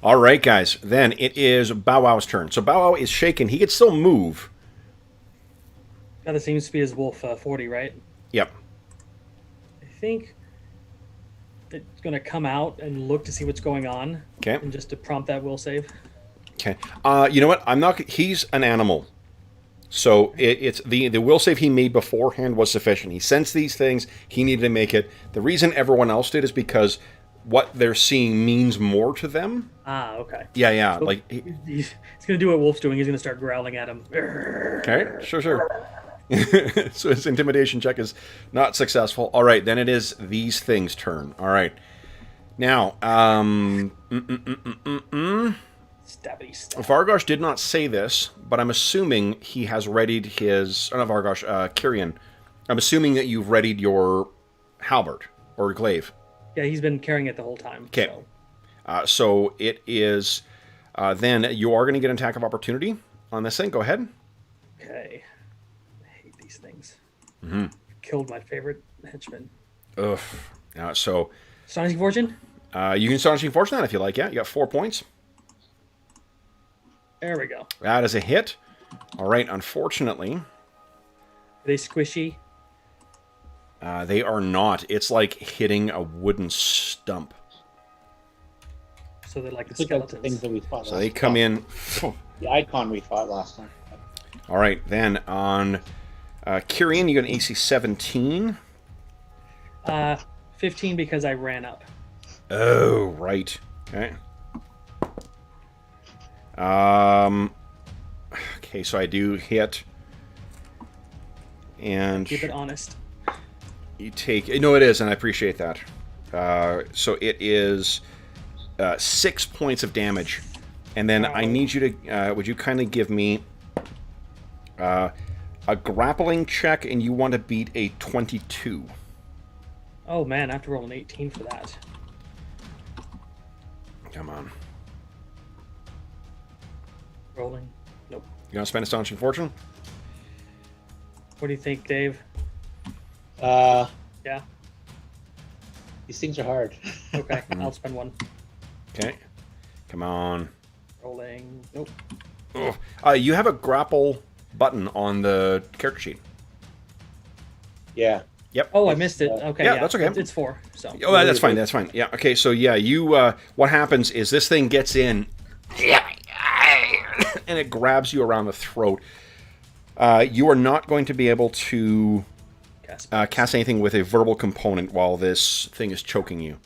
S1: All right, guys. Then it is Bow Wow's turn. So Bow Wow is shaken. He can still move.
S2: Now that seems to be his Wolf 40, right?
S1: Yep.
S2: I think it's going to come out and look to see what's going on.
S1: Okay.
S2: And just to prompt that will save.
S1: Okay. You know what? I'm not... He's an animal. So it's the will save he made beforehand was sufficient. He sensed these things. He needed to make it. The reason everyone else did is because what they're seeing means more to them.
S2: Ah, okay.
S1: Yeah.
S2: So
S1: like
S2: he's going to do what Wolf's doing. He's going to start growling at him.
S1: Okay, sure. So his intimidation check is not successful. All right, then it is these things' turn. All right. Now,
S2: Stabby stab.
S1: Vargosh did not say this, but I'm assuming he has readied his... Oh, not Vargosh, Kyrian. I'm assuming that you've readied your halberd or glaive.
S2: Yeah, he's been carrying it the whole time.
S1: Okay.
S2: So.
S1: So it is... then you are going to get an attack of opportunity on this thing. Go ahead.
S2: Okay. I hate these things.
S1: Mm-hmm.
S2: Killed my favorite henchman.
S1: Ugh. So...
S2: Astonishing Fortune?
S1: You can Astonishing Fortune that if you like, yeah. You got 4 points.
S2: There we go.
S1: That is a hit. All right, unfortunately...
S2: Are they squishy?
S1: They are not. It's like hitting a wooden stump.
S2: So they're like the
S3: Look at the
S2: skeletons.
S3: things that we fought
S1: So
S3: last
S1: they come
S3: time.
S1: in...
S3: The icon we fought last time.
S1: All right, then on Kyrian, you got an AC 17.
S2: 15 because I ran up.
S1: Oh, right. Okay. Okay, so I do hit. And
S2: Keep it honest.
S1: you take... No, it is, and I appreciate that. So it is 6 points of damage. And then I need you to... would you kindly give me a grappling check, and you want to beat a 22.
S2: Oh, man, I have to roll an 18 for that.
S1: Come on.
S2: Rolling. Nope.
S1: You want to spend Astonishing Fortune?
S2: What do you think, Dave?
S3: Yeah. These things are hard.
S2: Okay, I'll spend one.
S1: Okay. Come on.
S2: Rolling. Nope.
S1: You have a grapple button on the character sheet.
S3: Yeah.
S1: Yep.
S2: Oh, I missed it. Okay,
S1: Yeah, that's okay.
S2: It's 4. So.
S1: Oh, that's fine. That's fine. Yeah. Okay. So yeah, you. What happens is this thing gets in, and it grabs you around the throat. You are not going to be able to cast anything with a verbal component while this thing is choking you.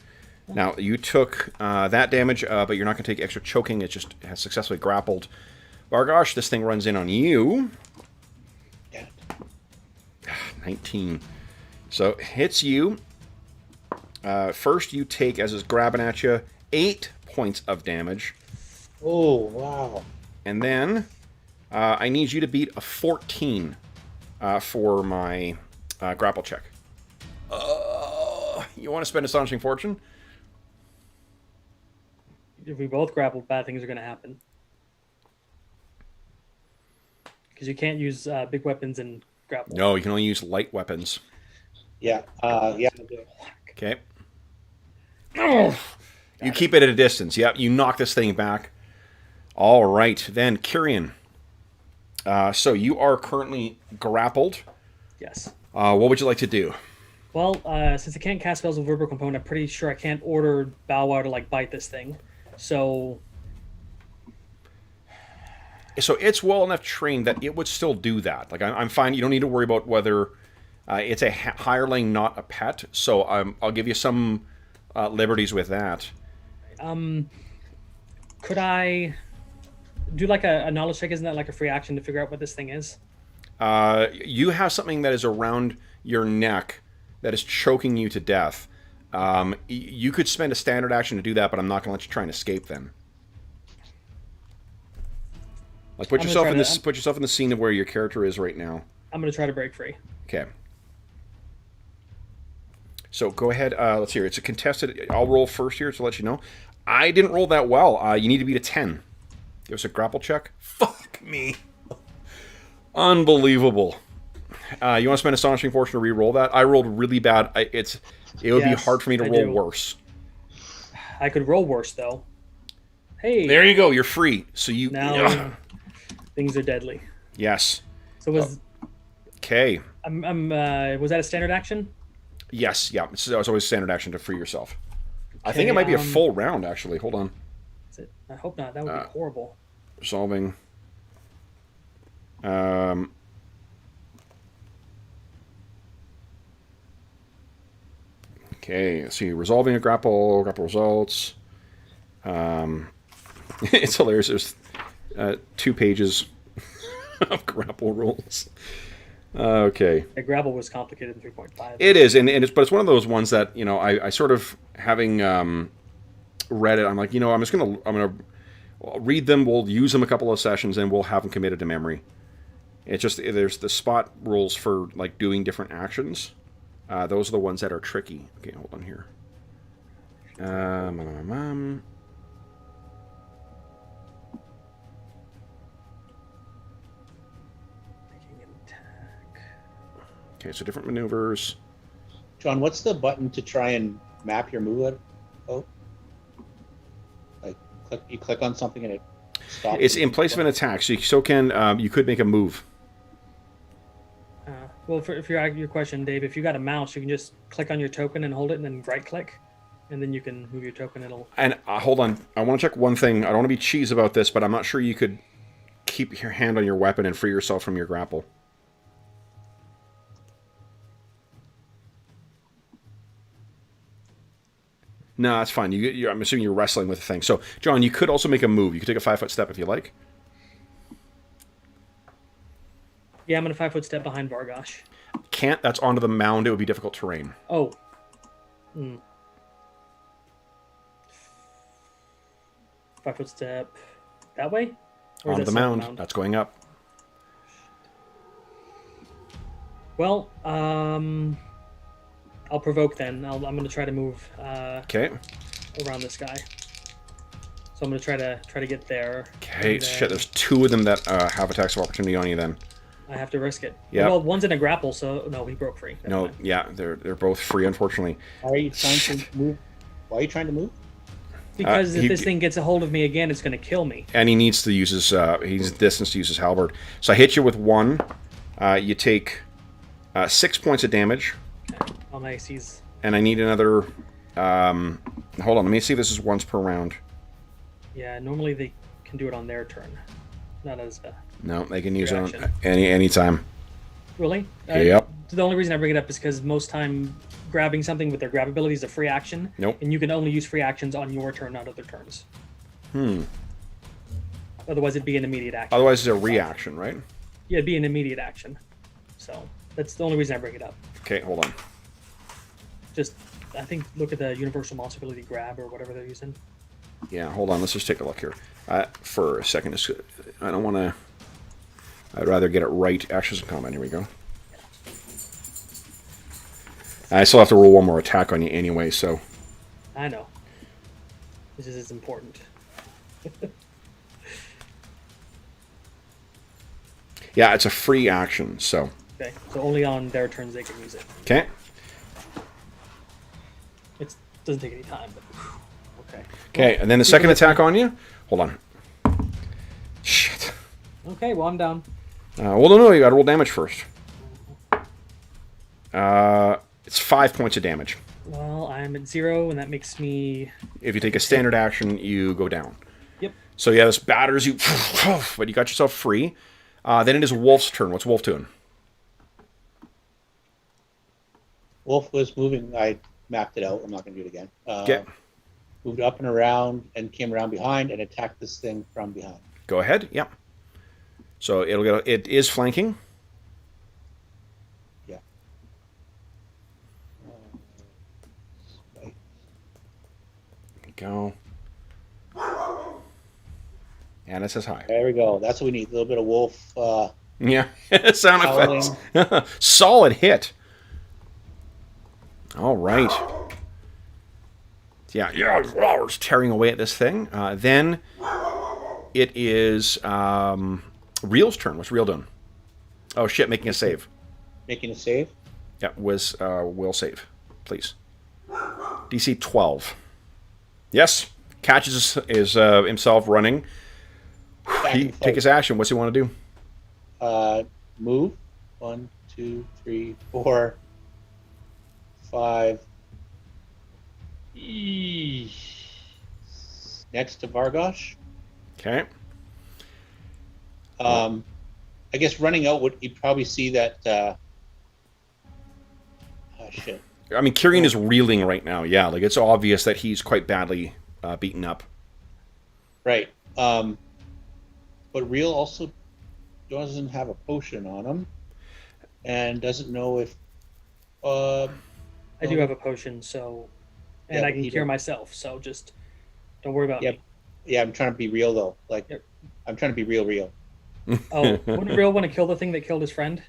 S1: Now you took that damage, but you're not going to take extra choking. It just has successfully grappled. Bargosh, this thing runs in on you.
S3: Yeah.
S1: 19. So hits you. First, you take, as it's grabbing at you, 8 points of damage.
S3: Oh, wow.
S1: And then I need you to beat a 14 for my grapple check. You want to spend Astonishing Fortune?
S2: If we both grapple, bad things are going to happen. Because you can't use big weapons and grapple.
S1: No, you can only use light weapons.
S3: Yeah. Yeah.
S1: Okay. You keep it at a distance. Yep, you knock this thing back. All right, then, Kyrian. So you are currently grappled.
S2: Yes.
S1: What would you like to do?
S2: Well, since I can't cast spells with verbal component, I'm pretty sure I can't order Bow Wow to like bite this thing. So
S1: it's well enough trained that it would still do that. Like I'm fine. You don't need to worry about whether it's a hireling, not a pet. So I'll give you some liberties with that.
S2: could I do like a knowledge check? Isn't that like a free action to figure out what this thing is?
S1: You have something that is around your neck that is choking you to death. You could spend a standard action to do that, but I'm not going to let you try and escape then. Like put yourself in the scene of where your character is right now.
S2: I'm going to try to break free.
S1: Okay. So go ahead. Let's hear. It's a contested. I'll roll first here to let you know. I didn't roll that well. You need to beat a 10. Give us a grapple check. Fuck me. Unbelievable. You want to spend Astonishing Fortune to re-roll that? I rolled really bad. It would be hard for me to roll worse.
S2: I could roll worse though. Hey.
S1: There you go. You're free. So you
S2: now things are deadly.
S1: Yes.
S2: So was
S1: okay.
S2: Was that a standard action?
S1: Yes. Yeah. It's always a standard action to free yourself. Okay, I think it might be a full round actually. Hold on.
S2: Is it? I hope not. That would be horrible.
S1: Resolving. Okay, let's see. Resolving a grapple results. It's hilarious. There's 2 pages of grapple rolls. Okay.
S2: The grapple was complicated in 3.5.
S1: It is, but it's one of those ones that I sort of having read it. I'm like, I'm gonna read them. We'll use them a couple of sessions, and we'll have them committed to memory. It's just there's the spot rules for like doing different actions. Those are the ones that are tricky. Okay, hold on here. Okay, so different maneuvers.
S3: John, what's the button to try and map your move? Oh, like you click on something and it stops.
S1: It's in place of an attack, so you could make a move.
S2: Well, for your question, Dave, if you got a mouse, you can just click on your token and hold it, and then right-click, and then you can move your token.
S1: And hold on, I want to check one thing. I don't want to be cheese about this, but I'm not sure you could keep your hand on your weapon and free yourself from your grapple. No, that's fine. I'm assuming you're wrestling with the thing. So, John, you could also make a move. You could take a 5-foot step if you like.
S2: Yeah, I'm going to 5-foot step behind Vargosh.
S1: Can't. That's onto the mound. It would be difficult terrain.
S2: Oh. 5-foot step that way?
S1: Onto the mound. That's going up.
S2: Well, I'll provoke then. I'm going to try to move
S1: Okay.
S2: around this guy. So I'm going to try to get there.
S1: Okay, shit, there's 2 of them that have attacks of opportunity on you then.
S2: I have to risk it.
S1: Yeah.
S2: Well, one's in a grapple, so no, he broke free.
S1: No, yeah, they're both free, unfortunately.
S3: Why are you trying to move? Why are you trying to move?
S2: Because if this thing gets a hold of me again, it's going to kill me.
S1: And he needs to use his distance to use his halberd. So I hit you with 1. You take 6 points of damage.
S2: Okay. Oh, nice. He's...
S1: And I need another... hold on, let me see if this is once per round.
S2: Yeah, normally they can do it on their turn. Not as a...
S1: No, they can use it
S2: reaction.
S1: on any time.
S2: Really?
S1: Yep.
S2: The only reason I bring it up is because most time grabbing something with their grab ability is a free action.
S1: Nope.
S2: And you can only use free actions on your turn, not other turns. Otherwise, it'd be an immediate action.
S1: Otherwise, it's a reaction, right?
S2: Yeah, it'd be an immediate action. So that's the only reason I bring it up.
S1: Okay, hold on.
S2: Just, I think, look at the universal monster ability grab or whatever they're using.
S1: Yeah, hold on. Let's just take a look here. For a second, I don't want to... I'd rather get it right. Actions in combat. Here we go. I still have to roll 1 more attack on you anyway, so...
S2: I know. This is important.
S1: Yeah, it's a free action, so...
S2: Okay, so only on their turns they can use it.
S1: Okay.
S2: It doesn't take any time, but... Okay.
S1: Okay, and then the second attack on you... Hold on. Shit.
S2: Okay, well, I'm down.
S1: Well, no, you gotta roll damage first. It's 5 points of damage.
S2: Well, I'm at 0, and that makes me...
S1: If you take a standard action, you go down.
S2: Yep.
S1: So yeah, this batters you, but you got yourself free. Then it is Wolf's turn. What's Wolf doing?
S3: Wolf was moving. I mapped it out. I'm not going to do it again.
S1: Okay.
S3: Moved up and around and came around behind and attacked this thing from behind.
S1: Go ahead. Yep. So it is flanking.
S3: Yeah. Right.
S1: Go. And it says hi.
S3: There we go. That's what we need. A little bit of wolf.
S1: Yeah, sound effects. Solid hit. All right. Yeah, it's tearing away at this thing. Then it is Real's turn. What's Real doing? Oh shit, making a save.
S3: Making a save?
S1: Yeah, will save, please. DC 12. Yes, catches himself running. He take his action. What's he want to do?
S3: Move. 1, 2, 3, 4, 5. Next to Vargosh.
S1: Okay.
S3: I guess running out would you'd probably see that. Shit.
S1: I mean, Kyrian is reeling right now. Yeah, like it's obvious that he's quite badly beaten up.
S3: Right. But Real also doesn't have a potion on him, and doesn't know if.
S2: I do have a potion, so, and
S3: Yeah,
S2: I can
S3: he
S2: cure
S3: don't.
S2: myself. So just don't worry about me.
S3: Yeah, I'm trying to be real though. Like,
S2: Yep.
S3: I'm trying to be real.
S2: Oh, wouldn't Real want to kill the thing that killed his friend?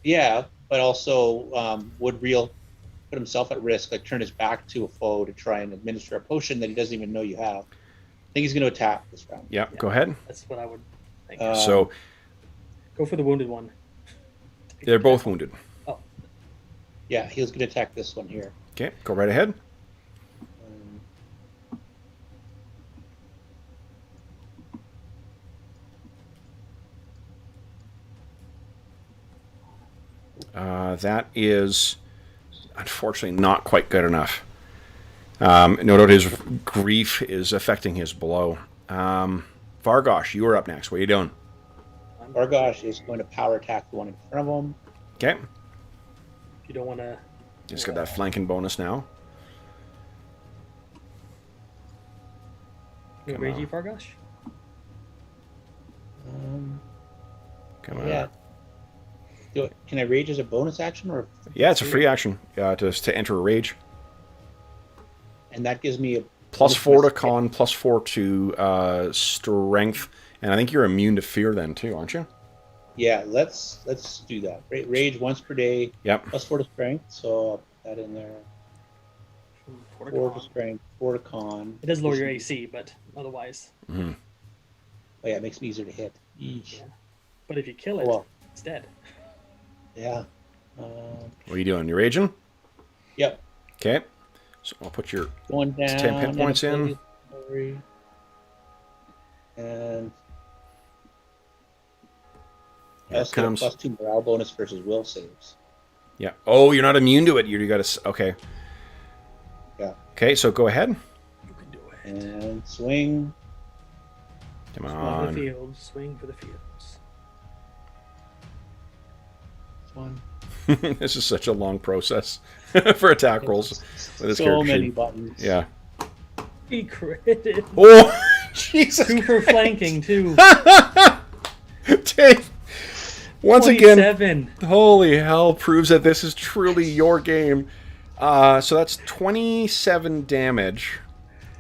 S3: Yeah, but also would Real put himself at risk, like turn his back to a foe to try and administer a potion that he doesn't even know you have? I think he's going to attack this round.
S1: Yeah, go ahead.
S2: That's what I would think.
S1: So
S2: Go for the wounded one.
S1: they're both wounded.
S2: Oh,
S3: Yeah, he was going to attack this one here.
S1: Okay, go right ahead. That is unfortunately not quite good enough. No doubt his grief is affecting his blow. Vargosh, you are up next. What are you doing?
S3: Vargosh is going to power attack the one in front of him.
S1: Okay.
S2: if you don't want to.
S1: Just got that flanking bonus now.
S2: Your
S1: Come
S2: Ragey
S1: on.
S2: Fargosh?
S1: Come on.
S3: Yeah. Can I rage as a bonus action, or?
S1: Yeah, it's a free action to enter a rage.
S3: And that gives me a
S1: +4 to con, +4 to strength, and I think you're immune to fear then too, aren't you?
S3: Yeah, let's do that. Rage once per day.
S1: Yep.
S3: +4 to strength, so I'll put that in there. 4 to strength, 4 to con.
S2: It does lower your AC, but otherwise.
S1: Mm-hmm.
S3: Oh yeah, it makes me easier to hit. Eesh.
S2: Yeah. But if you kill it, it's dead.
S3: Yeah.
S1: What are you doing? You raging?
S3: Yep.
S1: Okay. So I'll put your
S3: going down.
S1: 10 hit points in.
S3: And
S1: Here it comes.
S3: +2 morale bonus versus will saves.
S1: Yeah. Oh, you're not immune to it. You got to. Okay.
S3: Yeah.
S1: Okay, so go ahead.
S2: You can do it.
S3: And swing.
S1: Come
S2: Swing for
S1: on.
S2: the fields. Swing for the fields.
S3: One.
S1: This is such a long process for attack rolls with this
S3: So
S1: character
S3: many
S1: sheet.
S3: buttons.
S1: Yeah.
S2: He critted.
S1: Oh, Jesus.
S2: 2 for flanking, too.
S1: Dave, once again,
S2: 27.
S1: holy hell, proves that this is truly your game. So that's 27 damage.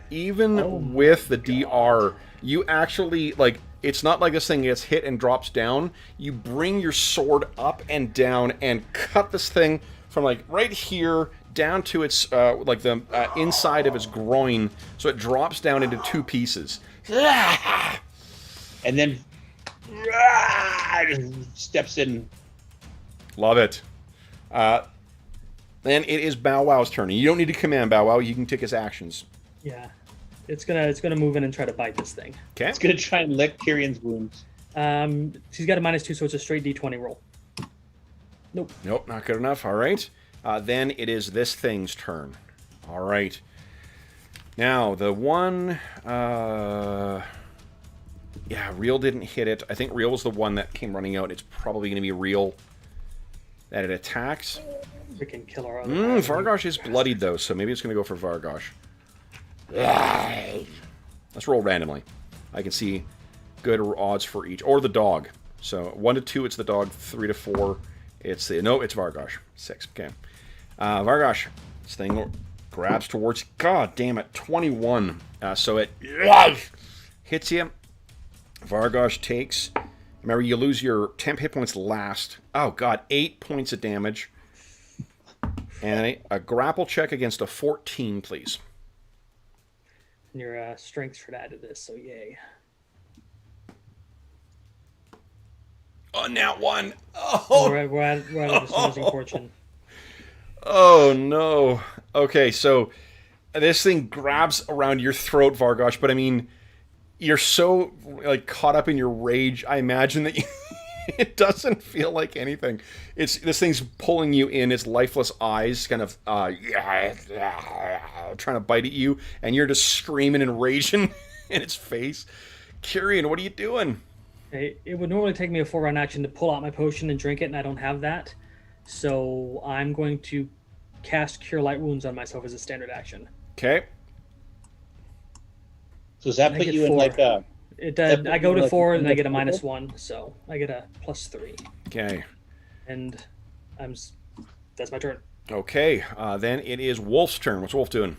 S1: Even with the DR, you actually, like, it's not like this thing gets hit and drops down. You bring your sword up and down and cut this thing from, like, right here down to its, like, the inside of its groin, so it drops down into 2 pieces.
S3: And then steps in.
S1: Love it. Then it is Bow Wow's turn. You don't need to command Bow Wow. You can take his actions.
S2: Yeah. It's gonna move in and try to bite this thing.
S1: Okay.
S3: It's gonna try and lick Tyrion's wounds.
S2: She's got a -2, so it's a straight D20 roll. Nope.
S1: Nope, not good enough. All right. Then it is this thing's turn. All right. Now, the one... yeah, Reel didn't hit it. I think Reel was the one that came running out. It's probably going to be Reel that it attacks.
S2: Freaking killer.
S1: Vargosh is bloodied, though, so maybe it's going to go for Vargosh. Let's roll randomly. I can see good odds for each. Or the dog. So 1 to 2, it's the dog. 3 to 4, it's the... No, it's Vargosh. 6. Okay. Vargosh. This thing grabs towards... God damn it. 21. So it hits you. Vargosh takes... Remember, you lose your temp hit points last. Oh, God. 8 points of damage. And a grapple check against a 14, please.
S2: And your strength should add to this, so yay.
S1: Oh, now 1. Oh,
S2: We're at astonishing fortune.
S1: Oh, no. Okay, so this thing grabs around your throat, Vargosh, but I mean, you're so, like, caught up in your rage, I imagine that it doesn't feel like anything. This thing's pulling you in, its lifeless eyes kind of trying to bite at you, and you're just screaming and raging in its face. Kyrian, what are you doing?
S2: It would normally take me a 4-round action to pull out my potion and drink it, and I don't have that. So I'm going to cast Cure Light Wounds on myself as a standard action.
S1: Okay.
S3: So does that put you in like a...
S2: I go to 4 and I get a -1, so I get a +3.
S1: Okay.
S2: And that's my turn.
S1: Okay. Then it is Wolf's turn. What's Wolf doing?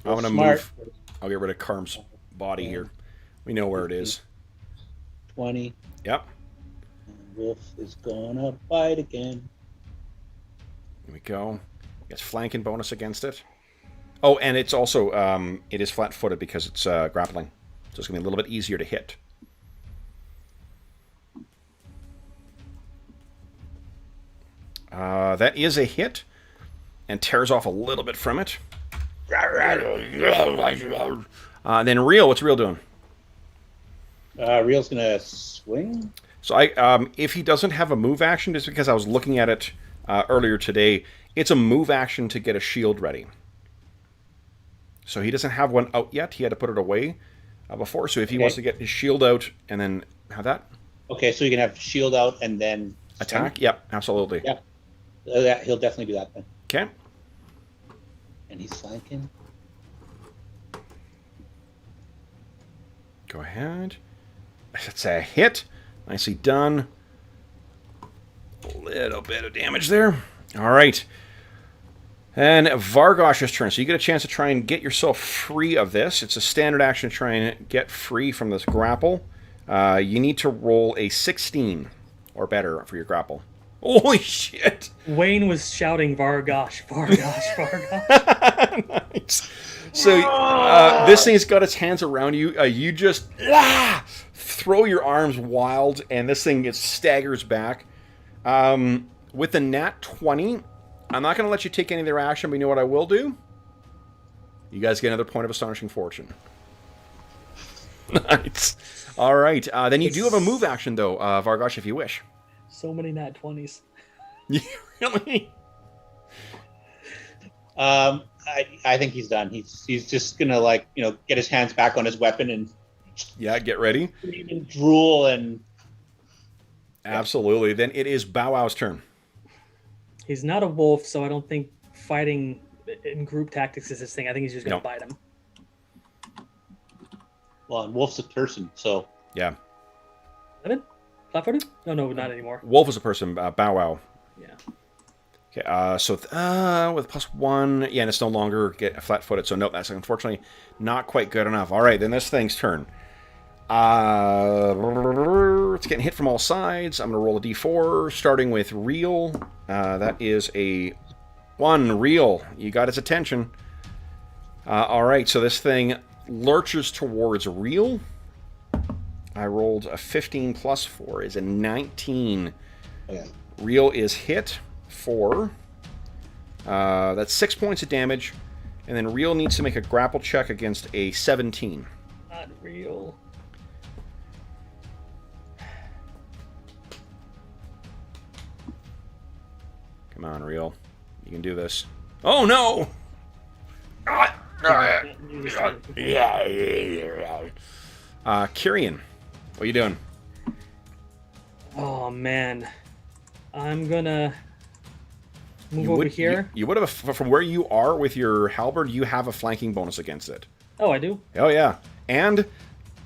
S1: I'm going to move. I'll get rid of Karm's body here. We know where it is.
S3: 20.
S1: Yep.
S3: And Wolf is gonna bite again.
S1: Here we go. Gets flanking bonus against it. Oh, and it's also, it is flat-footed because it's grappling. So it's going to be a little bit easier to hit. That is a hit. And tears off a little bit from it. Then Reel, what's Reel doing?
S3: Reel's gonna swing.
S1: So if he doesn't have a move action, just because I was looking at it earlier today, it's a move action to get a shield ready. So he doesn't have one out yet. He had to put it away before. So if he wants to get his shield out and then have that.
S3: Okay, so you can have shield out and then
S1: attack? Swing? Yep, absolutely.
S3: Yep. He'll definitely do that then.
S1: Okay.
S3: And he's flanking.
S1: Go ahead. That's a hit. Nicely done. A little bit of damage there. All right. And Vargosh's turn. So you get a chance to try and get yourself free of this. It's a standard action to try and get free from this grapple. You need to roll a 16 or better for your grapple. Holy shit!
S2: Wayne was shouting, Vargosh, Vargosh, Vargosh.
S1: Nice. So this thing's got its hands around you. You just throw your arms wild, and this thing staggers back. With the nat 20, I'm not going to let you take any of their action, but you know what I will do? You guys get another point of Astonishing Fortune. Nice. All right. Then you do have a move action, though, Vargosh, if you wish.
S2: So many nat 20s.
S1: Really?
S3: I think he's done. He's just gonna, like, get his hands back on his weapon and
S1: get ready.
S3: And drool and
S1: absolutely. Then it is Bow Wow's turn.
S2: He's not a wolf, so I don't think fighting in group tactics is his thing. I think he's just gonna bite him.
S3: Well, and Wolf's a person, so
S1: yeah.
S2: 11? Flat-footed? No, not anymore.
S1: Wolf is a person. Bow Wow.
S2: Yeah.
S1: Okay. So with +1, yeah, and it's no longer get flat-footed. So no, that's unfortunately not quite good enough. All right, then this thing's turn. It's getting hit from all sides. I'm gonna roll a d4, starting with Real. That is a 1. Real. You got its attention. All right, so this thing lurches towards Real. I rolled a 15 plus 4 is a 19.
S3: yeah.
S1: Real is hit for that's 6 points of damage, and then Real needs to make a grapple check against a 17.
S2: Not Real.
S1: Come on, Real. You can do this. Oh no! Kyrian, what are you doing?
S2: Oh man, I'm gonna move over here.
S1: You would have, from where you are with your halberd, you have a flanking bonus against it.
S2: Oh, I do?
S1: Oh yeah, and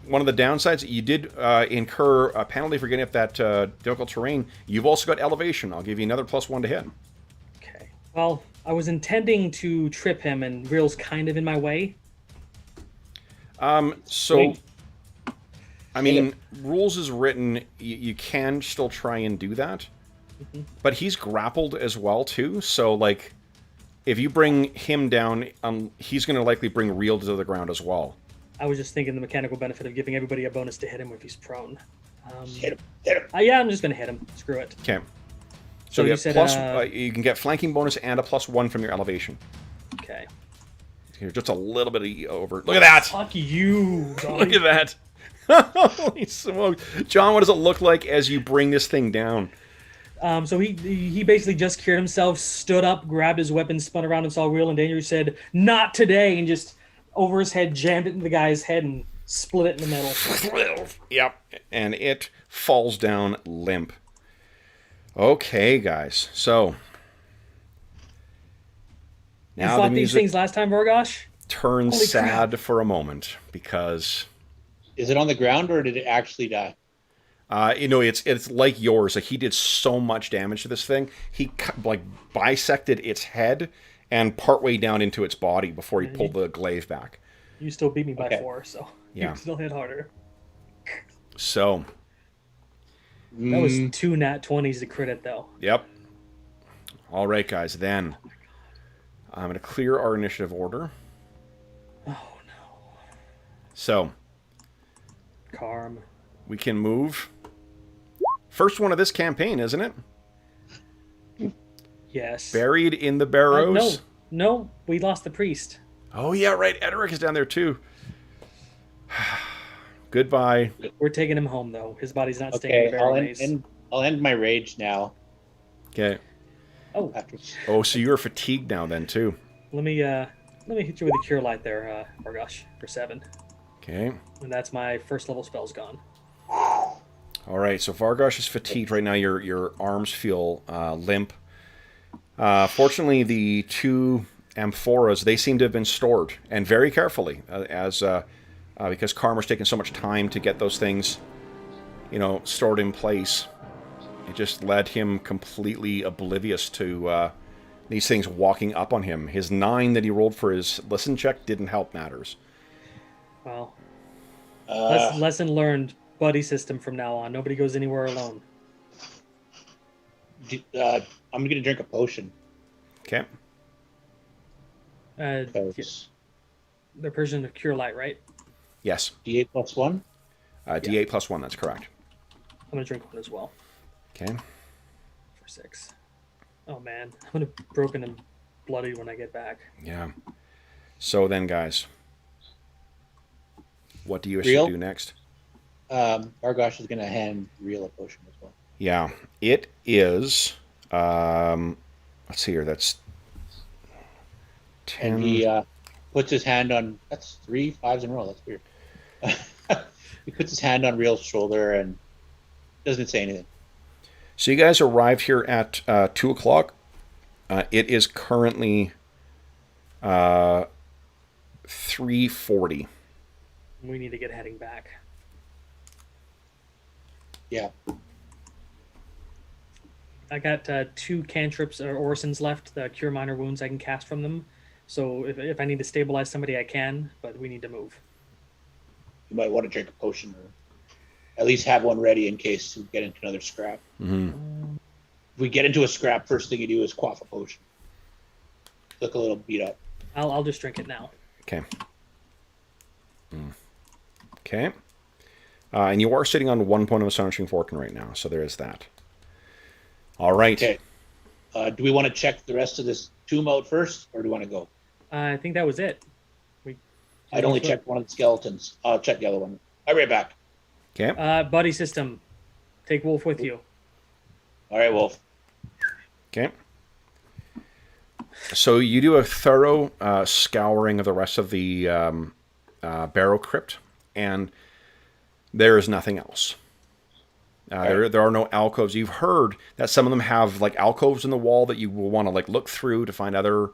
S1: one of the downsides, you did incur a penalty for getting up that difficult terrain. You've also got elevation. I'll give you another +1 to hit.
S2: Okay. Well, I was intending to trip him, and Real's kind of in my way.
S1: So, I mean, rules is written, you can still try and do that. Mm-hmm. But he's grappled as well, too. So, like, if you bring him down, he's going to likely bring Real to the ground as well.
S2: I was just thinking the mechanical benefit of giving everybody a bonus to hit him if he's prone.
S3: Hit him. Hit him.
S2: Yeah, I'm just going to hit him. Screw it.
S1: Okay. So
S2: you
S1: said, you can get flanking bonus and a +1 from your elevation.
S2: Okay.
S1: Here, just a little bit over. Look at that!
S2: Fuck you, Johnny.
S1: Look at that! Holy smoke. John, what does it look like as you bring this thing down?
S2: So he basically just cured himself, stood up, grabbed his weapon, spun around and saw Real in danger, said, "Not today," and just over his head jammed it into the guy's head and split it in the middle.
S1: Yep. And it falls down limp. Okay, guys. So
S2: now you fought these things last time, Vargosh?
S1: Turns sad for a moment because...
S3: Is it on the ground or did it actually die?
S1: It's like yours. Like, he did so much damage to this thing. He bisected its head and partway down into its body before he pulled the glaive back.
S2: You still beat me by 4, so
S1: yeah.
S2: You still hit harder.
S1: So
S2: that was 2 nat 20s to crit it, though.
S1: Yep. All right, guys. Then I'm going to clear our initiative order.
S2: Oh no.
S1: So
S2: Carm.
S1: We can move. First one of this campaign, isn't it?
S2: Yes.
S1: Buried in the Barrows.
S2: No, we lost the priest.
S1: Oh yeah, right. Edric is down there too. Goodbye.
S2: We're taking him home though. His body's not staying in the Barrowmaze.
S3: I'll end my rage now.
S1: Okay.
S2: Oh.
S1: So you're fatigued now then too.
S2: Let me hit you with a cure light there, Vargosh, for 7.
S1: Okay.
S2: And that's my first level spell's gone.
S1: All right. So Vargosh is fatigued right now. Your arms feel limp. Fortunately, the 2 amphoras, they seem to have been stored, and very carefully, as because Karma's taken so much time to get those things, stored in place. It just led him completely oblivious to these things walking up on him. His 9 that he rolled for his listen check didn't help matters.
S2: Well, lesson learned. Buddy system from now on. Nobody goes anywhere alone.
S3: I'm going to drink a potion.
S1: Okay.
S2: The Persian of Cure Light, right?
S1: Yes.
S3: D8 plus 1?
S1: D8 plus 1, that's correct.
S2: I'm going to drink one as well.
S1: Okay.
S2: For 6. Oh, man. I'm going to be broken and bloody when I get back.
S1: Yeah. So then, guys, what do you wish to do next?
S3: Argosh is going to hand Real a potion as well.
S1: Yeah. It is... let's see here. That's 10...
S3: And he puts his hand on... That's 3 5s in a row. That's weird. He puts his hand on Real's shoulder and doesn't say anything.
S1: So you guys arrived here at 2 o'clock. It is currently 3:40.
S2: We need to get heading back.
S3: Yeah.
S2: I got 2 cantrips or orisons left, the Cure Minor Wounds I can cast from them. So if I need to stabilize somebody, I can, but we need to move.
S3: You might want to drink a potion or at least have one ready in case we get into another scrap.
S1: Mm-hmm.
S3: If we get into a scrap, first thing you do is quaff a potion. Look a little beat up.
S2: I'll just drink it now.
S1: Okay. Okay. And you are sitting on 1 point of Astonishing Fortune right now, so there is that. All right.
S3: Okay. Do we want to check the rest of this tomb out first, or do we want to go?
S2: I think that was it.
S3: I'd only checked one of the skeletons. I'll check the other one. I'll be right back.
S1: Okay.
S2: Buddy system. Take Wolf with you.
S3: All right, Wolf.
S1: Okay. So you do a thorough scouring of the rest of the Barrow crypt, and there is nothing else. There are no alcoves. You've heard that some of them have like alcoves in the wall that you will want to like look through to find other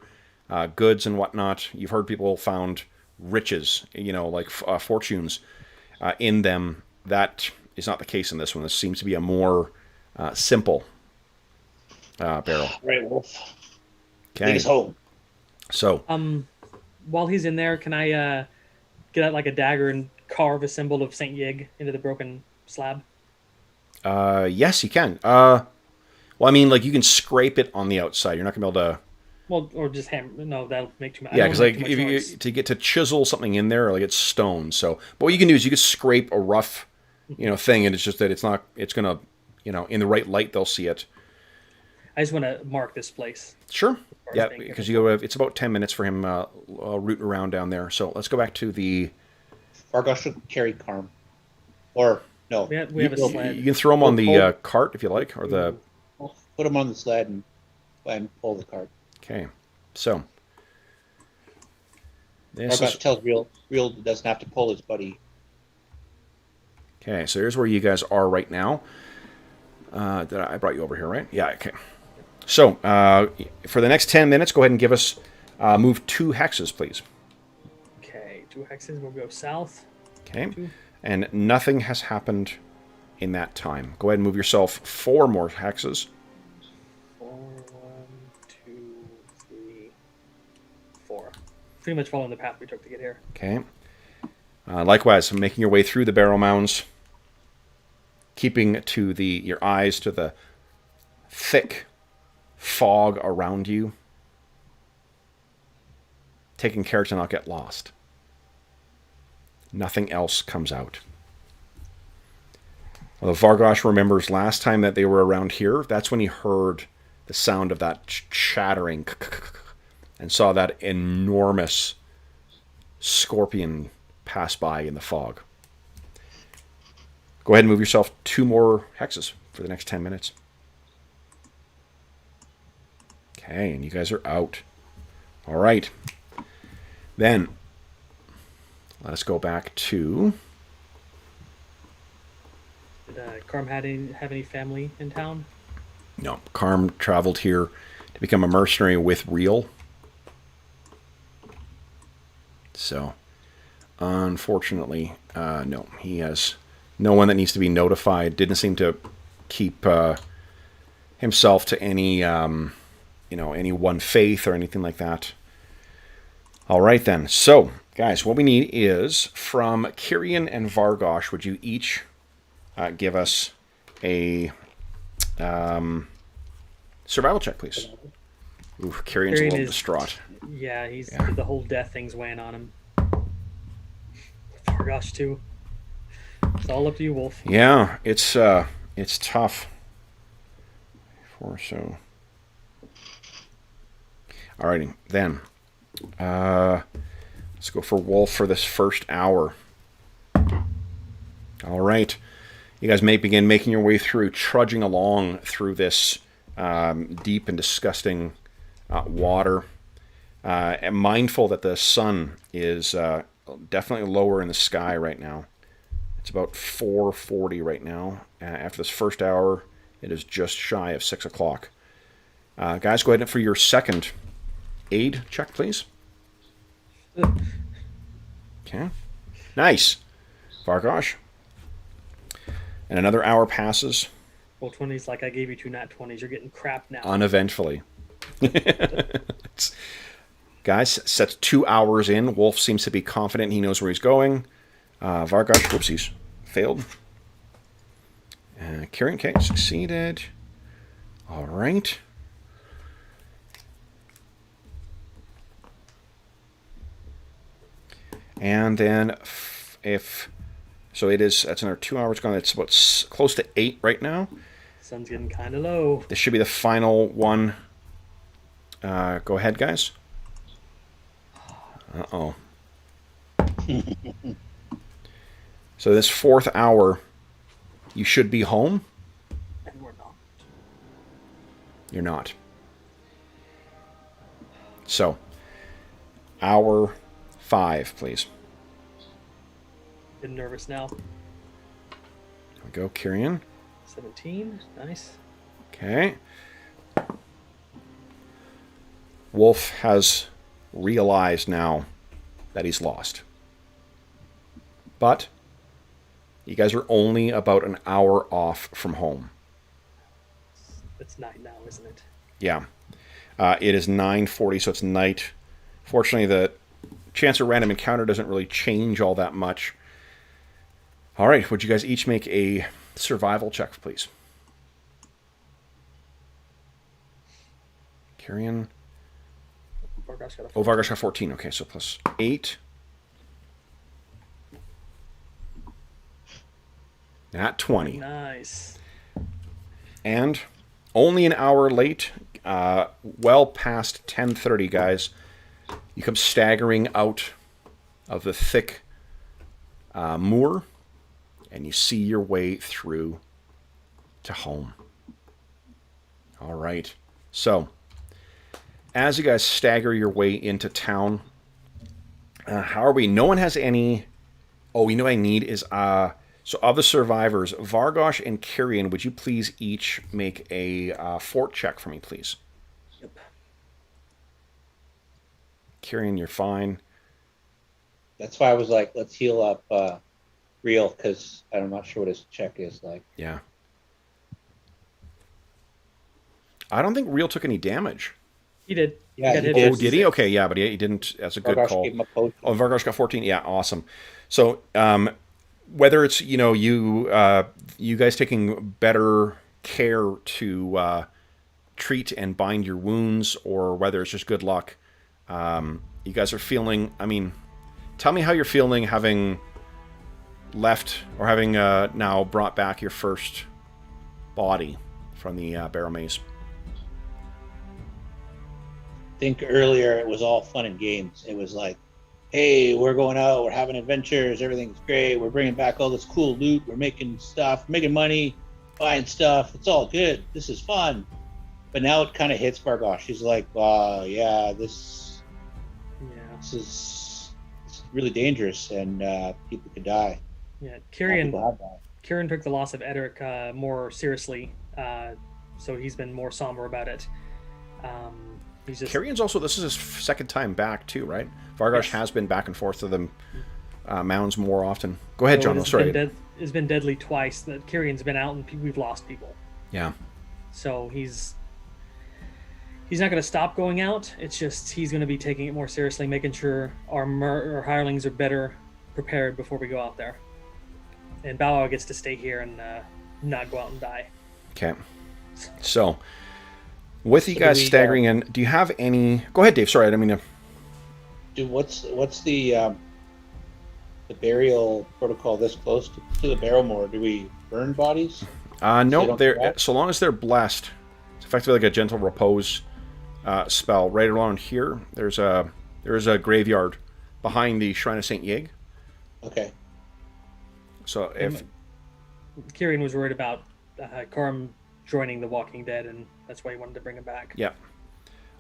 S1: goods and whatnot. You've heard people found riches, like fortunes in them. That is not the case in this one. This seems to be a more simple barrel.
S3: Right, Wolf.
S1: Okay.
S3: Take us home.
S1: So,
S2: while he's in there, can I get out like a dagger and carve a symbol of Saint Yig into the broken slab?
S1: yes, you can. Well, I mean, like you can scrape it on the outside. You're not gonna be able to.
S2: Well, or just hammer. No, that'll make too much.
S1: Yeah, because like if you to get to chisel something in there, like it's stone. So, but what you can do is you can scrape a rough, thing, and it's just that it's not. It's gonna, in the right light, they'll see it.
S2: I just want to mark this place.
S1: Sure. Yeah, because it's about 10 minutes for him rooting around down there. So let's go back to the.
S3: Argosh should carry Carm, or no?
S2: We have a sled.
S1: You can throw him on the cart if you like, or the.
S3: Put him on the sled and pull the cart.
S1: Okay, so.
S3: Argosh tells Real doesn't have to pull his buddy.
S1: Okay, so here's where you guys are right now. I brought you over here, right? Yeah. Okay. So for the next 10 minutes, go ahead and give us move 2 hexes, please.
S2: Okay, 2 hexes. We'll go south.
S1: Okay, and nothing has happened in that time. Go ahead and move yourself 4 more hexes.
S2: 4, 1, 2, 3, 4. Pretty much following the path we took to get here.
S1: Okay. Likewise, making your way through the barrow mounds, keeping to your eyes to the thick fog around you, taking care to not get lost. Nothing else comes out. Well, Vargosh remembers last time that they were around here, that's when he heard the sound of that chattering and saw that enormous scorpion pass by in the fog. Go ahead and move yourself 2 more hexes for the next 10 minutes. Okay, and you guys are out. All right. Then, let us go back to...
S2: Did Carm have any family in town?
S1: No, Carm traveled here to become a mercenary with Real. So, Unfortunately, no. He has no one that needs to be notified. Didn't seem to keep himself to any, any one faith or anything like that. All right, then. So, guys, what we need is from Kyrian and Vargosh, would you each give us a survival check, please? Ooh, Kyrian's a little distraught.
S2: Yeah, the whole death thing's weighing on him. Vargosh, too. It's all up to you, Wolf.
S1: Yeah, it's tough. So. Alrighty, then. Let's go for Wolf for this first hour. All right. You guys may begin making your way through, trudging along through this deep and disgusting water. And mindful that the sun is definitely lower in the sky right now. It's about 4:40 right now. After this first hour, it is just shy of 6 o'clock. Guys, go ahead for your second aid check, please. Okay. Nice. Vargosh. And another hour passes.
S2: Roll 20s like I gave you 2 nat 20s. You're getting crap now.
S1: Uneventfully. Guys, sets 2 hours in. Wolf seems to be confident he knows where he's going. Vargosh, whoopsies, failed. Kyrian, okay, succeeded. All right. And then so that's another 2 hours gone. It's about close to 8 right now.
S2: Sun's getting kind of low.
S1: This should be the final one. Go ahead, guys. Uh-oh. So this 4th hour, you should be home.
S2: And we're not.
S1: You're not. So, hour 5, please.
S2: Getting nervous now.
S1: There we go, Kyrian.
S2: 17, nice.
S1: Okay. Wolf has realized now that he's lost. But you guys are only about an hour off from home.
S2: It's night now, isn't it?
S1: Yeah. It is 9:40, so it's night. Fortunately, the chance of random encounter doesn't really change all that much. All right, would you guys each make a survival check, please? Kyrian. Vargosh got 14. Okay, so plus 8. At 20.
S2: Nice.
S1: And only an hour late, well past 10:30, guys. You come staggering out of the thick moor, and you see your way through to home. All right. So, as you guys stagger your way into town, how are we? No one has any... Oh, you know what I need is... So of the survivors, Vargosh and Kyrian, would you please each make a fort check for me, please?
S2: Yep.
S1: Kyrian, you're fine.
S3: That's why I was like, let's heal up Real, because I'm not sure what his check is like.
S1: Yeah. I don't think Real took any damage.
S2: He did.
S3: Yeah,
S2: he got
S3: he
S2: hit.
S1: Oh, did he? Okay, yeah, but he didn't. That's a good
S3: Vargosh
S1: call.
S3: gave him a potion.
S1: Oh, Vargosh got 14. Yeah, awesome. So, whether it's, you guys taking better care to treat and bind your wounds, or whether it's just good luck, you guys are feeling... I mean, tell me how you're feeling having left, or having now brought back your first body from the Barrowmaze.
S3: I think earlier it was all fun and games. It was like, hey, we're going out, we're having adventures, everything's great, we're bringing back all this cool loot, we're making stuff, making money, buying stuff, it's all good, this is fun. But now it kind of hits Bargosh. He's like, yeah, this is really dangerous, and people could die.
S2: Yeah, Kyrian took the loss of Edric more seriously, so he's been more somber about it.
S1: Kyrian's also, this is his second time back too, right? Vargosh has been back and forth to them mounds more often. Go ahead, John.
S2: It's been deadly twice. That Kyrion's been out and we've lost people.
S1: Yeah.
S2: So he's not going to stop going out. It's just he's going to be taking it more seriously, making sure our hirelings are better prepared before we go out there. And Bow Wow gets to stay here and not go out and die.
S1: Okay. So, with you guys staggering in, do you have any... Go ahead, Dave. Sorry, I didn't mean to...
S3: Dude, what's the burial protocol this close to the Barrowmaze? Do we burn bodies?
S1: No, so long as they're blessed. It's effectively like a gentle repose spell. Right around here, there's a graveyard behind the Shrine of Saint Yig.
S3: Okay.
S1: So if
S2: Kyrian was worried about Karam joining the Walking Dead, and that's why he wanted to bring him back.
S1: Yeah.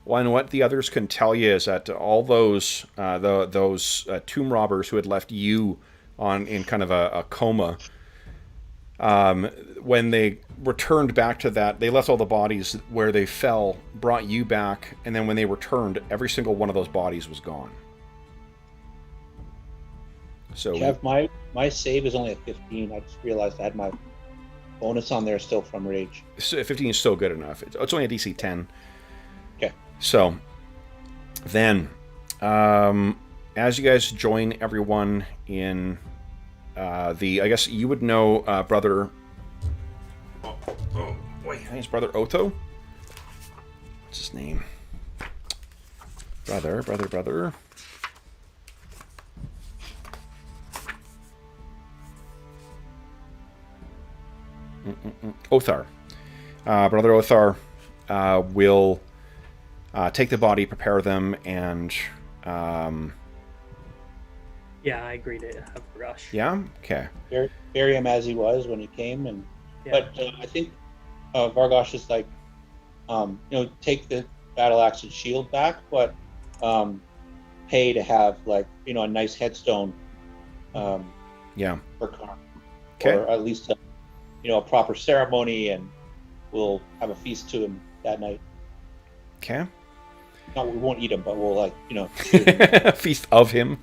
S1: Well, and what the others can tell you is that all those tomb robbers who had left you in kind of a coma, when they returned back to that, they left all the bodies where they fell, brought you back, and then when they returned, every single one of those bodies was gone. So
S3: Kev, my save is only at 15. I just realized I had my bonus on there still from Rage.
S1: 15 is still good enough. It's only a DC 10.
S3: Okay.
S1: So then, as you guys join everyone in I guess you would know brother... Oh, wait, I think it's Brother Otho? What's his name? Brother... Othar. Brother Othar will take the body, prepare them, and...
S2: Yeah, I agree to have a rush.
S1: Yeah? Okay.
S3: Bury him as he was when he came, and
S2: Yeah.
S3: but I think Vargosh is like, take the battle axe and shield back, but pay to have like a nice headstone.
S1: Yeah.
S3: For Karn,
S1: Okay.
S3: or at least a proper ceremony, and we'll have a feast to him that night.
S1: Okay.
S3: No, we won't eat him, but we'll
S1: Feast of him.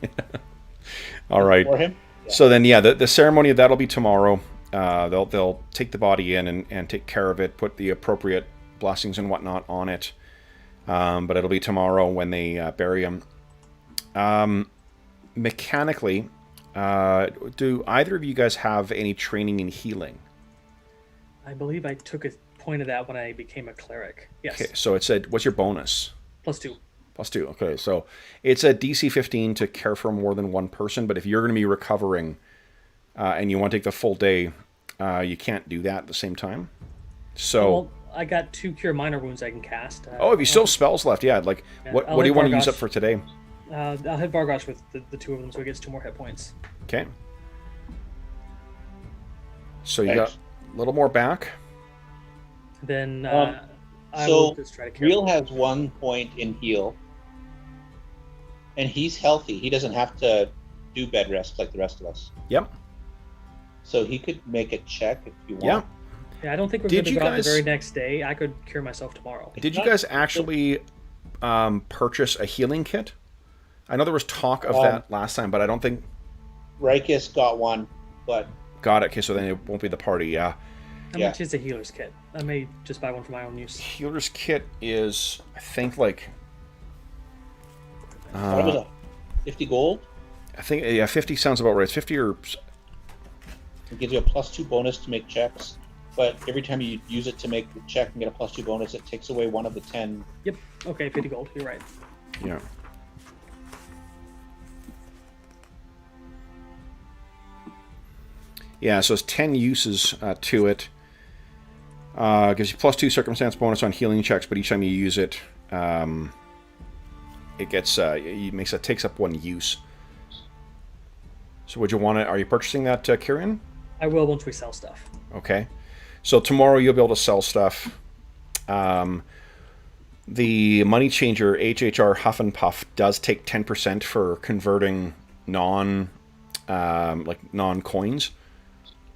S1: All right.
S3: For him. Yeah.
S1: So then, yeah, the ceremony, that'll be tomorrow. They'll take the body in and take care of it, put the appropriate blessings and whatnot on it. But it'll be tomorrow when they bury him. Mechanically, do either of you guys have any training in healing?
S2: I believe I took a point of that when I became a cleric. Yes.
S1: Okay, so it said, what's your bonus?
S2: +2.
S1: +2. Okay, so it's a DC 15 to care for more than one person, but if you're going to be recovering and you want to take the full day, you can't do that at the same time. So,
S2: well, I got 2 cure minor wounds I can cast.
S1: if you still have spells left, yeah. Like, what do you want to use up for today?
S2: I'll hit Vargosh with the 2 of them, so he gets 2 more hit points.
S1: Okay. So you got a little more back.
S2: Then I
S3: so
S2: will just try to care.
S3: Real has 1 point in heal, and he's healthy. He doesn't have to do bed rest like the rest of us.
S1: Yep.
S3: So he could make a check if you want.
S1: Yeah.
S2: Yeah, I don't think we're going to go out the very next day. I could cure myself tomorrow.
S1: Did you guys actually purchase a healing kit? I know there was talk of that last time, but I don't think...
S3: Rikus got one, but...
S1: Got it. Okay, so then it won't be the party, yeah.
S2: How much is a healer's kit? I may just buy one for my own use.
S1: Healer's kit is, I think, like...
S3: what was it? 50 gold?
S1: I think, yeah, 50 sounds about right. It's 50 or...
S3: It gives you a +2 bonus to make checks, but every time you use it to make the check and get a +2 bonus, it takes away one of the 10.
S2: Yep. Okay, 50 gold. You're right.
S1: Yeah. Yeah, so it's 10 uses to it. Gives you +2 circumstance bonus on healing checks, but each time you use it, it gets takes up 1 use. So would you want to? Are you purchasing that, Kieran?
S2: I will once we sell stuff.
S1: Okay. So tomorrow you'll be able to sell stuff. The money changer HHR Huff and Puff does take 10% for converting non-coins.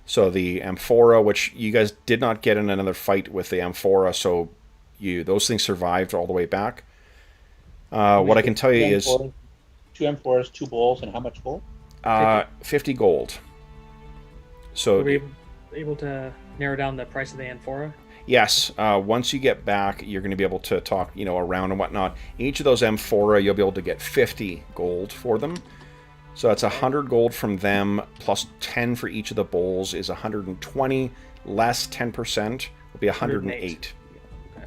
S1: So the amphora, which you guys did not get in another fight with the amphora, so those things survived all the way back. What I can tell you is
S3: 2 amphoras, 2 bowls, and how much gold?
S1: 50 gold. So
S2: Were we able to narrow down the price of the amphora?
S1: yes, once you get back, you're going to be able to talk, around and whatnot. Each of those amphora, you'll be able to get 50 gold for them. So that's 100 gold from them, plus 10 for each of the bowls is 120, less 10% will be 108.
S2: Okay.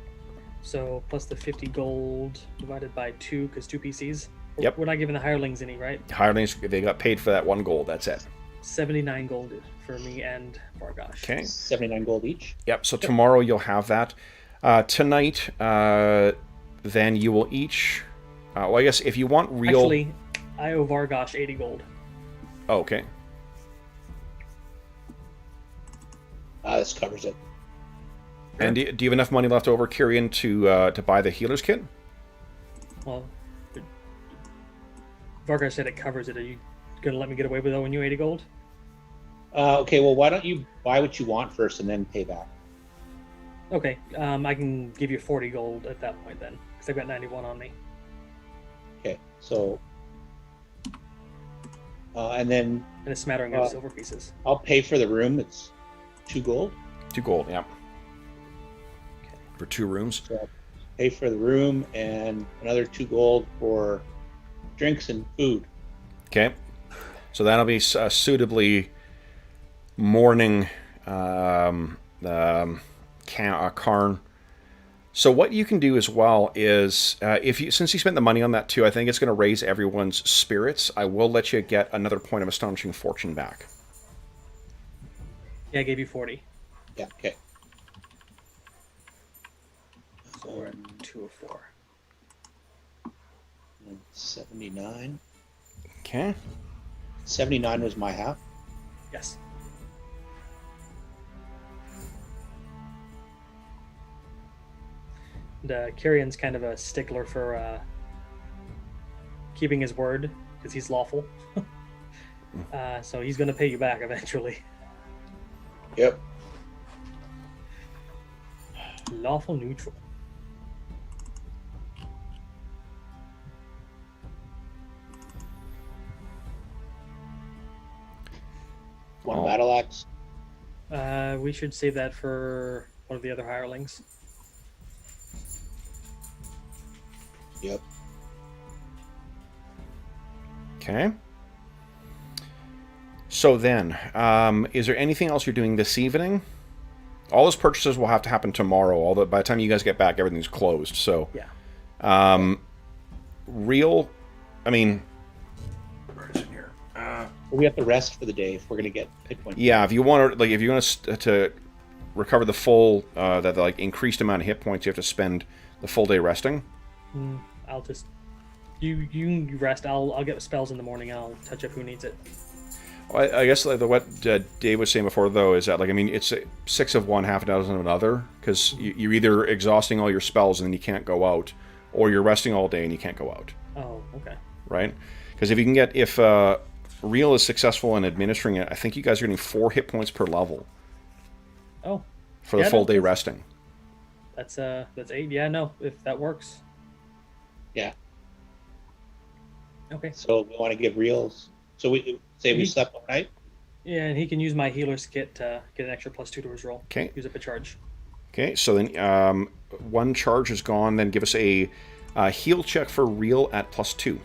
S2: So plus the 50 gold divided by 2, because 2 PCs.
S1: Yep.
S2: We're not giving the hirelings any, right?
S1: Hirelings, they got paid for that 1 gold, that's it.
S2: 79 gold for me and Vargosh.
S1: Okay.
S3: 79 gold each.
S1: Yep, so tomorrow you'll have that. Tonight, then you will each... well, I guess if you want real...
S2: Actually, I owe Vargosh 80 gold.
S1: Oh, okay.
S3: This covers it.
S1: And do you have enough money left over, Kyrian, to buy the healer's kit?
S2: Well, Vargosh said it covers it. Are you going to let me get away with owing you 80 gold?
S3: Okay, well, why don't you buy what you want first and then pay back?
S2: Okay, I can give you 40 gold at that point then, because I've got 91 on me.
S3: Okay, so... and then...
S2: And a smattering of silver pieces.
S3: I'll pay for the room. It's 2 gold.
S1: 2 gold, yeah.
S2: Okay.
S1: For 2 rooms.
S3: So I'll pay for the room and another 2 gold for drinks and food.
S1: Okay. So that'll be suitably morning Karn. So what you can do as well is, since you spent the money on that too, I think it's going to raise everyone's spirits. I will let you get another point of astonishing fortune back.
S2: Yeah, I gave you 40.
S3: Yeah, okay.
S2: 4 and 2 of 4.
S3: And 79.
S1: Okay.
S3: 79 was my half.
S2: Yes. And Kyrian's kind of a stickler for keeping his word, because he's lawful. So he's going to pay you back eventually.
S3: Yep.
S2: Lawful neutral.
S3: One battle axe.
S2: We should save that for one of the other hirelings.
S3: Yep.
S1: Okay. So then, is there anything else you're doing this evening? All those purchases will have to happen tomorrow. Although by the time you guys get back, everything's closed. So,
S2: yeah.
S1: Where is it here?
S3: We have to rest for the day if we're gonna get hit points.
S1: Yeah, if you want to recover the full increased amount of hit points, you have to spend the full day resting.
S2: I'll just you rest. I'll get spells in the morning. I'll touch up who needs it.
S1: Well, I guess what Dave was saying before, though, is that it's 6 of one, half a dozen of another, because you're either exhausting all your spells and then you can't go out, or you're resting all day and you can't go out.
S2: Oh, okay.
S1: Right? Because if Real is successful in administering it, I think you guys are getting 4 hit points per level.
S2: Oh.
S1: For the full day resting.
S2: That's 8. Yeah, no, if that works.
S3: Yeah.
S2: Okay.
S3: So we want to give Reals. So we slept all night.
S2: Yeah, and he can use my healer's kit to get an extra +2 to his roll.
S1: Okay.
S2: Use up a charge.
S1: Okay, so then 1 charge is gone. Then give us a heal check for Real at +2.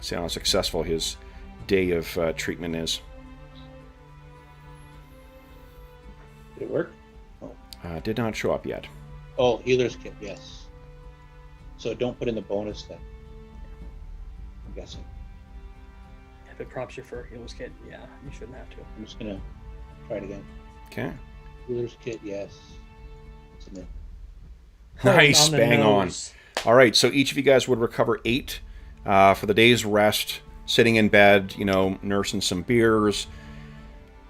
S1: See how successful his day of treatment is.
S3: Did it work?
S1: Did not show up yet.
S3: Oh, healer's kit, yes. So don't put in the bonus then. I'm guessing.
S2: If it prompts you for a healer's kit, yeah, you shouldn't have to.
S3: I'm just gonna try it again.
S1: Okay.
S3: Healer's kit, yes. What's in there?
S1: Nice, bang on. All right, so each of you guys would recover 8 for the day's rest, sitting in bed, nursing some beers,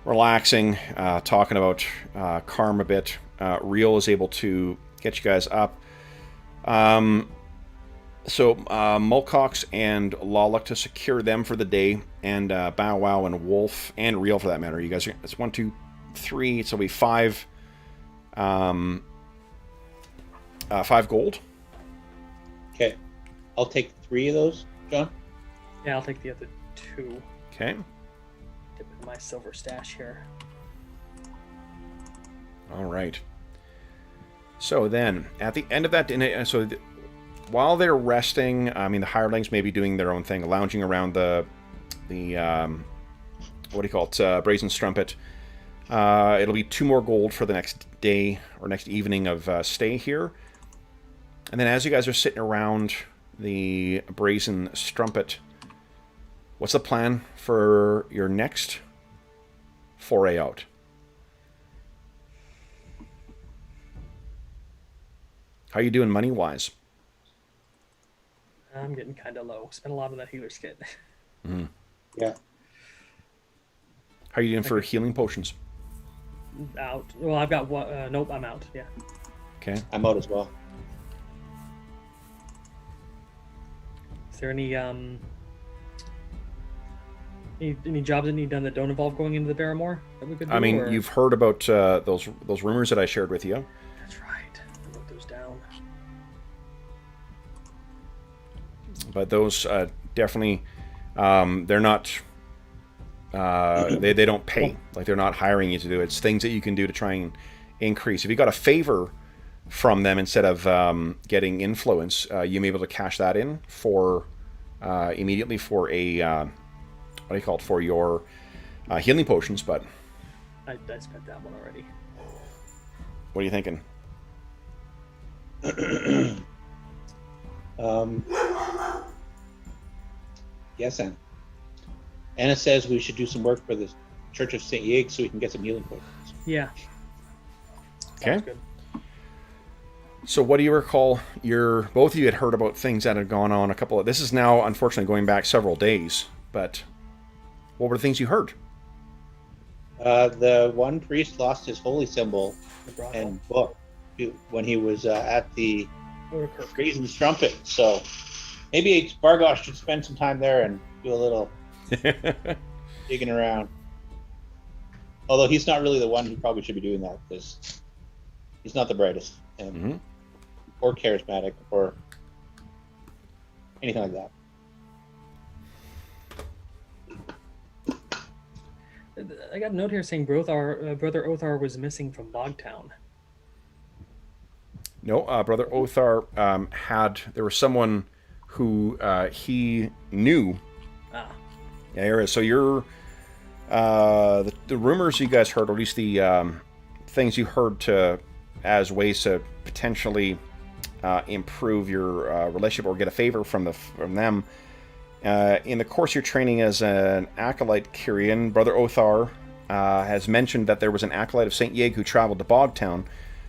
S1: relaxing, talking about Karm a bit. Real is able to get you guys up. So Mulcox and Lawluck to secure them for the day, and Bow Wow and Wolf, and Real for that matter. You guys, it's 1, 2, 3, so it'll be 5, 5 gold.
S3: Okay. I'll take 3 of those, John.
S2: Yeah, I'll take the other 2.
S1: Okay.
S2: Dip in my silver stash here.
S1: All right. So then, at the end of that, while they're resting, I mean, the hirelings may be doing their own thing, lounging around the what do you call it, brazen strumpet. It'll be 2 more gold for the next day or next evening of stay here. And then as you guys are sitting around the brazen strumpet, what's the plan for your next foray out? How are you doing money-wise?
S2: I'm getting kind of low. Spent a lot on that healer's kit.
S1: Mm.
S3: Yeah.
S1: How are you doing for healing potions?
S2: Out. Well, I've got one. Nope, I'm out. Yeah.
S1: Okay.
S3: I'm out as well.
S2: Is there any jobs that need done that don't involve going into the Barrowmaze that we could do?
S1: I mean,
S2: or...
S1: you've heard about those rumors that I shared with you.
S2: That's right. I wrote those down.
S1: But those definitely, they're not. They don't pay. Like, they're not hiring you to do it. It's things that you can do to try and increase. If you got a favor from them instead of getting influence, you may be able to cash that in for immediately for a what do you call it, for your healing potions. But
S2: I spent that one already.
S1: what are you thinking?
S3: Yes, Anna says we should do some work for the Church of St. Yig so we can get some healing potions.
S2: Yeah.
S1: Okay.
S2: Sounds good.
S1: So what do you recall? Both of you had heard about things that had gone on a couple of... This is now, unfortunately, going back several days, but what were the things you heard?
S3: The one priest lost his holy symbol and book when he was at the Brazen Strumpet. So maybe Bargosh should spend some time there and do a little digging around. Although he's not really the one who probably should be doing that, because he's not the brightest and or charismatic or anything like that.
S2: I got a note here saying Brother Othar was missing from Bogtown.
S1: No, Brother Othar there was someone who he knew.
S2: Ah.
S1: Yeah, there is. So the rumors you guys heard, or at least the things you heard as ways to potentially improve your relationship or get a favor from them. In the course of your training as an acolyte Kyrian, Brother Othar has mentioned that there was an acolyte of St. Yig who traveled to Bogtown,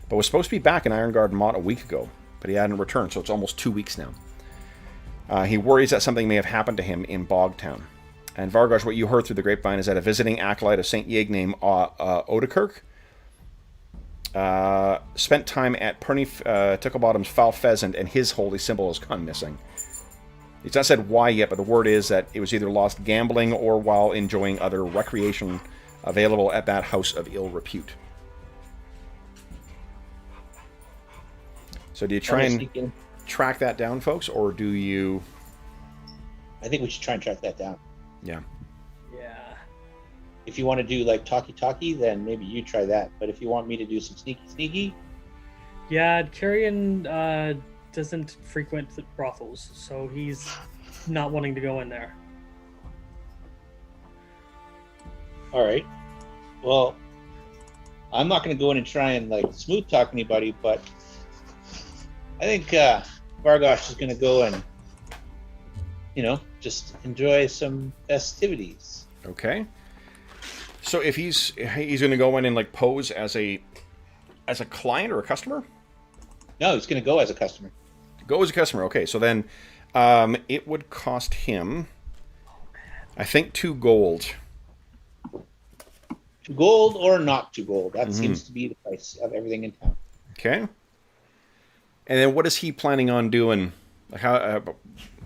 S1: but was supposed to be back in Ironguard Mott a week ago, but he hadn't returned, so it's almost 2 weeks now. He worries that something may have happened to him in Bogtown. And Vargosh, what you heard through the grapevine is that a visiting acolyte of St. Yig named Odekirk spent time at Perny Ticklebottom's Foul Pheasant, and his holy symbol has gone missing. It's not said why yet, but the word is that it was either lost gambling or while enjoying other recreation available at that house of ill repute. So do you try and track that down, folks, or do you...
S3: I think we should try and track that down.
S1: Yeah.
S2: Yeah.
S3: If you want to do like talkie, then maybe you try that. But if you want me to do some sneaky...
S2: Yeah, Kyrian doesn't frequent the brothels, so he's not wanting to go in there.
S3: All right. Well, I'm not going to go in and try and like smooth talk anybody, but I think Vargosh is going to go and, just enjoy some festivities.
S1: Okay. So if he's going to go in and like pose as a client or a customer?
S3: No, he's going to go as a customer.
S1: Go as a customer. Okay, so then it would cost him, I think, 2 gold.
S3: 2 gold or not 2 gold. That seems to be the price of everything in town.
S1: Okay. And then what is he planning on doing? Like how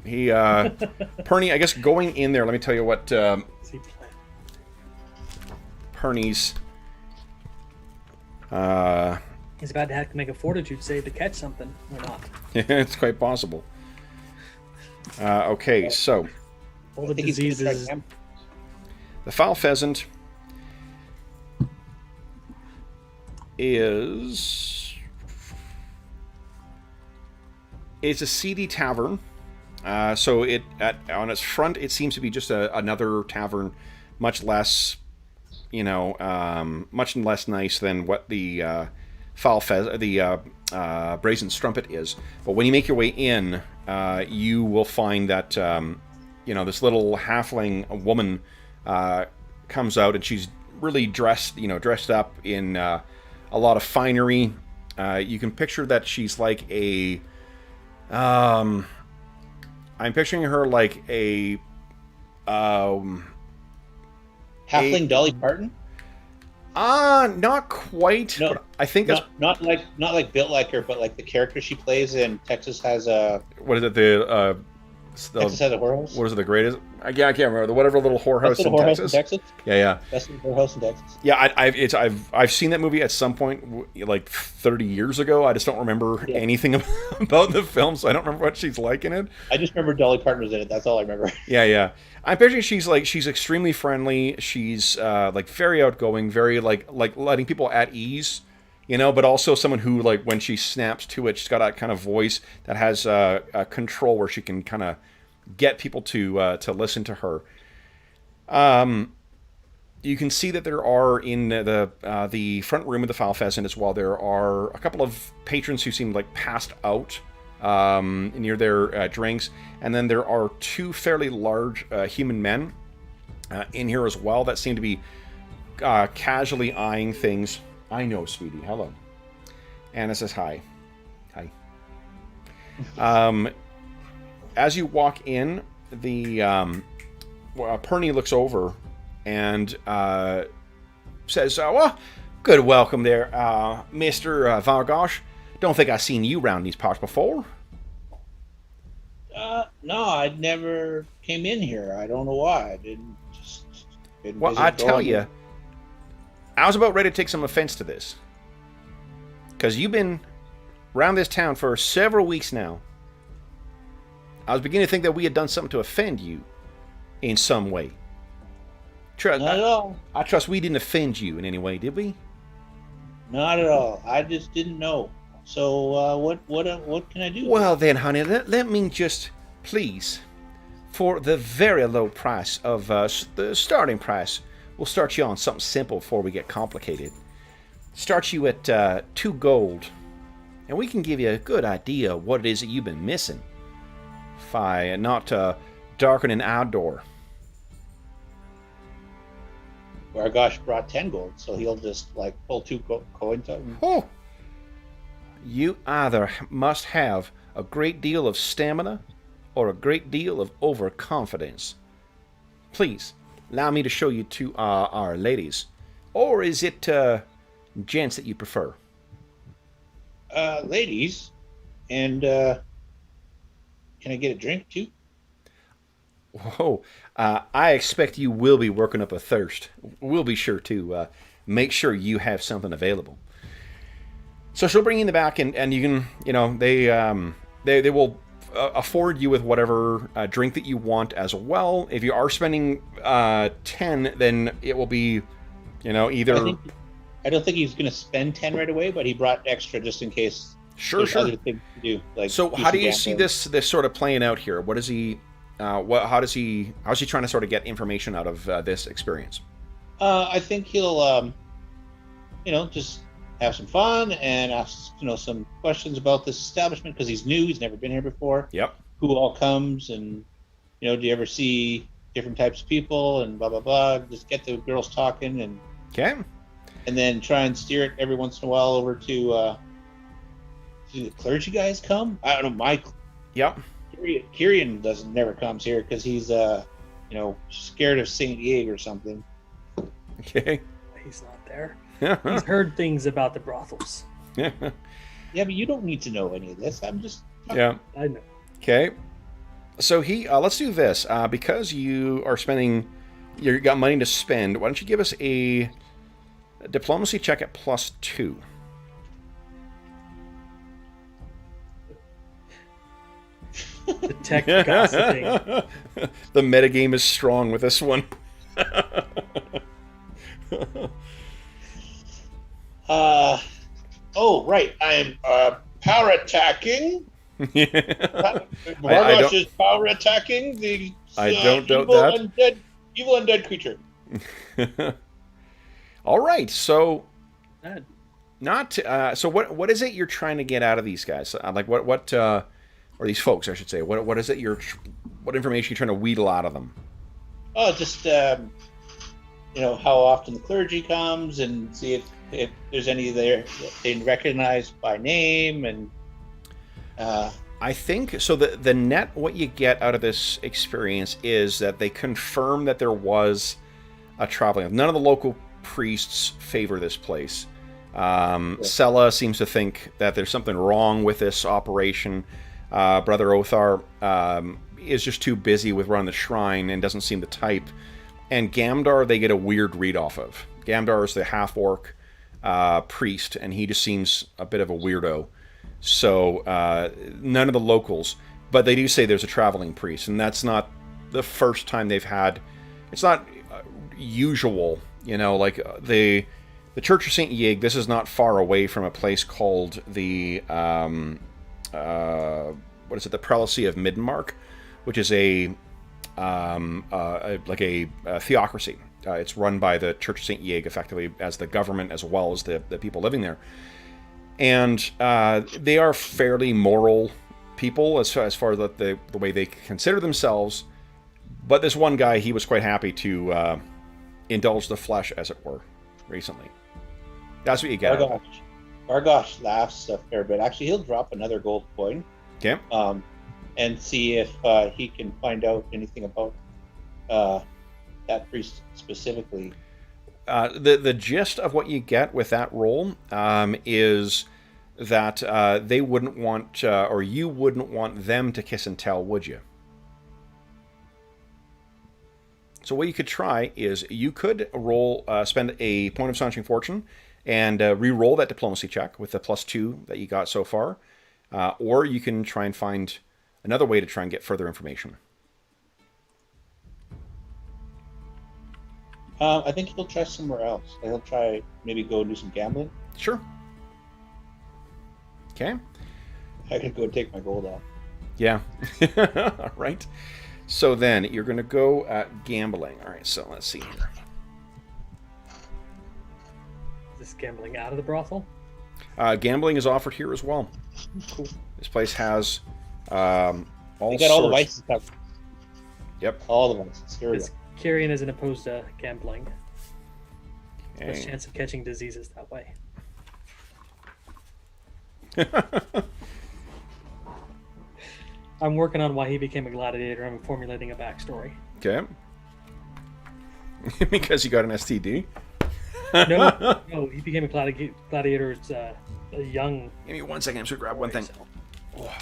S1: Perny, I guess going in there, let me tell you what Perny's
S2: He's about to have to make a fortitude save to catch something, or not.
S1: it's quite possible. Okay, so
S2: All the
S3: I think he's gonna try
S2: diseases.
S3: camp.
S1: the foul pheasant is... It's a seedy tavern. So on its front, it seems to be just another tavern, much less, much less nice than what the brazen strumpet is. But when you make your way in, you will find that this little halfling woman comes out, and she's really dressed up in a lot of finery. You can picture that she's like a I'm picturing her like a
S3: Halfling Dolly Parton.
S1: Not quite.
S3: No,
S1: but I think that's
S3: not like built like her, but like the character she plays in Texas has a.
S1: what is it
S3: Texas has a whorehouse.
S1: what is it, the greatest? I can't remember. Whatever little whorehouse in Texas. Yeah.
S3: That's the whorehouse in Texas.
S1: Yeah, I've seen that movie at some point, like 30 years ago. I just don't remember anything about the film, so I don't remember what she's like in it.
S3: I just remember Dolly Parton was in it. That's all I remember.
S1: Yeah. I'm picturing she's extremely friendly. She's like very outgoing, very like letting people at ease, but also someone who, like, when she snaps to it, she's got that kind of voice that has a control where she can kind of get people to listen to her. You can see that there are in the front room of the Foul Pheasant as well. There are a couple of patrons who seem like passed out near their drinks, and then there are two fairly large human men in here as well that seem to be casually eyeing things. I know, sweetie. Hello. Anna says hi. Hi. As you walk in, the Perny looks over and says, well, good welcome there, Mr. Vargosh. Don't think I've seen you round these parts before.
S3: No, I never came in here. I don't know why. I didn't.
S1: Well, I tell you, I was about ready to take some offense to this. Because you've been around this town for several weeks now. I was beginning to think that we had done something to offend you in some way.
S3: Not at all.
S1: I trust we didn't offend you in any way, did we?
S3: Not at all. I just didn't know. So what can I do?
S1: Well then, honey, let me just, please, for the very low price of the starting price, we'll start you on something simple before we get complicated. Start you at 2 gold, and we can give you a good idea of what it is that you've been missing. By not darkening outdoor.
S3: Bargosh brought 10 gold, so he'll just like pull 2 coins out.
S1: Oh. You either must have a great deal of stamina or a great deal of overconfidence. Please, allow me to show you to our ladies. Or is it gents that you prefer?
S3: Ladies, and can I get a drink too?
S1: Whoa, I expect you will be working up a thirst. We'll be sure to make sure you have something available. So she'll bring you in the back, and you can, they will afford you with whatever drink that you want as well. If you are spending 10, then it will be, either.
S3: I don't think he's going to spend 10 right away, but he brought extra just in case.
S1: Sure.
S3: Other things to do. Like,
S1: so how do you see this sort of playing out here? What is he? How's he trying to sort of get information out of this experience?
S3: I think he'll, just have some fun and ask, some questions about this establishment because he's new. He's never been here before.
S1: Yep.
S3: Who all comes and, do you ever see different types of people and blah, blah, blah. Just get the girls talking and.
S1: Okay.
S3: And then try and steer it every once in a while over to, do the clergy guys come? I don't know.
S1: Yep.
S3: Kyrian never comes here because he's, scared of Saint Diego or something.
S1: Okay.
S2: He's not there. He's heard things about the brothels.
S3: Yeah, but you don't need to know any of this. I'm just.
S1: Yeah.
S2: I know.
S1: Okay. So let's do this. Because you are spending, you got money to spend. Why don't you give us a diplomacy check at +2?
S2: The tech gossiping.
S1: The metagame is strong with this one.
S3: Oh, right. I'm power attacking.
S1: I
S3: Bargosh
S1: don't-
S3: is power attacking the
S1: I don't doubt
S3: evil undead creature.
S1: All right, so
S2: Bad.
S1: so what is it you're trying to get out of these guys? Like what or these folks, I should say. What is it what information you're trying to wheedle out of them?
S3: Oh, just how often the clergy comes and see if there's any there that they recognize by name and.
S1: I think so. The net, what you get out of this experience is that they confirm that there was a traveling. None of the local priests favor this place. Sella seems to think that there's something wrong with this operation. Brother Othar is just too busy with running the shrine and doesn't seem the type. And Gamdar, they get a weird read off of. Gamdar is the half-orc priest, and he just seems a bit of a weirdo. So none of the locals, but they do say there's a traveling priest, and that's not the first time they've had. It's not usual, like the Church of Saint Yig. This is not far away from a place called the the Prelacy of Middenmark, which is a theocracy. It's run by the Church of Saint Yig, effectively as the government as well as the people living there. And they are fairly moral people as far as the way they consider themselves. But this one guy, he was quite happy to indulge the flesh, as it were, recently. That's what you get.
S3: Bargosh laughs a fair bit. Actually, he'll drop another gold coin.
S1: Okay.
S3: And see if he can find out anything about that priest specifically.
S1: The gist of what you get with that roll is that they wouldn't want, or you wouldn't want them to kiss and tell, would you? So what you could try is you could spend a point of astonishing fortune and re-roll that diplomacy check with the +2 that you got so far, or you can try and find another way to try and get further information.
S3: I think he'll try somewhere else. He'll try maybe go do some gambling.
S1: Sure. Okay.
S3: I could go take my gold off.
S1: Yeah. All right. So then you're going to go gambling. All right. So let's see here.
S2: Is this gambling out of the brothel?
S1: Gambling is offered here as well.
S2: Cool.
S1: This place has all
S3: They got all the
S1: sorts-
S3: vices covered.
S1: Yep.
S3: All the vices. Here we go.
S2: This Kyrian isn't opposed to gambling. Less
S1: Okay.
S2: chance of catching diseases that way. I'm working on why he became a gladiator. I'm formulating a backstory.
S1: Okay. Because you got an STD?
S2: No, he became a gladiator as a young.
S1: Give me 1 second. I'm just going to grab one thing. Oh.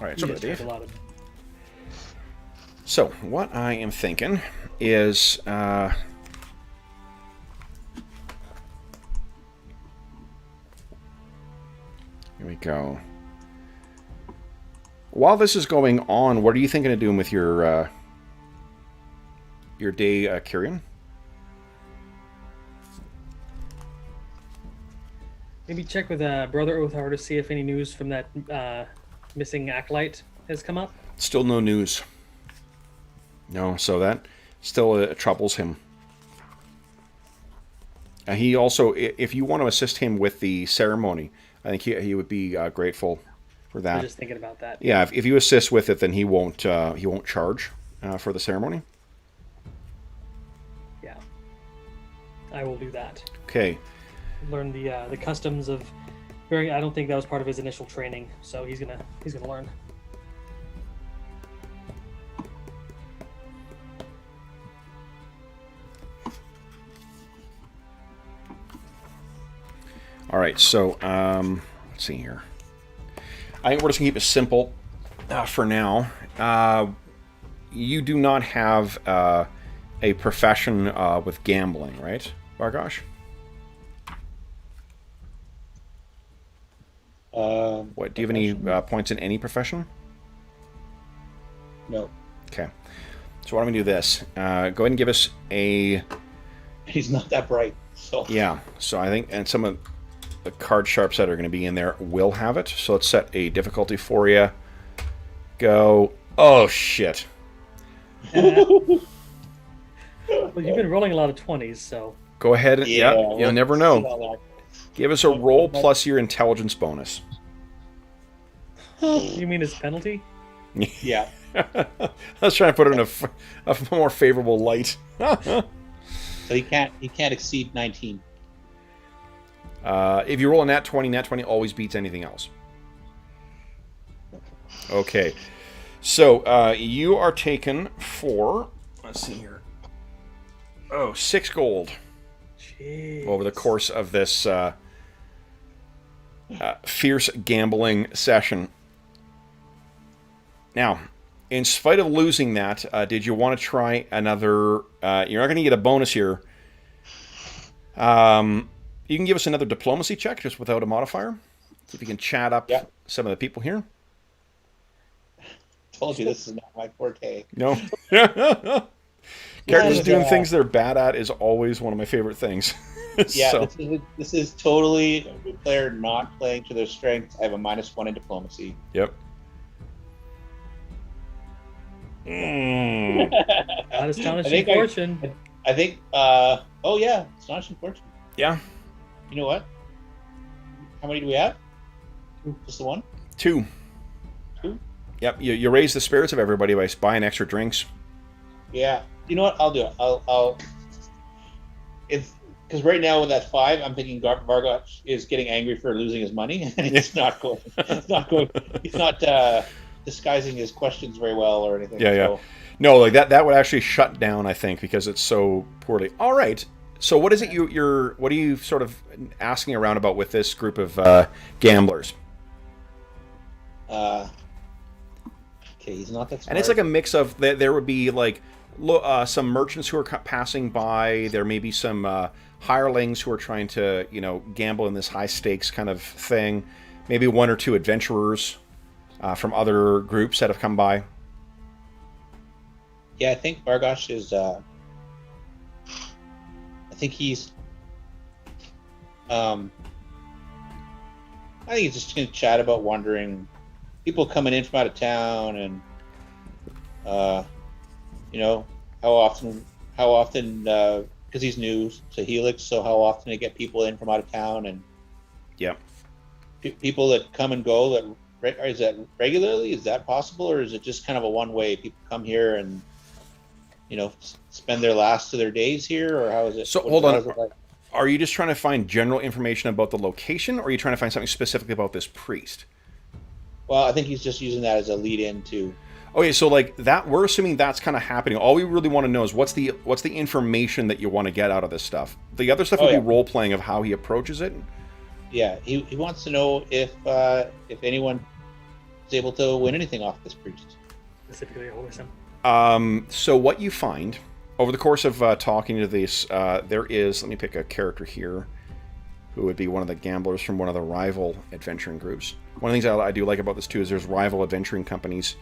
S1: All right,
S2: He
S1: so
S2: just
S1: Dave.
S2: has a lot of.
S1: So, what I am thinking is, here we go. While this is going on, what are you thinking of doing with your day, Kyrian?
S2: Maybe check with Brother Othar to see if any news from that missing acolyte has come up.
S1: Still no news. No, so that still troubles him. He also, if you want to assist him with the ceremony, I think he would be grateful for
S2: I
S1: that.
S2: was just thinking about that.
S1: Yeah, if you assist with it, then he won't charge for the ceremony.
S2: Yeah, I will do that.
S1: Okay.
S2: Learn the customs of. I don't think that was part of his initial training, so he's gonna learn.
S1: All right, so let's see here. I think we're just gonna keep it simple for now. You do not have a profession with gambling, right, Bargosh? What, do you have any points in any profession?
S3: No.
S1: Okay. So why don't we do this? Go ahead and give us a...
S3: He's not that bright, so...
S1: Yeah, so I think, and some of the card sharps that are going to be in there will have it. So let's set a difficulty for you. Go. Oh, shit.
S2: Well, you've been rolling a lot of 20s, so...
S1: Go ahead and... Yeah, you'll never know. Give us a roll plus your intelligence bonus.
S2: You mean his penalty?
S3: Yeah.
S1: I was trying to put it in a more favorable light.
S3: So he can't exceed 19.
S1: If you roll a nat 20 always beats anything else. Okay. So, you are taken for... Let's see here. Oh, 6 gold.
S2: Jeez.
S1: Over the course of this fierce gambling session. Now, in spite of losing that, did you want to try another... you're not going to get a bonus here. You can give us another diplomacy check, just without a modifier. See if you can chat up some of the people here.
S3: Told you this is not my forte.
S1: No. Characters doing things they're bad at is always one of my favorite things.
S3: Yeah,
S1: so.
S3: this is totally a player not playing to their strengths. I have a -1 in diplomacy.
S1: Yep.
S2: Not astonishing fortune.
S3: I think, oh yeah, astonishing fortune.
S1: Yeah.
S3: You know what? How many do we have? Just the one?
S1: 2.
S3: 2?
S1: Yep, you raise the spirits of everybody by buying extra drinks.
S3: Yeah. You know what? I'll do it. I'll it's because right now with that 5, I'm thinking Bargour is getting angry for losing his money, and he's not going. He's not disguising his questions very well or anything.
S1: Yeah, yeah. No, like that would actually shut down, I think, because it's so poorly. All right. So what is it what are you sort of asking around about with this group of gamblers?
S3: Okay, he's not that smart.
S1: And it's like a mix of there would be like some merchants who are passing by. There may be some hirelings who are trying to gamble in this high stakes kind of thing. Maybe 1 or 2 adventurers from other groups that have come by.
S3: Yeah, I think Bargour is. I think he's. I think he's just going to chat about wandering people coming in from out of town, and how often because he's new to Helix, so how often they get people in from out of town, and people that come and go. Is that regularly? Is that possible, or is it just kind of a one way? People come here and spend their last of their days here, or how is it?
S1: So hold on. Are you just trying to find general information about the location, or are you trying to find something specifically about this priest?
S3: Well, I think he's just using that as a lead-in to...
S1: Okay, so like that, we're assuming that's kind of happening. All we really want to know is what's the information that you want to get out of this stuff. The other stuff would be role-playing of how he approaches it.
S3: Yeah, he wants to know if anyone is able to win anything off this priest.
S2: Specifically, Holism.
S1: So what you find over the course of talking to this, there is, let me pick a character here who would be one of the gamblers from one of the rival adventuring groups. One of the things I do like about this too is there's rival adventuring companies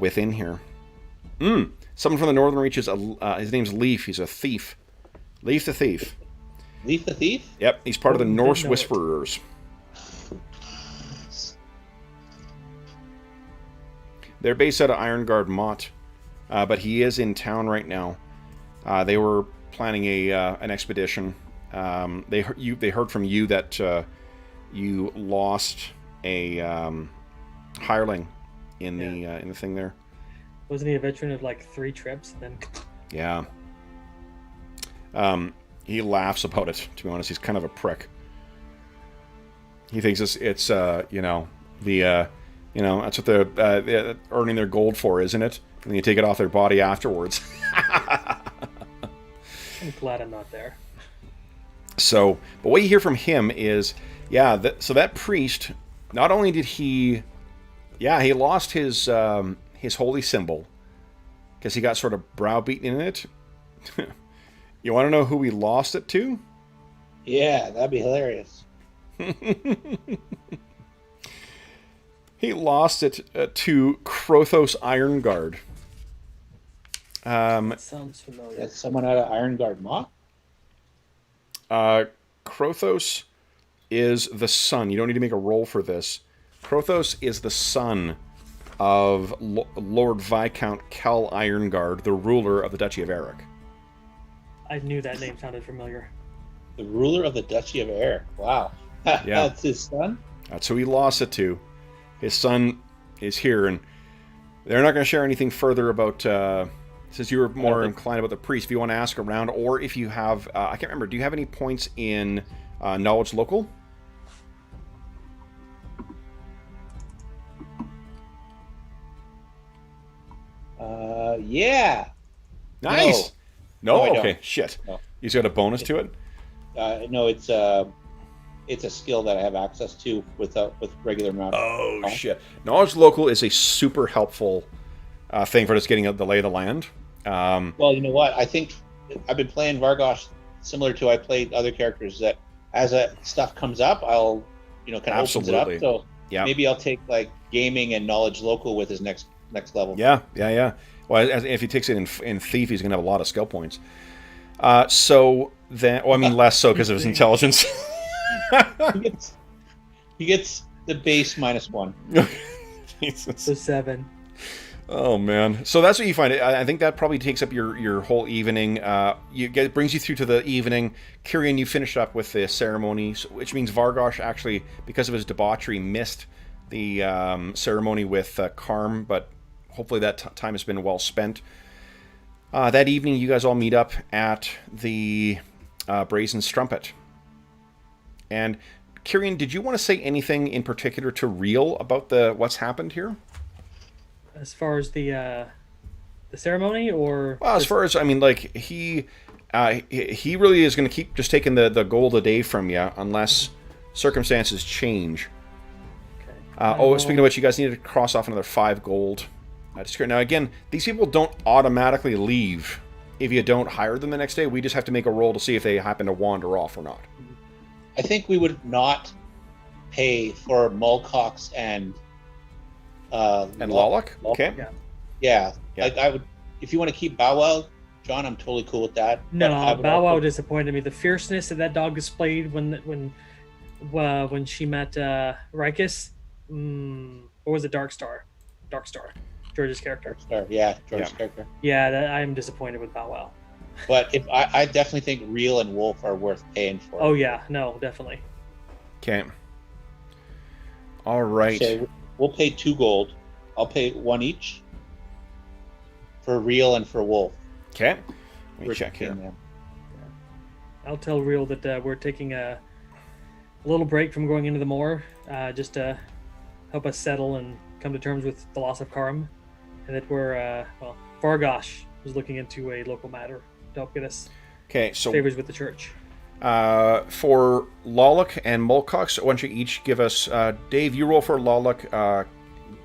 S1: within here. Someone from the Northern Reaches, his name's Leaf. He's a thief. Leaf the Thief.
S3: Leaf the Thief?
S1: Yep, he's part of the Norse Whisperers. They're based out of Ironguard Mott, but he is in town right now. They were planning an expedition. They heard from you that you lost a hireling in the thing there.
S2: Wasn't he a veteran of like 3 trips? Then.
S1: Yeah. He laughs about it. To be honest, he's kind of a prick. He thinks it's that's what they're earning their gold for, isn't it? And then you take it off their body afterwards.
S2: I'm glad I'm not there.
S1: So, but what you hear from him is, so that priest, not only did he lost his holy symbol because he got sort of browbeaten in it. You want to know who he lost it to?
S3: Yeah, that'd be hilarious.
S1: He lost it to Krothos Ironguard.
S2: That sounds familiar.
S3: That's someone out of Ironguard Maw.
S1: Krothos is the son. You don't need to make a roll for this. Krothos is the son of Lord Viscount Kel Ironguard, the ruler of the Duchy of Eric.
S2: I knew that name sounded familiar.
S3: The ruler of the Duchy of Eric. Wow.
S1: Yeah.
S3: That's his son?
S1: That's who he lost it to. His son is here, and they're not going to share anything further about... since you were more inclined about the priest, if you want to ask around, or if you have... I can't remember. Do you have any points in Knowledge Local?
S3: Yeah.
S1: Nice. No?
S3: I
S1: Okay,
S3: don't.
S1: shit.
S3: No.
S1: He's got a bonus to it?
S3: No, it's a skill that I have access to with regular amount.
S1: Oh, shit. Knowledge Local is a super helpful thing for just getting the lay of the land.
S3: Well, you know what? I think I've been playing Vargosh similar to I played other characters that as stuff comes up, I'll, kind of opens it up. So maybe I'll take like gaming and knowledge local with his next level.
S1: Yeah. Well, if he takes it in Thief, he's going to have a lot of skill points. So then, well, I mean, less so because of his intelligence.
S3: he gets the base -1.
S1: Jesus.
S2: So 7.
S1: Oh man! So that's what you find. I think that probably takes up your whole evening. It brings you through to the evening. Kyrian, you finished up with the ceremony, which means Vargosh actually, because of his debauchery, missed the ceremony with Karm, but hopefully that time has been well spent. That evening, you guys all meet up at the Brazen Strumpet. And Kyrian, did you want to say anything in particular to Real about what's happened here?
S2: As far as the ceremony, or
S1: well, as far as he really is going to keep just taking the gold a day from you unless circumstances change. Okay. Speaking of which, you guys need to cross off another 5 gold. Now again, these people don't automatically leave if you don't hire them the next day. We just have to make a roll to see if they happen to wander off or not.
S3: I think we would not pay for Mulcox and
S1: Lolok? Okay.
S3: Yeah. Like I would, if you want to keep Bow Wow, John, I'm totally cool with that.
S2: No, Bow Wow disappointed me. The fierceness that dog displayed when she met Rikus, or was it Dark Star, George's character.
S3: George's character.
S2: Yeah, I'm disappointed with Bow Wow.
S3: But if I definitely think Real and Wolf are worth paying for.
S2: Oh yeah, no, definitely.
S1: Okay. All right.
S3: So we'll pay 2 gold. I'll pay 1 each for Real and for Wolf.
S1: Okay. Let me check here.
S2: I'll tell Real that we're taking a little break from going into the moor, just to help us settle and come to terms with the loss of Karam, and that we're Vargosh was looking into a local matter to help get us favors with the church.
S1: For Lolok and Mulcox, why don't you each give us... Dave, you roll for Lolok.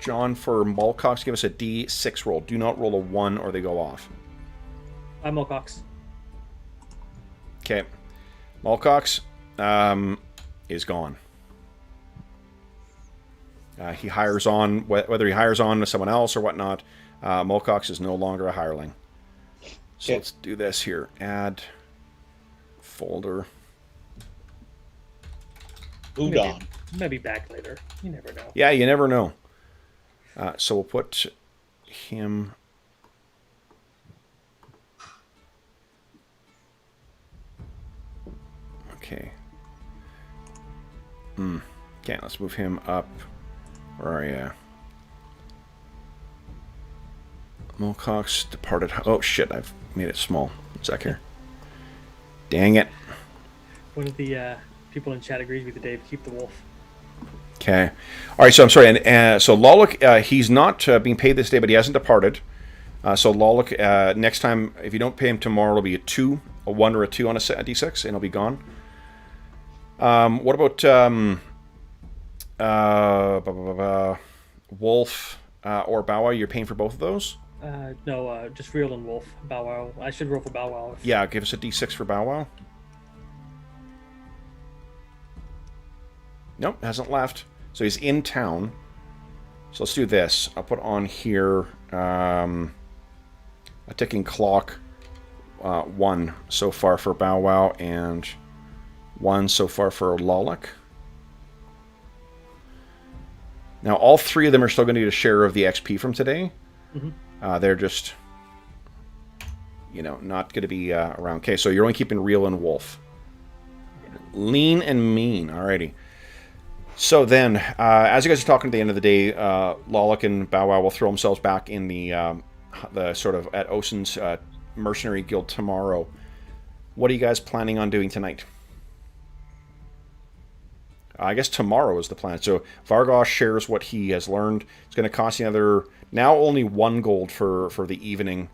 S1: John, for Mulcox, give us a D6 roll. Do not roll a 1 or they go off.
S2: I'm Mulcox.
S1: Okay. Mulcox is gone. He hires on, whether he hires on with someone else or whatnot, Mulcox is no longer a hireling. So let's do this here. Add... folder.
S3: Udon.
S2: Maybe back later. You never know.
S1: Yeah, you never know. So we'll put him... Okay. Okay, let's move him up. Where are you? Mulcox departed... Oh, shit, I've made it small. 1 sec here. Dang it.
S2: One of the people in chat agrees with you, Dave. Keep the wolf.
S1: Okay. All right, so I'm sorry. And so Lolok, he's not being paid this day, but he hasn't departed. So Lolok, next time, if you don't pay him tomorrow, it'll be a 2, a 1 or a 2 on a D6, and he'll be gone. What about Wolf or Bow Wow? You're paying for both of those?
S2: No, just Real and Wolf. Bow Wow. I should roll for Bow Wow.
S1: Yeah, give us a D6 for Bow Wow. Nope, hasn't left. So he's in town. So let's do this. I'll put on here a ticking clock. 1 so far for Bow Wow and 1 so far for Lollick. Now, all 3 of them are still going to get a share of the XP from today.
S2: Mm-hmm.
S1: They're just, not going to be around. Okay, so you're only keeping Real and Wolf. Lean and mean. Alrighty. So then, as you guys are talking at the end of the day, Lollick and Bow Wow will throw themselves back in the sort of at Ocean's mercenary guild tomorrow. What are you guys planning on doing tonight? I guess tomorrow is the plan. So Vargosh shares what he has learned. It's going to cost you another, now only 1 gold for the evening,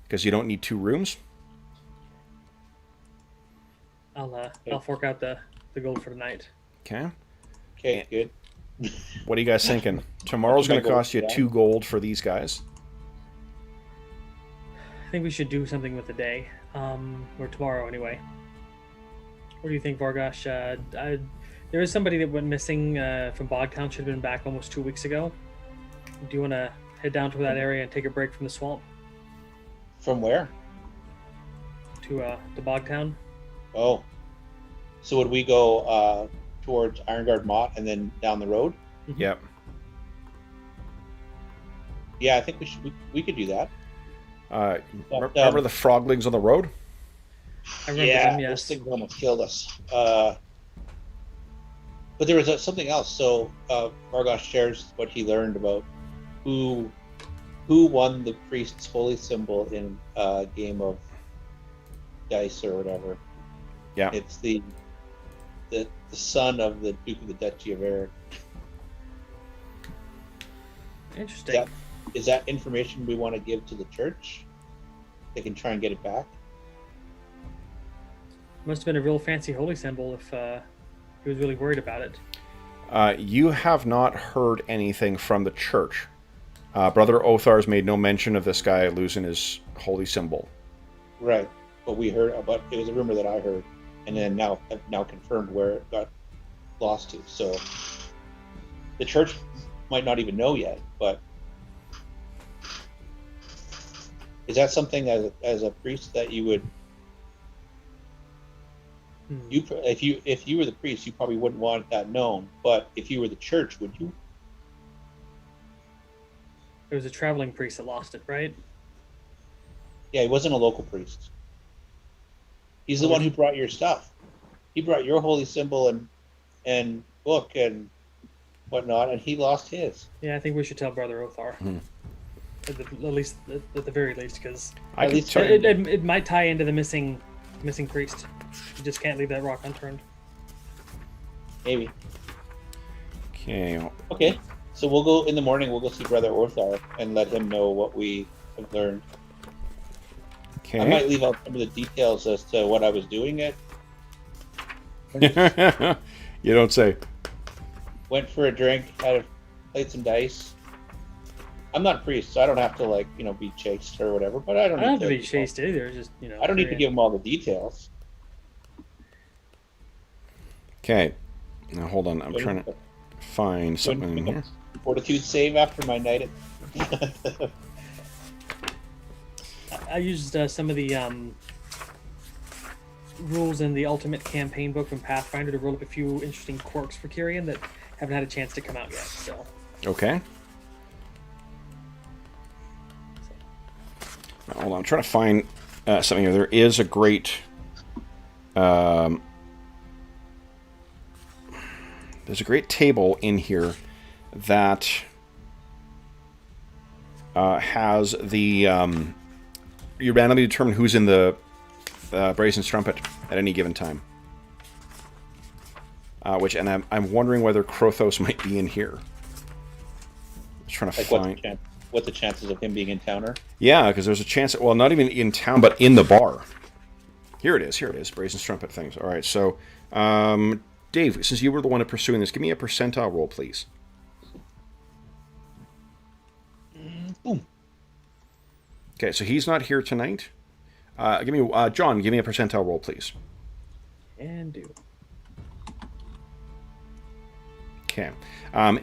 S1: because you don't need 2 rooms.
S2: I'll fork out the gold for tonight.
S1: Okay.
S3: Okay, good.
S1: What are you guys thinking? Tomorrow's going to cost you 2 gold for these guys.
S2: I think we should do something with the day, or tomorrow anyway. What do you think, Vargosh? There is somebody that went missing from Bogtown. Should have been back almost 2 weeks ago. Do you want to head down to that area and take a break from the swamp?
S3: From where?
S2: To Bogtown.
S3: Oh. So would we go towards Ironguard Mott and then down the road?
S2: Mm-hmm.
S1: Yep.
S3: Yeah, I think we could do that.
S1: Remember the froglings on the road?
S2: I remember them, yes.
S3: Those things almost killed us. But there was something else. So Vargosh shares what he learned about who won the priest's holy symbol in a game of dice or whatever.
S1: Yeah.
S3: It's the son of the Duke of the Duchy of Eric.
S2: Interesting.
S3: Is that information we want to give to the church? They can try and get it back.
S2: Must have been a real fancy holy symbol if he was really worried about it.
S1: You have not heard anything from the church. Brother Othar's made no mention of this guy losing his holy symbol.
S3: Right, but we heard about it. Was a rumor that I heard, and then now confirmed where it got lost to. So the church might not even know yet. But is that something as a priest that you would? If you were the priest, you probably wouldn't want that known. But if you were the church, would you?
S2: It was a traveling priest that lost it, right?
S3: Yeah, he wasn't a local priest. He's the one who brought your stuff. He brought your holy symbol and book and whatnot, and he lost his.
S2: Yeah, I think we should tell Brother Othar. At the very least, because it might tie into the missing priest. You just can't leave that rock unturned.
S3: Maybe.
S1: Okay.
S3: So we'll go in the morning. We'll go see Brother Orthar and let him know what we have learned.
S1: Okay.
S3: I might leave out some of the details as to what I was doing it.
S1: You don't say.
S3: Went for a drink, played some dice. I'm not a priest, so I don't have to be chased or whatever. But I don't
S2: have to be chased either. Just
S3: I don't need to give him all the details.
S1: Okay. Now hold on. I'm trying to find something in here.
S3: Fortitude save after my night at.
S2: I used some of the rules in the Ultimate Campaign book from Pathfinder to roll up a few interesting quirks for Kyrian that haven't had a chance to come out yet. So.
S1: Okay. Now, hold on. I'm trying to find something here. There is a great. There's a great table in here that has the you randomly determine who's in the brazen strumpet at any given time. And I'm wondering whether Krothos might be in here. Just trying to find.
S3: What's the chances of him being in town?
S1: Yeah, because there's a chance. Well, not even in town, but in the bar. Here it is. Brazen strumpet things. All right, so. Dave, since you were the one pursuing this, give me a percentile roll, please.
S3: Boom.
S1: Okay, so he's not here tonight. John, give me a percentile roll, please.
S2: And do.
S1: Okay.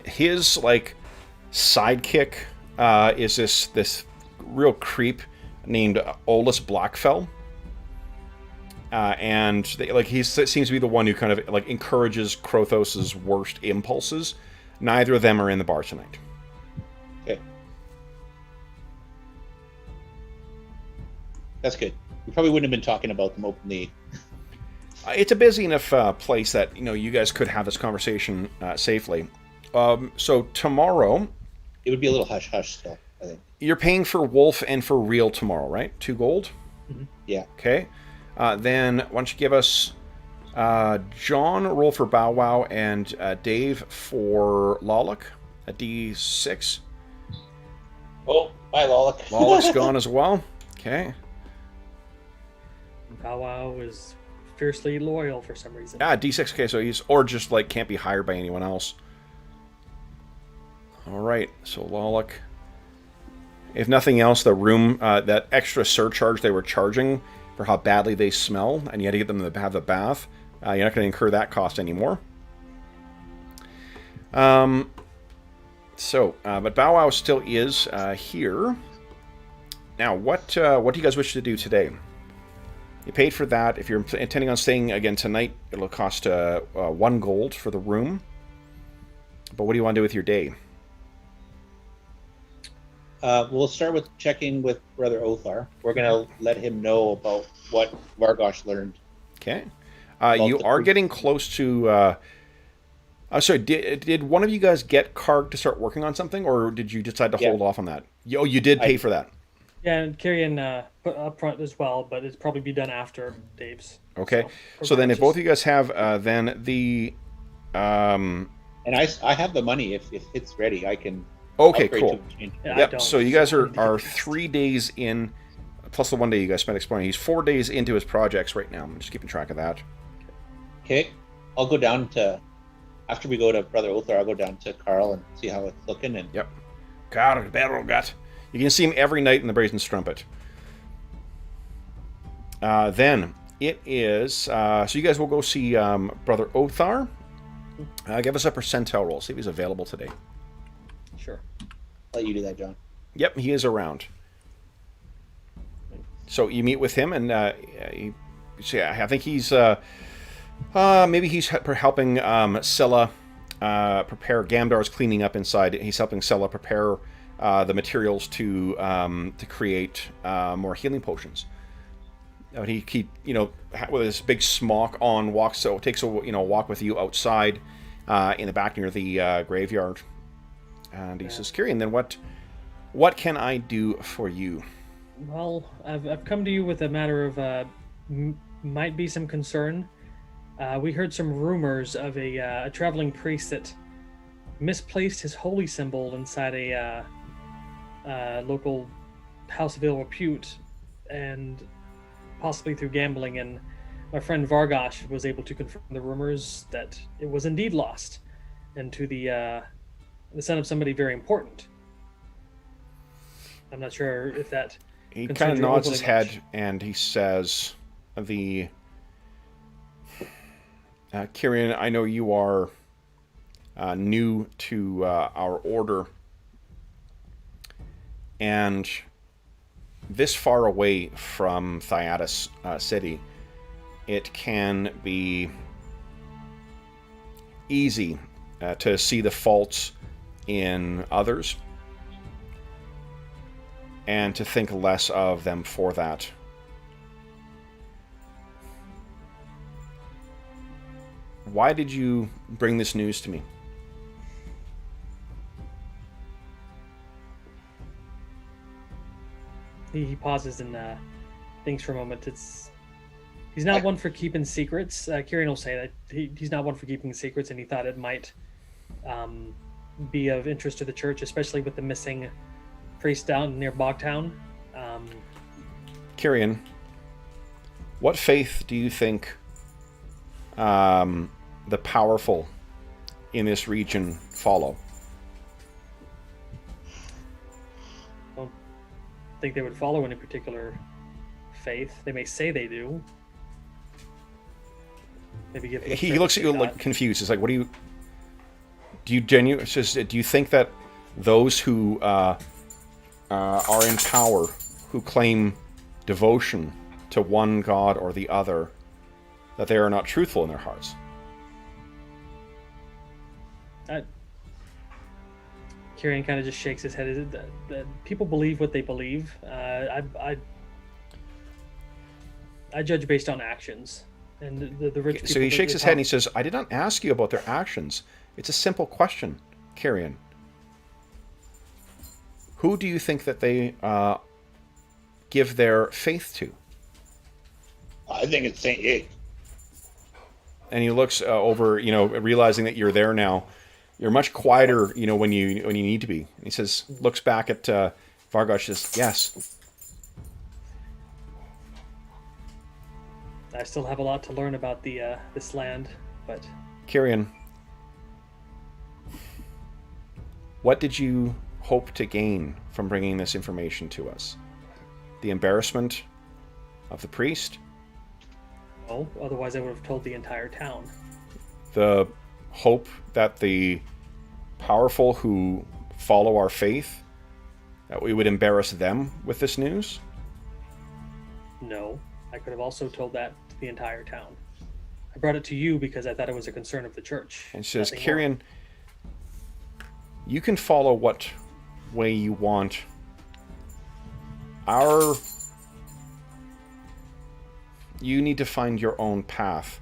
S1: His, sidekick is this real creep named Olus Blackfell. And he seems to be the one who kind of like encourages Krothos's worst impulses. Neither of them are in the bar tonight.
S3: Okay. That's good. We probably wouldn't have been talking about them openly.
S1: It's a busy enough place that you guys could have this conversation safely. So tomorrow,
S3: it would be a little hush hush still. I think
S1: you're paying for Wolf and for Real tomorrow, right? 2 gold.
S2: Mm-hmm.
S3: Yeah.
S1: Okay. Then why don't you give us John roll for Bow Wow and Dave for Lolok, a D6.
S3: Oh, bye, Lolok.
S1: Lolok's gone as well. Okay.
S2: Bow Wow is fiercely loyal for some reason.
S1: D6. Okay, so he's or just like can't be hired by anyone else. All right. So Lolok. If nothing else, the room that extra surcharge they were charging for how badly they smell, and you had to get them to have the bath. You're not going to incur that cost anymore. But Bow Wow still is here. Now, what do you guys wish to do today? You paid for that. If you're intending on staying again tonight, it'll cost 1 gold for the room. But what do you want to do with your day?
S3: We'll start with checking with Brother Othar. We're going to let him know about what Vargosh learned.
S1: Okay. You are getting close to... sorry, did one of you guys get Karg to start working on something, or did you decide to hold off on that? Oh, you did pay for that.
S2: Yeah, and Kyrian put up front as well, but it's probably be done after Dave's.
S1: Okay. So then if both of you guys have, then the...
S3: And I have the money. If it's ready, I can...
S1: Okay, cool.
S2: Yeah,
S1: so you guys are 3 days in, plus the 1 day you guys spent exploring. He's 4 days into his projects right now. I'm just keeping track of that.
S3: Okay. I'll go down to... After we go to Brother Othar, I'll go down to Carl and see how it's looking. And
S1: Yep. Carl Bergour. You can see him every night in the Brazen Strumpet. Then it is... so you guys will go see Brother Othar. Give us a percentile roll. See if he's available today.
S3: Sure. I'll let you do that, John.
S1: Yep, he is around. So you meet with him, and I think he's... maybe he's helping Scylla prepare... Gamdar's cleaning up inside. He's helping Scylla prepare the materials to create more healing potions. He with his big smock on, takes a walk with you outside in the back near the graveyard. And he says, Kyrian, then what can I do for you?
S2: Well, I've come to you with a matter of might be some concern. We heard some rumors of a traveling priest that misplaced his holy symbol inside a local house of ill repute, and possibly through gambling. And my friend Vargosh was able to confirm the rumors that it was indeed lost, and to the son of somebody very important. I'm not sure if that...
S1: He kind of nods his head and he says, Kyrian, I know you are new to our order, and this far away from Thyatis City, it can be easy to see the faults in others and to think less of them for that. Why did you bring this news to me?
S2: He pauses and thinks for a moment. He's not one for keeping secrets. Kyrian will say that he's not one for keeping secrets, and he thought it might be of interest to the church, especially with the missing priest down near Bogtown.
S1: Kyrian, what faith do you think the powerful in this region follow?
S2: I don't think they would follow any particular faith. They may say they do. Maybe give.
S1: He looks at you like confused. It's like, what do you? Do you genuinely? Do you think that those who are in power, who claim devotion to one god or the other, that they are not truthful in their hearts.
S2: Kieran kind of just shakes his head. Is it that people believe what they believe? I judge based on actions, and the rich people.
S1: So he shakes his head and he says, "I did not ask you about their actions. It's a simple question, Kieran. Who do you think that they give their faith to?"
S3: I think it's Saint Yig.
S1: And he looks over, realizing that you're there now. You're much quieter, when you need to be. And he says, looks back at Vargosh, says, "Yes."
S2: I still have a lot to learn about this land, but
S1: Kieran, what did you hope to gain from bringing this information to us? The embarrassment of the priest?
S2: no, otherwise I would have told the entire town.
S1: The hope that the powerful who follow our faith, that we would embarrass them with this news?
S2: No, I could have also told that to the entire town. I brought it to you because I thought it was a concern of the church.
S1: And says,
S2: Nothing
S1: Kieran, you can follow what way you want. You need to find your own path,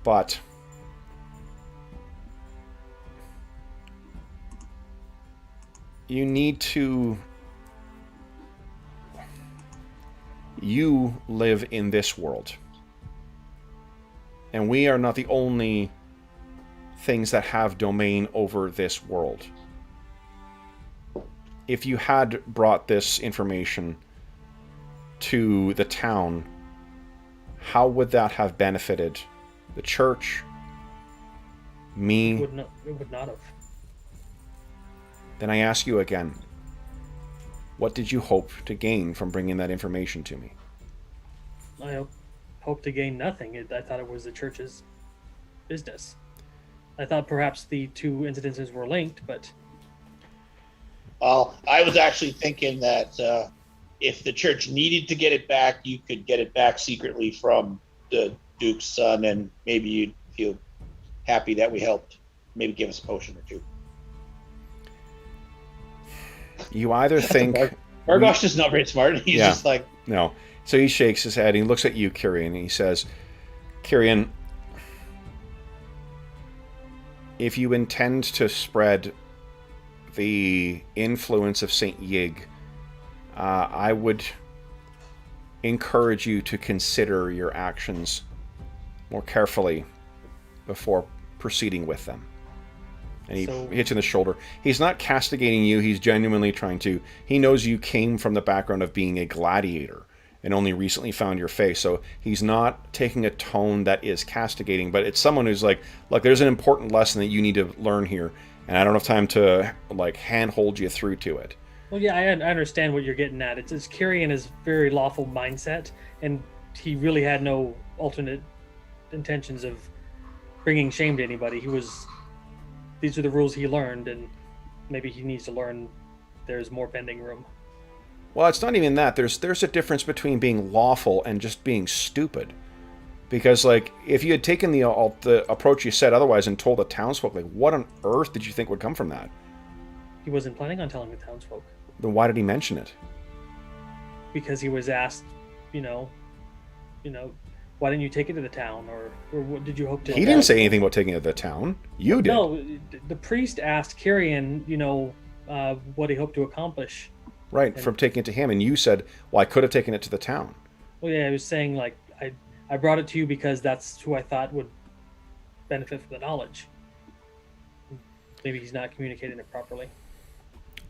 S1: but you need to... You live in this world. And we are not the only things that have domain over this world. If you had brought this information to the town, how would that have benefited the church, me?
S2: It would not have.
S1: Then I ask you again, what did you hope to gain from bringing that information to me?
S2: I hope to gain nothing. I thought it was the church's business. I thought perhaps the two incidences were linked, but...
S3: Well, I was actually thinking that if the church needed to get it back, you could get it back secretly from the Duke's son, and maybe you'd feel happy that we helped. Maybe give us a potion or two.
S1: You either think...
S3: Bargosh is not very smart. He's just like...
S1: No. So he shakes his head. He looks at you, Kirian, and he says, Kirian, if you intend to spread the influence of Saint Yig, I would encourage you to consider your actions more carefully before proceeding with them. And he hits you in the shoulder. He's not castigating you. He's genuinely trying to... He knows you came from the background of being a gladiator and only recently found your face. So he's not taking a tone that is castigating, but it's someone who's like, look, there's an important lesson that you need to learn here, and I don't have time to like handhold you through to it.
S2: Well, yeah, I understand what you're getting at. It's Kirian is very lawful mindset, and he really had no alternate intentions of bringing shame to anybody. These are the rules he learned, and maybe he needs to learn there's more bending room.
S1: Well, it's not even that. There's a difference between being lawful and just being stupid. Because, like, if you had taken the approach you said otherwise and told the townsfolk, like, what on earth did you think would come from that?
S2: He wasn't planning on telling the townsfolk.
S1: Then why did he mention it?
S2: Because he was asked, why didn't you take it to the town, or what did you hope to?
S1: He didn't say anything about taking it to the town. You did.
S2: No, the priest asked Kirian, what he hoped to accomplish.
S1: Right, from taking it to him, and you said, well, I could have taken it to the town.
S2: Well, yeah, I was saying, like, I brought it to you because that's who I thought would benefit from the knowledge. Maybe he's not communicating it properly.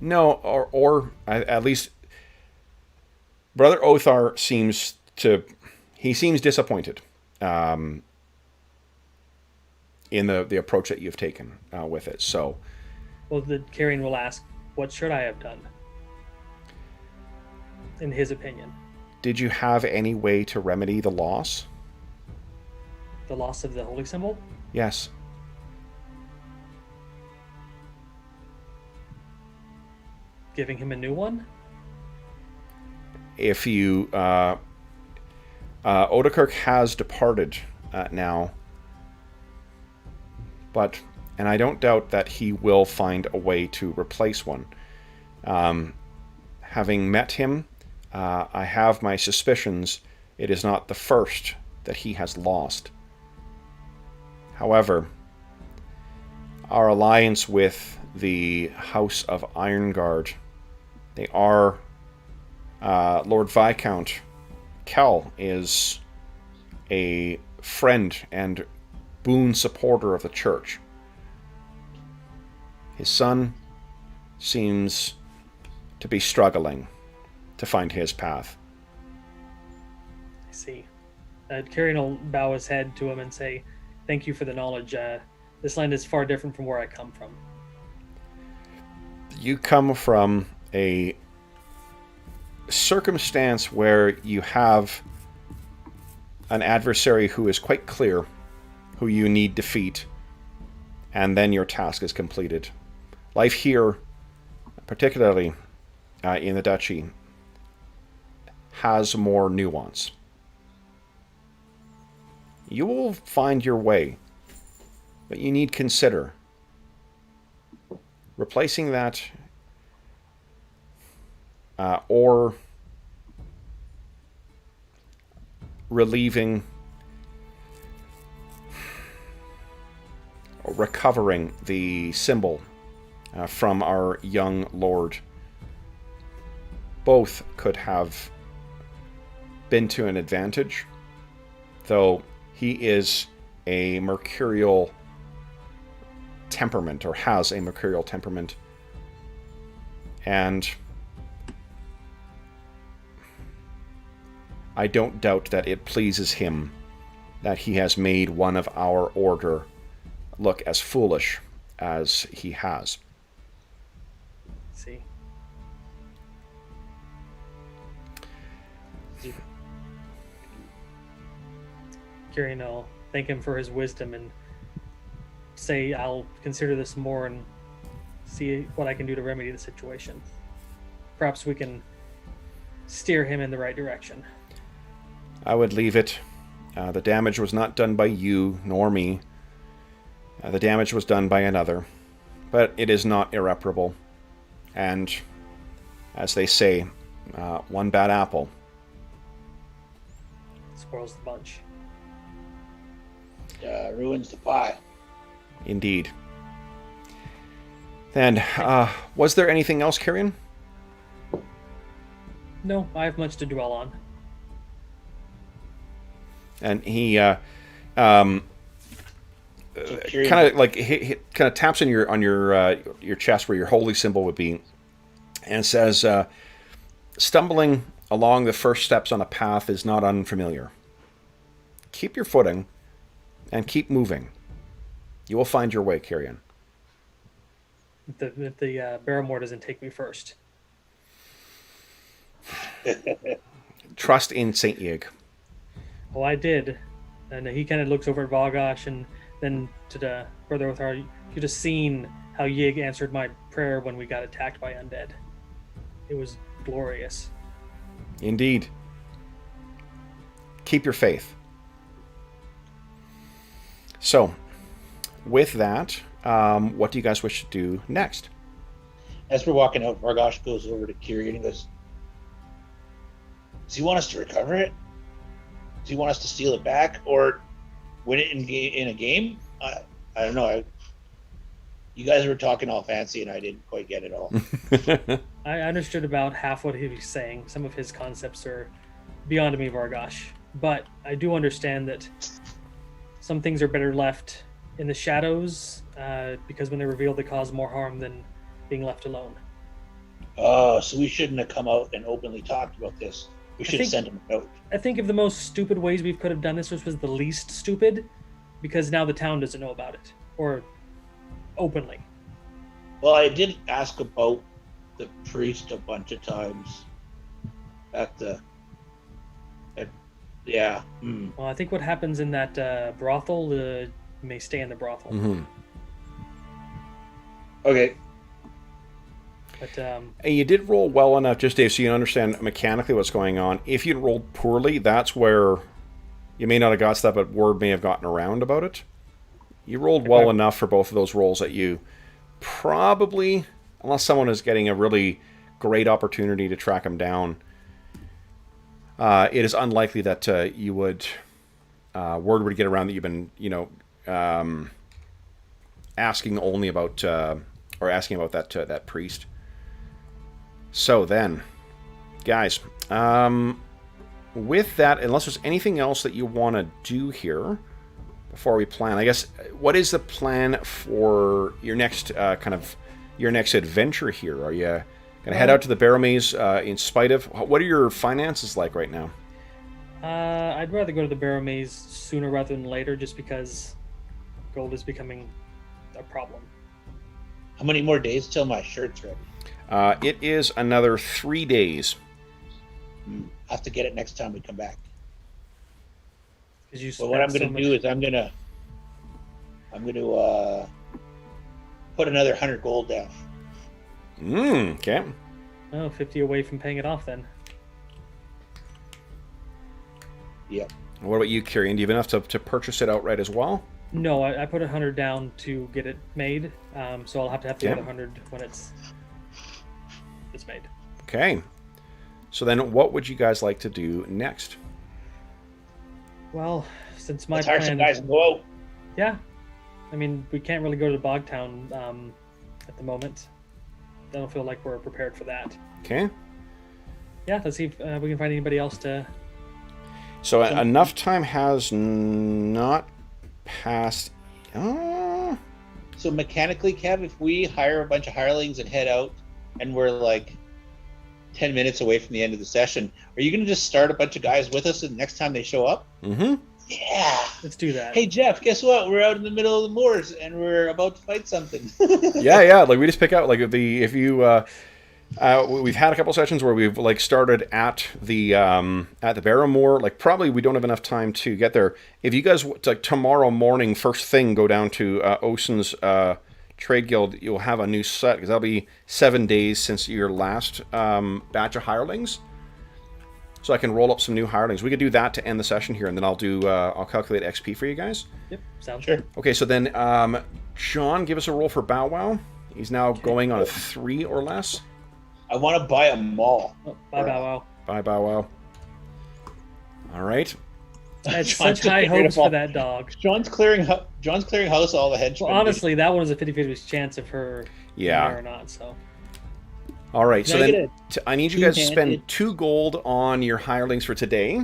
S1: No, or at least Brother Othar seems disappointed in the approach that you've taken with it. So,
S2: well, the Kirian will ask, what should I have done? In his opinion.
S1: Did you have any way to remedy the loss?
S2: The loss of the holy symbol?
S1: Yes.
S2: giving him a new one?
S1: If you... Odekirk has departed now. And I don't doubt that he will find a way to replace one. Having met him, I have my suspicions it is not the first that he has lost. However, our alliance with the House of Ironguard, they are... Lord Viscount Kell is a friend and boon supporter of the church. His son seems to be struggling to find his path.
S2: I see. Carrion will bow his head to him and say, "Thank you for the knowledge. This land is far different from where I come from."
S1: You come from a circumstance where you have an adversary who is quite clear, who you need defeat, and then your task is completed. Life here, particularly in the Duchy, has more nuance. You will find your way, but you need consider replacing that or relieving or recovering the symbol from our young lord. Both could have been to an advantage, though he is a mercurial temperament, or has a mercurial temperament, and I don't doubt that it pleases him that he has made one of our order look as foolish as he has.
S2: See. Carrion will thank him for his wisdom and say, "I'll consider this more and see what I can do to remedy the situation. Perhaps we can steer him in the right direction."
S1: I would leave it. The damage was not done by you nor me. The damage was done by another. But it is not irreparable. And, as they say, one bad apple
S2: spoils the bunch.
S3: Ruins the pie.
S1: Indeed. Then, was there anything else, Carrion?
S2: No, I have much to dwell on.
S1: And he kind of like kind of taps on your chest where your holy symbol would be, and says, "Stumbling along the first steps on a path is not unfamiliar. Keep your footing, and keep moving. You will find your way, Carrion."
S2: If the Barrowmaze doesn't take me first.
S1: Trust in Saint Yig.
S2: Well, I did. And he kind of looks over at Vargosh and then to the brother with her. You could have seen how Yig answered my prayer when we got attacked by undead. It was glorious.
S1: Indeed. Keep your faith. So, with that, what do you guys wish to do next?
S3: As we're walking out, Vargosh goes over to Kyrian and goes, "Does he want us to recover it? Does he want us to steal it back or win it in a game? I don't know. You guys were talking all fancy and I didn't quite get it all."
S2: I understood about half what he was saying. Some of his concepts are beyond me, Vargosh. But I do understand that some things are better left in the shadows because when they're revealed, they cause more harm than being left alone.
S3: Oh, so we shouldn't have come out and openly talked about this. We should have sent him a note.
S2: I think of the most stupid ways we could have done this was the least stupid, because now the town doesn't know about it, or openly.
S3: Well, I did ask about the priest a bunch of times yeah.
S2: Well, I think what happens in that brothel may stay in the brothel.
S1: Mm-hmm.
S3: Okay.
S2: But
S1: And you did roll well enough, just Dave, so you understand mechanically what's going on. If you'd rolled poorly, that's where you may not have got stuff, but word may have gotten around about it. You rolled well enough for both of those rolls that you probably, unless someone is getting a really great opportunity to track them down, it is unlikely that you would word would get around that you've been, asking only about or asking about that priest. So then, guys, with that, unless there's anything else that you want to do here before we plan, I guess, what is the plan for your next your next adventure here? Are you going to head out to the Barrowmaze in spite of... What are your finances like right now?
S2: I'd rather go to the Barrowmaze sooner rather than later, just because gold is becoming a problem.
S3: How many more days till my shirt's ready?
S1: It is another 3 days.
S3: I have to get it next time we come back.
S2: Well,
S3: what I'm going to do is I'm going to put another 100 gold down.
S1: Okay.
S2: Oh, 50 away from paying it off then.
S3: Yep.
S1: What about you, Kieran? Do you have enough to purchase it outright as well?
S2: No, I put 100 down to get it made, so I'll have the other 100 when it's made.
S1: Okay. So then, what would you guys like to do next?
S2: Well, since my
S3: Let's hire
S2: plan,
S3: some guys and go out.
S2: Yeah, I mean, we can't really go to Bogtown at the moment. I don't feel like we're prepared for that.
S1: Okay.
S2: Yeah, let's see if we can find anybody else to...
S1: So enough time has not passed...
S3: So mechanically, Kev, if we hire a bunch of hirelings and head out, and we're like 10 minutes away from the end of the session, are you going to just start a bunch of guys with us and next time they show up?
S1: Mm-hmm.
S3: Yeah.
S2: Let's do that.
S3: Hey, Jeff, guess what? We're out in the middle of the moors, and we're about to fight something.
S1: yeah. Like, we just pick out, like, if you... we've had a couple sessions where we've like started at the Barrowmoor. Like, probably we don't have enough time to get there. If you guys like tomorrow morning, first thing, go down to Osen's Trade Guild, you'll have a new set because that'll be 7 days since your last batch of hirelings. So I can roll up some new hirelings. We could do that to end the session here, and then I'll do I'll calculate XP for you guys.
S2: Yep, sounds
S3: Sure.
S2: good.
S1: Okay, so then Sean, give us a roll for Bow Wow. He's now going on a 3 or less.
S3: I want to buy a mall.
S2: Oh, bye, Bow Wow.
S1: Bye, Bow Wow. All right.
S2: I had
S3: John's
S2: such high
S3: getting rid
S2: hopes
S3: of all-
S2: for that dog.
S3: John's clearing house all the henchmen.
S2: Well, honestly, that one was a 50-50 chance of her being
S1: Yeah.
S2: there or not. So
S1: All right. So
S3: Can I
S1: then
S3: get
S1: I need you guys to spend
S3: two-handed-
S1: 2 gold on your hirelings for today.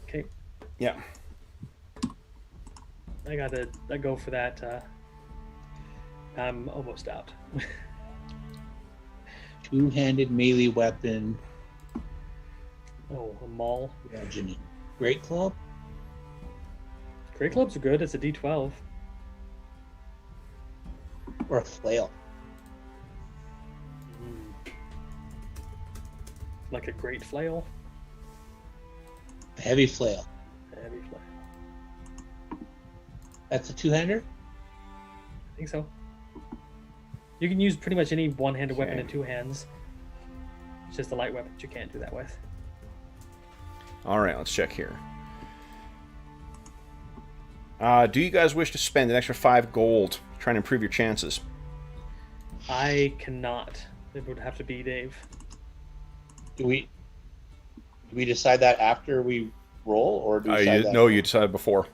S2: okay,
S1: Yeah.
S2: I gotta go for that. I'm almost out.
S3: Two-handed melee weapon.
S2: Oh, a maul.
S3: Bludgeoning. Great club.
S2: Great clubs are good. It's a D12.
S3: Or a flail.
S2: Like a great flail.
S3: A heavy flail.
S2: A heavy flail.
S3: That's a two-hander?
S2: I think so. You can use pretty much any one-handed weapon in 2 hands. It's just a light weapon that you can't do that with.
S1: All right. Let's check here. Do you guys wish to spend an extra 5 gold trying to improve your chances?
S2: I cannot. It would have to be Dave.
S3: Do we decide that after we roll, or do we decide that?
S1: No, you decided before.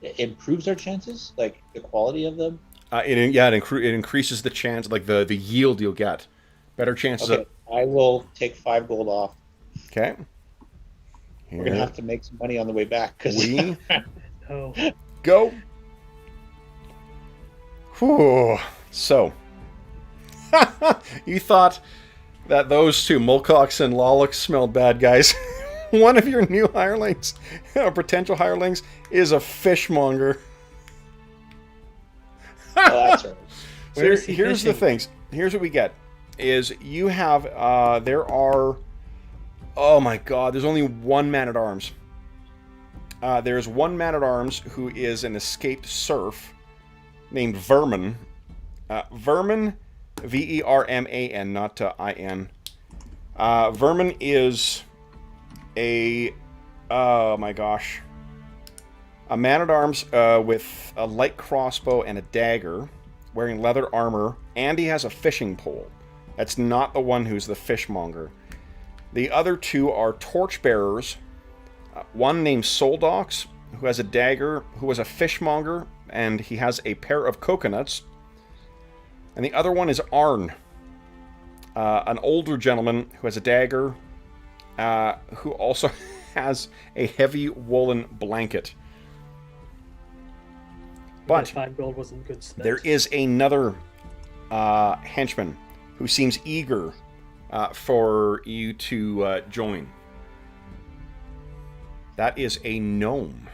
S3: It improves our chances, like the quality of them.
S1: It increases the chance, like the yield you'll get. Better chances.
S3: Okay, I will take 5 gold off.
S1: Okay.
S3: We're gonna have to make some money on the way back because
S1: We
S2: Oh,
S1: go. Whew. So, you thought that those two, Mulcox and Lolix, smelled bad, guys. One of your new hirelings, or potential hirelings, is a fishmonger.
S3: that's right.
S1: So
S2: Where is he
S1: here's the
S2: fishing?
S1: things. Here's what we get. Is you have, there are, oh my god, there's only one man-at-arms. There's one man-at-arms who is an escaped serf named Vermin. Vermin Verman, not I-N. Vermin is a... Oh my gosh. A man-at-arms with a light crossbow and a dagger, wearing leather armor, and he has a fishing pole. That's not the one who's the fishmonger. The other two are torchbearers. One named Soldox, who has a dagger, who is a fishmonger, and he has a pair of coconuts. And the other one is Arlen, an older gentleman who has a dagger, who also has a heavy woolen blanket. But
S2: 5 gold wasn't good spent.
S1: there is another henchman who seems eager for you to join. That is a gnome.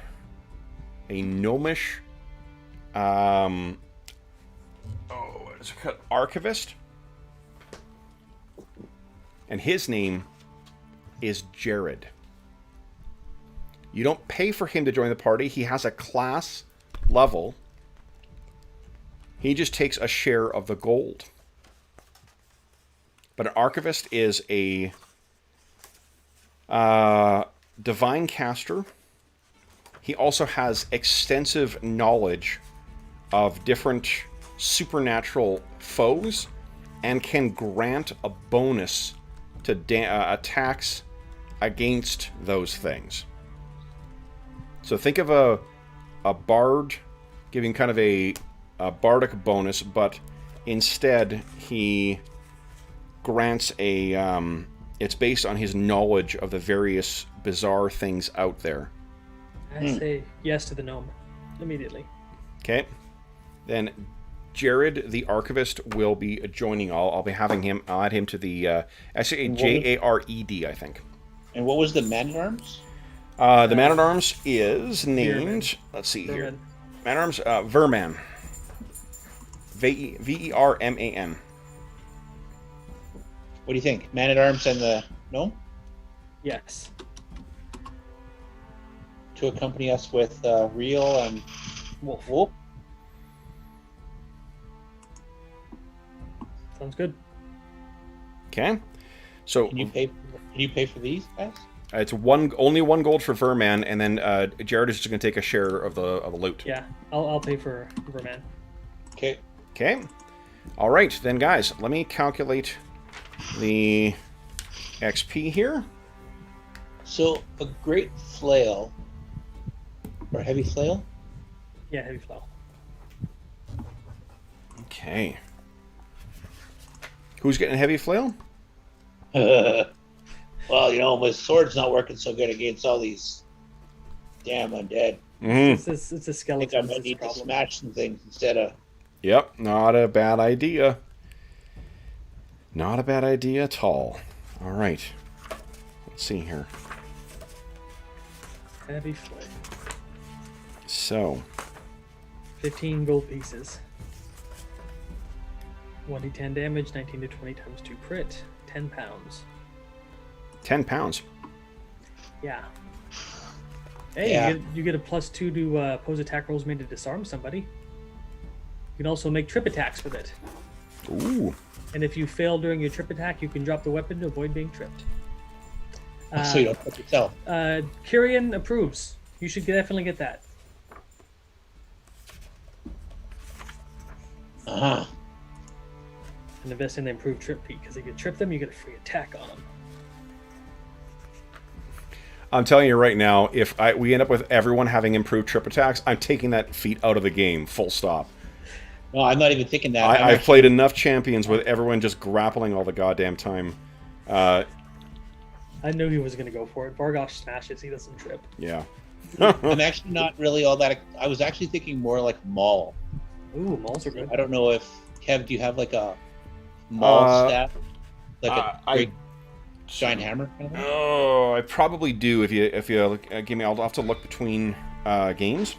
S1: A gnomish... what is it called? Archivist. And his name is Jared. You don't pay for him to join the party. He has a class level. He just takes a share of the gold. But an archivist is a divine caster. He also has extensive knowledge of different supernatural foes and can grant a bonus to attacks against those things. So think of a bard giving kind of a bardic bonus, but instead he grants a... it's based on his knowledge of the various bizarre things out there.
S2: I say yes to the gnome immediately.
S1: Okay. Then Jared, the archivist, will be joining. I'll be having him. I'll add him to the Jared, I think.
S3: And what was the man-at-arms?
S1: The man-at-arms is named.
S2: Vermin.
S1: Let's see
S2: Vermin.
S1: here. Man-at-arms, Verman. Verman.
S3: What do you think? Man-at-arms and the gnome?
S2: Yes.
S3: To accompany us with Real and Wolf.
S2: Sounds good.
S1: Okay. So
S3: Can you pay for these guys?
S1: it's only one gold for Verman, and then Jared is just going to take a share of the loot.
S2: Yeah, I'll pay for Verman.
S3: Okay.
S1: Okay. All right, then, guys. Let me calculate the XP here.
S3: So a great flail or heavy flail?
S2: Yeah, heavy flail.
S1: Okay. Who's getting heavy flail?
S3: Well, my sword's not working so good against all these damn undead.
S1: Mm-hmm.
S2: It's a
S3: I think I
S2: skeleton.
S3: might need to smash some things instead of...
S1: Yep, not a bad idea. Not a bad idea at all. All right. Let's see here.
S2: Heavy flail.
S1: So,
S2: 15 gold pieces. 1d10 damage, 19 to 20 times 2 crit, 10 pounds.
S1: 10 pounds.
S2: Yeah. Hey,
S3: Yeah.
S2: You get a +2 to oppose attack rolls made to disarm somebody. You can also make trip attacks with it.
S1: Ooh.
S2: And if you fail during your trip attack, you can drop the weapon to avoid being tripped.
S3: so you don't have to yourself.
S2: Kyrian approves. You should definitely get that.
S3: Uh-huh.
S2: And invest in the improved trip feat, because if you trip them, you get a free attack on them.
S1: I'm telling you right now, if we end up with everyone having improved trip attacks, I'm taking that feat out of the game, full stop.
S3: No, I'm not even thinking that.
S1: I've played enough champions with everyone just grappling all the goddamn time.
S2: I knew he was going to go for it. Bargosh smashes, he doesn't trip.
S1: Yeah.
S3: I'm actually not really all that... I was actually thinking more like Maul.
S2: Ooh, mauls are good.
S3: I don't know if... Kev, do you have like a Maul staff? Like a great giant hammer? Kind of thing?
S1: Oh, I probably do if you give me... I'll have to look between games.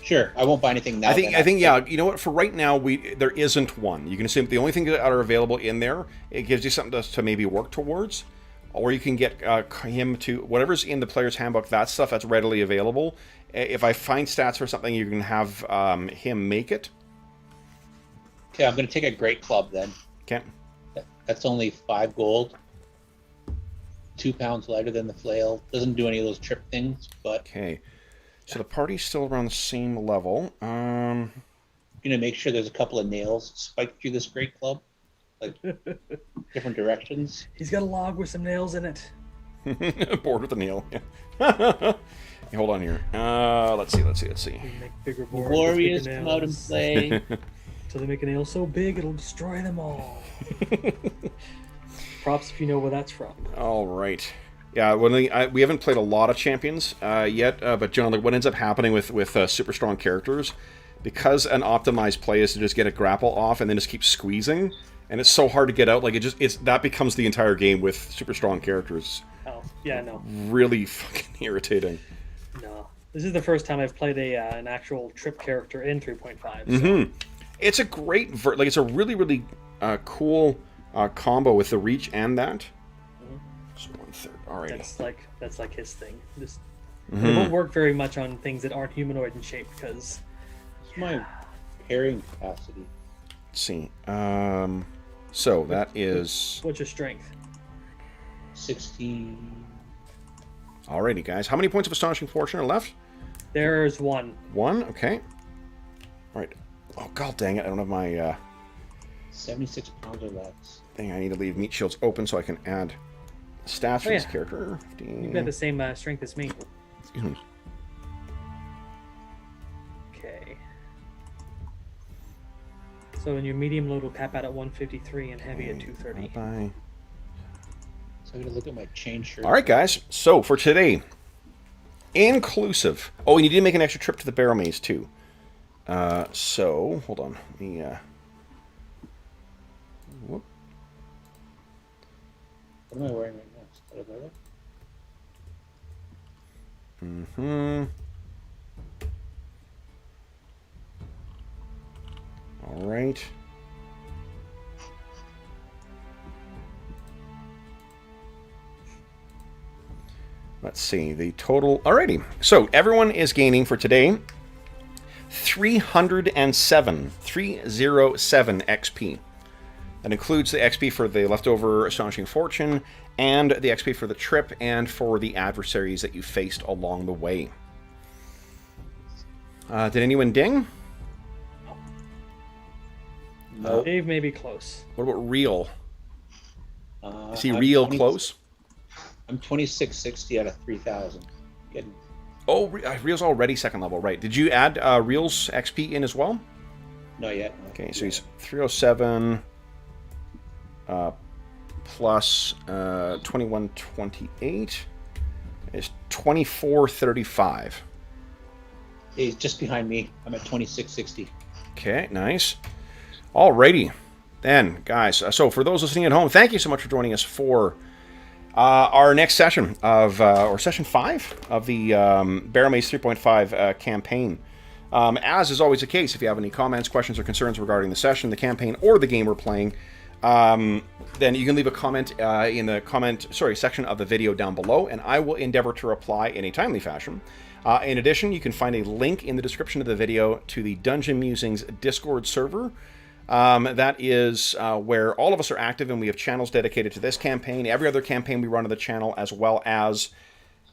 S3: Sure, I won't buy anything now.
S1: I think yeah. You know what? For right now, there isn't one. You can assume the only things that are available in there, it gives you something to maybe work towards, or you can get him to whatever's in the player's handbook. That stuff that's readily available. If I find stats for something, you can have him make it.
S3: Okay, I'm going to take a great club then.
S1: Okay.
S3: That's only 5 gold. 2 pounds lighter than the flail. Doesn't do any of those trip things, but
S1: Okay. So the party's still around the same level.
S3: I'm gonna make sure there's a couple of nails spiked through this great club, like different directions.
S2: He's got a log with some nails in it.
S1: Board with the nail. Yeah. Hey, hold on here. Let's see.
S2: We make bigger boards.
S3: Warriors come out and play.
S2: So they make a nail so big it'll destroy them all. Props if you know where that's from.
S1: All right. Yeah, we haven't played a lot of champions yet, but generally what ends up happening with super strong characters, because an optimized play is to just get a grapple off and then just keep squeezing, and it's so hard to get out. Like that becomes the entire game with super strong characters.
S2: Oh yeah, no.
S1: Really fucking irritating.
S2: No, this is the first time I've played an actual trip character in 3.5. So.
S1: Mm-hmm. It's a great it's a really really cool combo with the reach and that. So 1/3. All right.
S2: That's like his thing. It won't work very much on things that aren't humanoid in shape because
S3: It's my parrying capacity.
S1: Let's see. So that is.
S2: What's your strength?
S3: 16.
S1: Alrighty, guys. How many points of astonishing fortune are left?
S2: There's 1.
S1: 1. Okay. All right. Oh god dang it! I don't have my.
S3: 76 pounds or less.
S1: Thing. I need to leave meat shields open so I can add stats for this character. 15.
S2: You've got the same strength as me.
S1: Excuse me.
S2: Okay. So in your medium load will cap out at 153 and heavy at 230.
S1: Bye.
S3: So I'm gonna look at my chain shirt.
S1: All right, guys. So for today, inclusive. Oh, and you need to make an extra trip to the Barrowmaze too. So hold on. Let me. Whoop.
S3: What am I wearing right now? Is that a leather?
S1: Mm-hmm. All right. Let's see the total. Alrighty. So everyone is gaining for today 307 XP. That includes the XP for the leftover Astonishing Fortune, and the XP for the trip, and for the adversaries that you faced along the way. Did anyone ding?
S3: No.
S2: Dave may be close.
S1: What about real? Is he
S3: I'm
S1: real
S3: 20
S1: close?
S3: I'm 2660 out of 3000. Getting
S1: Oh, Real's already second level, right. Did you add Real's XP in as well?
S3: not yet.
S1: Okay, so he's 307 plus 2128 is 2435.
S3: He's just behind me. I'm at 2660.
S1: Okay, nice. Alrighty. Then, guys, so for those listening at home, thank you so much for joining us for our next session of, or session 5 of the Barrowmaze 3.5 campaign. As is always the case, if you have any comments, questions, or concerns regarding the session, the campaign, or the game we're playing, then you can leave a comment in the section of the video down below, and I will endeavor to reply in a timely fashion. In addition, you can find a link in the description of the video to the Dungeon Musings Discord server. That is where all of us are active, and we have channels dedicated to this campaign, every other campaign we run on the channel, as well as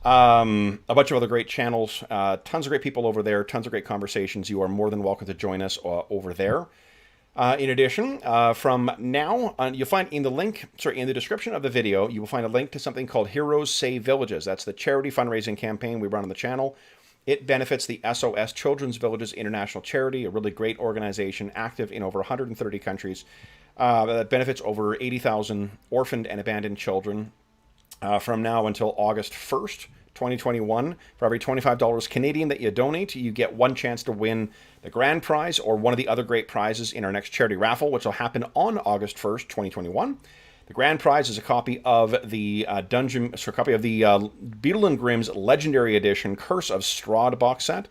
S1: a bunch of other great channels. Tons of great people over there, tons of great conversations. You are more than welcome to join us over there. In addition, from now on, you'll find in the description of the video, you will find a link to something called Heroes Save Villages. That's the charity fundraising campaign we run on the channel. It benefits the SOS Children's Villages International Charity, a really great organization active in over 130 countries that benefits over 80,000 orphaned and abandoned children from now until August 1st, 2021. For every $25 Canadian that you donate, you get one chance to win the grand prize or one of the other great prizes in our next charity raffle, which will happen on August 1st, 2021. The grand prize is a copy of the Beetle and Grimm's Legendary Edition Curse of Strahd box set.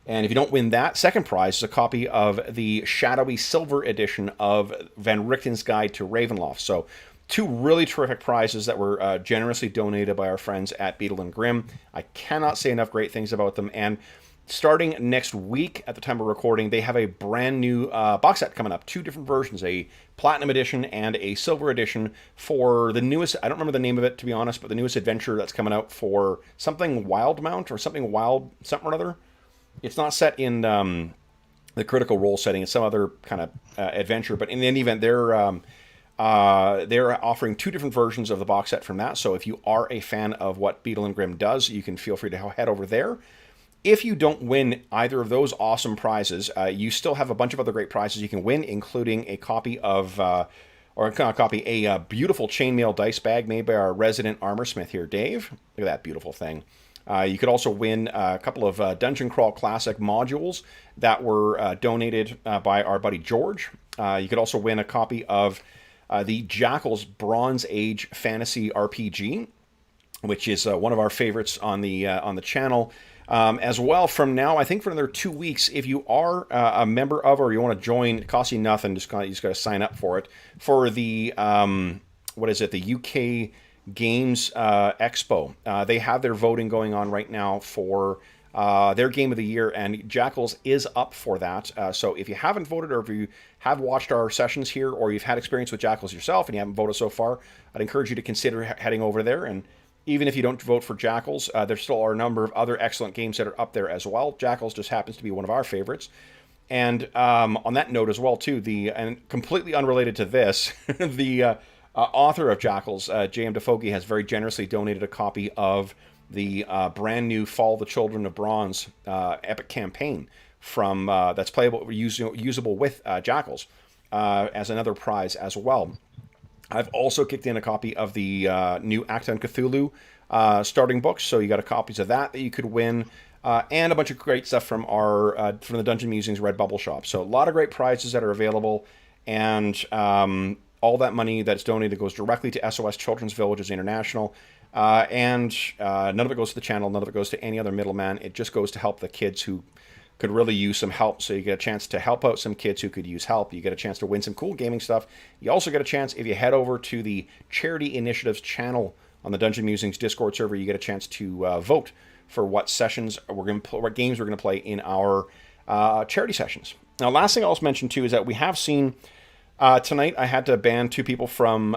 S1: And if you don't win that, second prize is a copy of the Shadowy Silver Edition of Van Richten's Guide to Ravenloft. So, two really terrific prizes that were generously donated by our friends at Beetle and Grimm. I cannot say enough great things about them. And starting next week at the time of recording, they have a brand new box set coming up. 2 different versions, a Platinum Edition and a Silver Edition for the newest, I don't remember the name of it, to be honest, but the newest adventure that's coming out for something Wildmount or something Wild, something or other. It's not set in the Critical Role setting. It's some other kind of adventure, but in any event, they're offering 2 different versions of the box set from that. So if you are a fan of what Beetle and Grimm does, you can feel free to head over there. If you don't win either of those awesome prizes, you still have a bunch of other great prizes you can win, including a copy of, a beautiful chainmail dice bag made by our resident armorsmith here, Dave. Look at that beautiful thing. You could also win a couple of Dungeon Crawl Classic modules that were donated by our buddy George. You could also win a copy of the Jackal's Bronze Age Fantasy RPG, which is one of our favorites on the channel. As well, from now, I think for another 2 weeks, if you are a member of or you want to join, it costs you nothing, you just got to sign up for it, for the, the UK Games Expo. They have their voting going on right now for their Game of the Year, and Jackals is up for that. So if you haven't voted, or if you have watched our sessions here, or you've had experience with Jackals yourself and you haven't voted so far, I'd encourage you to consider heading over there. And even if you don't vote for Jackals, there still are a number of other excellent games that are up there as well. Jackals just happens to be one of our favorites. And on that note as well, too, and completely unrelated to this, the author of Jackals, J.M. DeFoge, has very generously donated a copy of the brand new Fall of the Children of Bronze epic campaign from that's playable, usable with Jackals as another prize as well. I've also kicked in a copy of the new Acton Cthulhu starting books, so you got copies of that you could win, and a bunch of great stuff from from the Dungeon Musings Redbubble shop. So a lot of great prizes that are available, and all that money that's donated goes directly to SOS Children's Villages International, and none of it goes to the channel, none of it goes to any other middleman. It just goes to help the kids who could really use some help. So you get a chance to help out some kids who could use help. You get a chance to win some cool gaming stuff. You also get a chance, if you head over to the Charity Initiatives channel on the Dungeon Musings Discord server, you get a chance to vote for what sessions what games we're going to play in our charity sessions. Now, last thing I'll also mention too is that we have seen tonight I had to ban 2 people from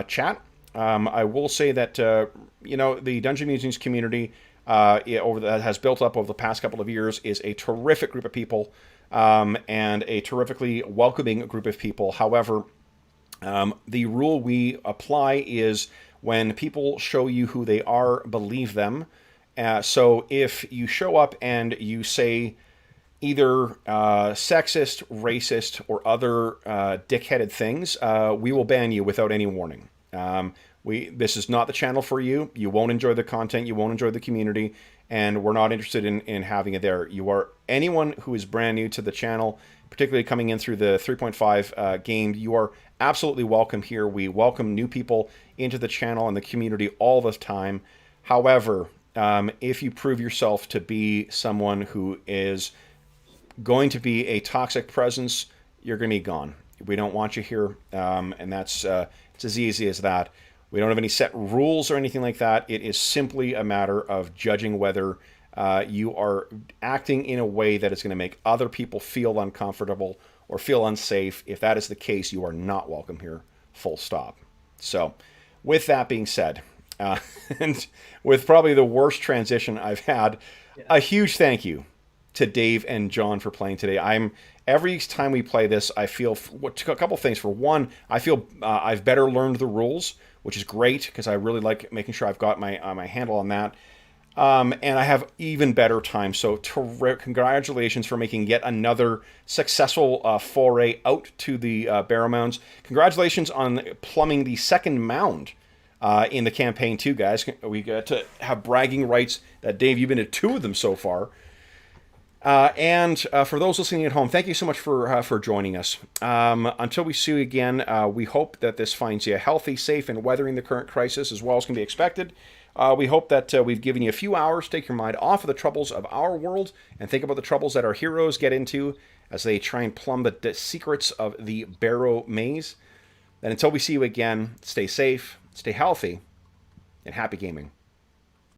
S1: chat. I will say that the Dungeon Musings community that has built up over the past couple of years is a terrific group of people, and a terrifically welcoming group of people. However, the rule we apply is when people show you who they are, believe them. So if you show up and you say either sexist, racist, or other dickheaded things, we will ban you without any warning. This is not the channel for you. You won't enjoy the content. You won't enjoy the community, and we're not interested in having it there. You are anyone who is brand new to the channel, particularly coming in through the 3.5 game. You are absolutely welcome here. We welcome new people into the channel and the community all the time. However, if you prove yourself to be someone who is going to be a toxic presence, you're going to be gone. We don't want you here, and that's it's as easy as that. We don't have any set rules or anything like that. It is simply a matter of judging whether you are acting in a way that is going to make other people feel uncomfortable or feel unsafe. If that is the case, you are not welcome here, full stop. So, with that being said, and with probably the worst transition I've had, a huge thank you to Dave and John for playing today. Every time we play this, I feel a couple things. For one, I feel I've better learned the rules, which is great because I really like making sure I've got my handle on that. And I have even better time. So congratulations for making yet another successful foray out to the Barrowmaze. Congratulations on plumbing the second mound in the campaign too, guys. We got to have bragging rights that, Dave, you've been to 2 of them so far. And for those listening at home, thank you so much for joining us. Until we see you again, we hope that this finds you healthy, safe, and weathering the current crisis as well as can be expected. We hope that we've given you a few hours to take your mind off of the troubles of our world and think about the troubles that our heroes get into as they try and plumb the secrets of the Barrowmaze. And until we see you again, stay safe, stay healthy, and happy gaming.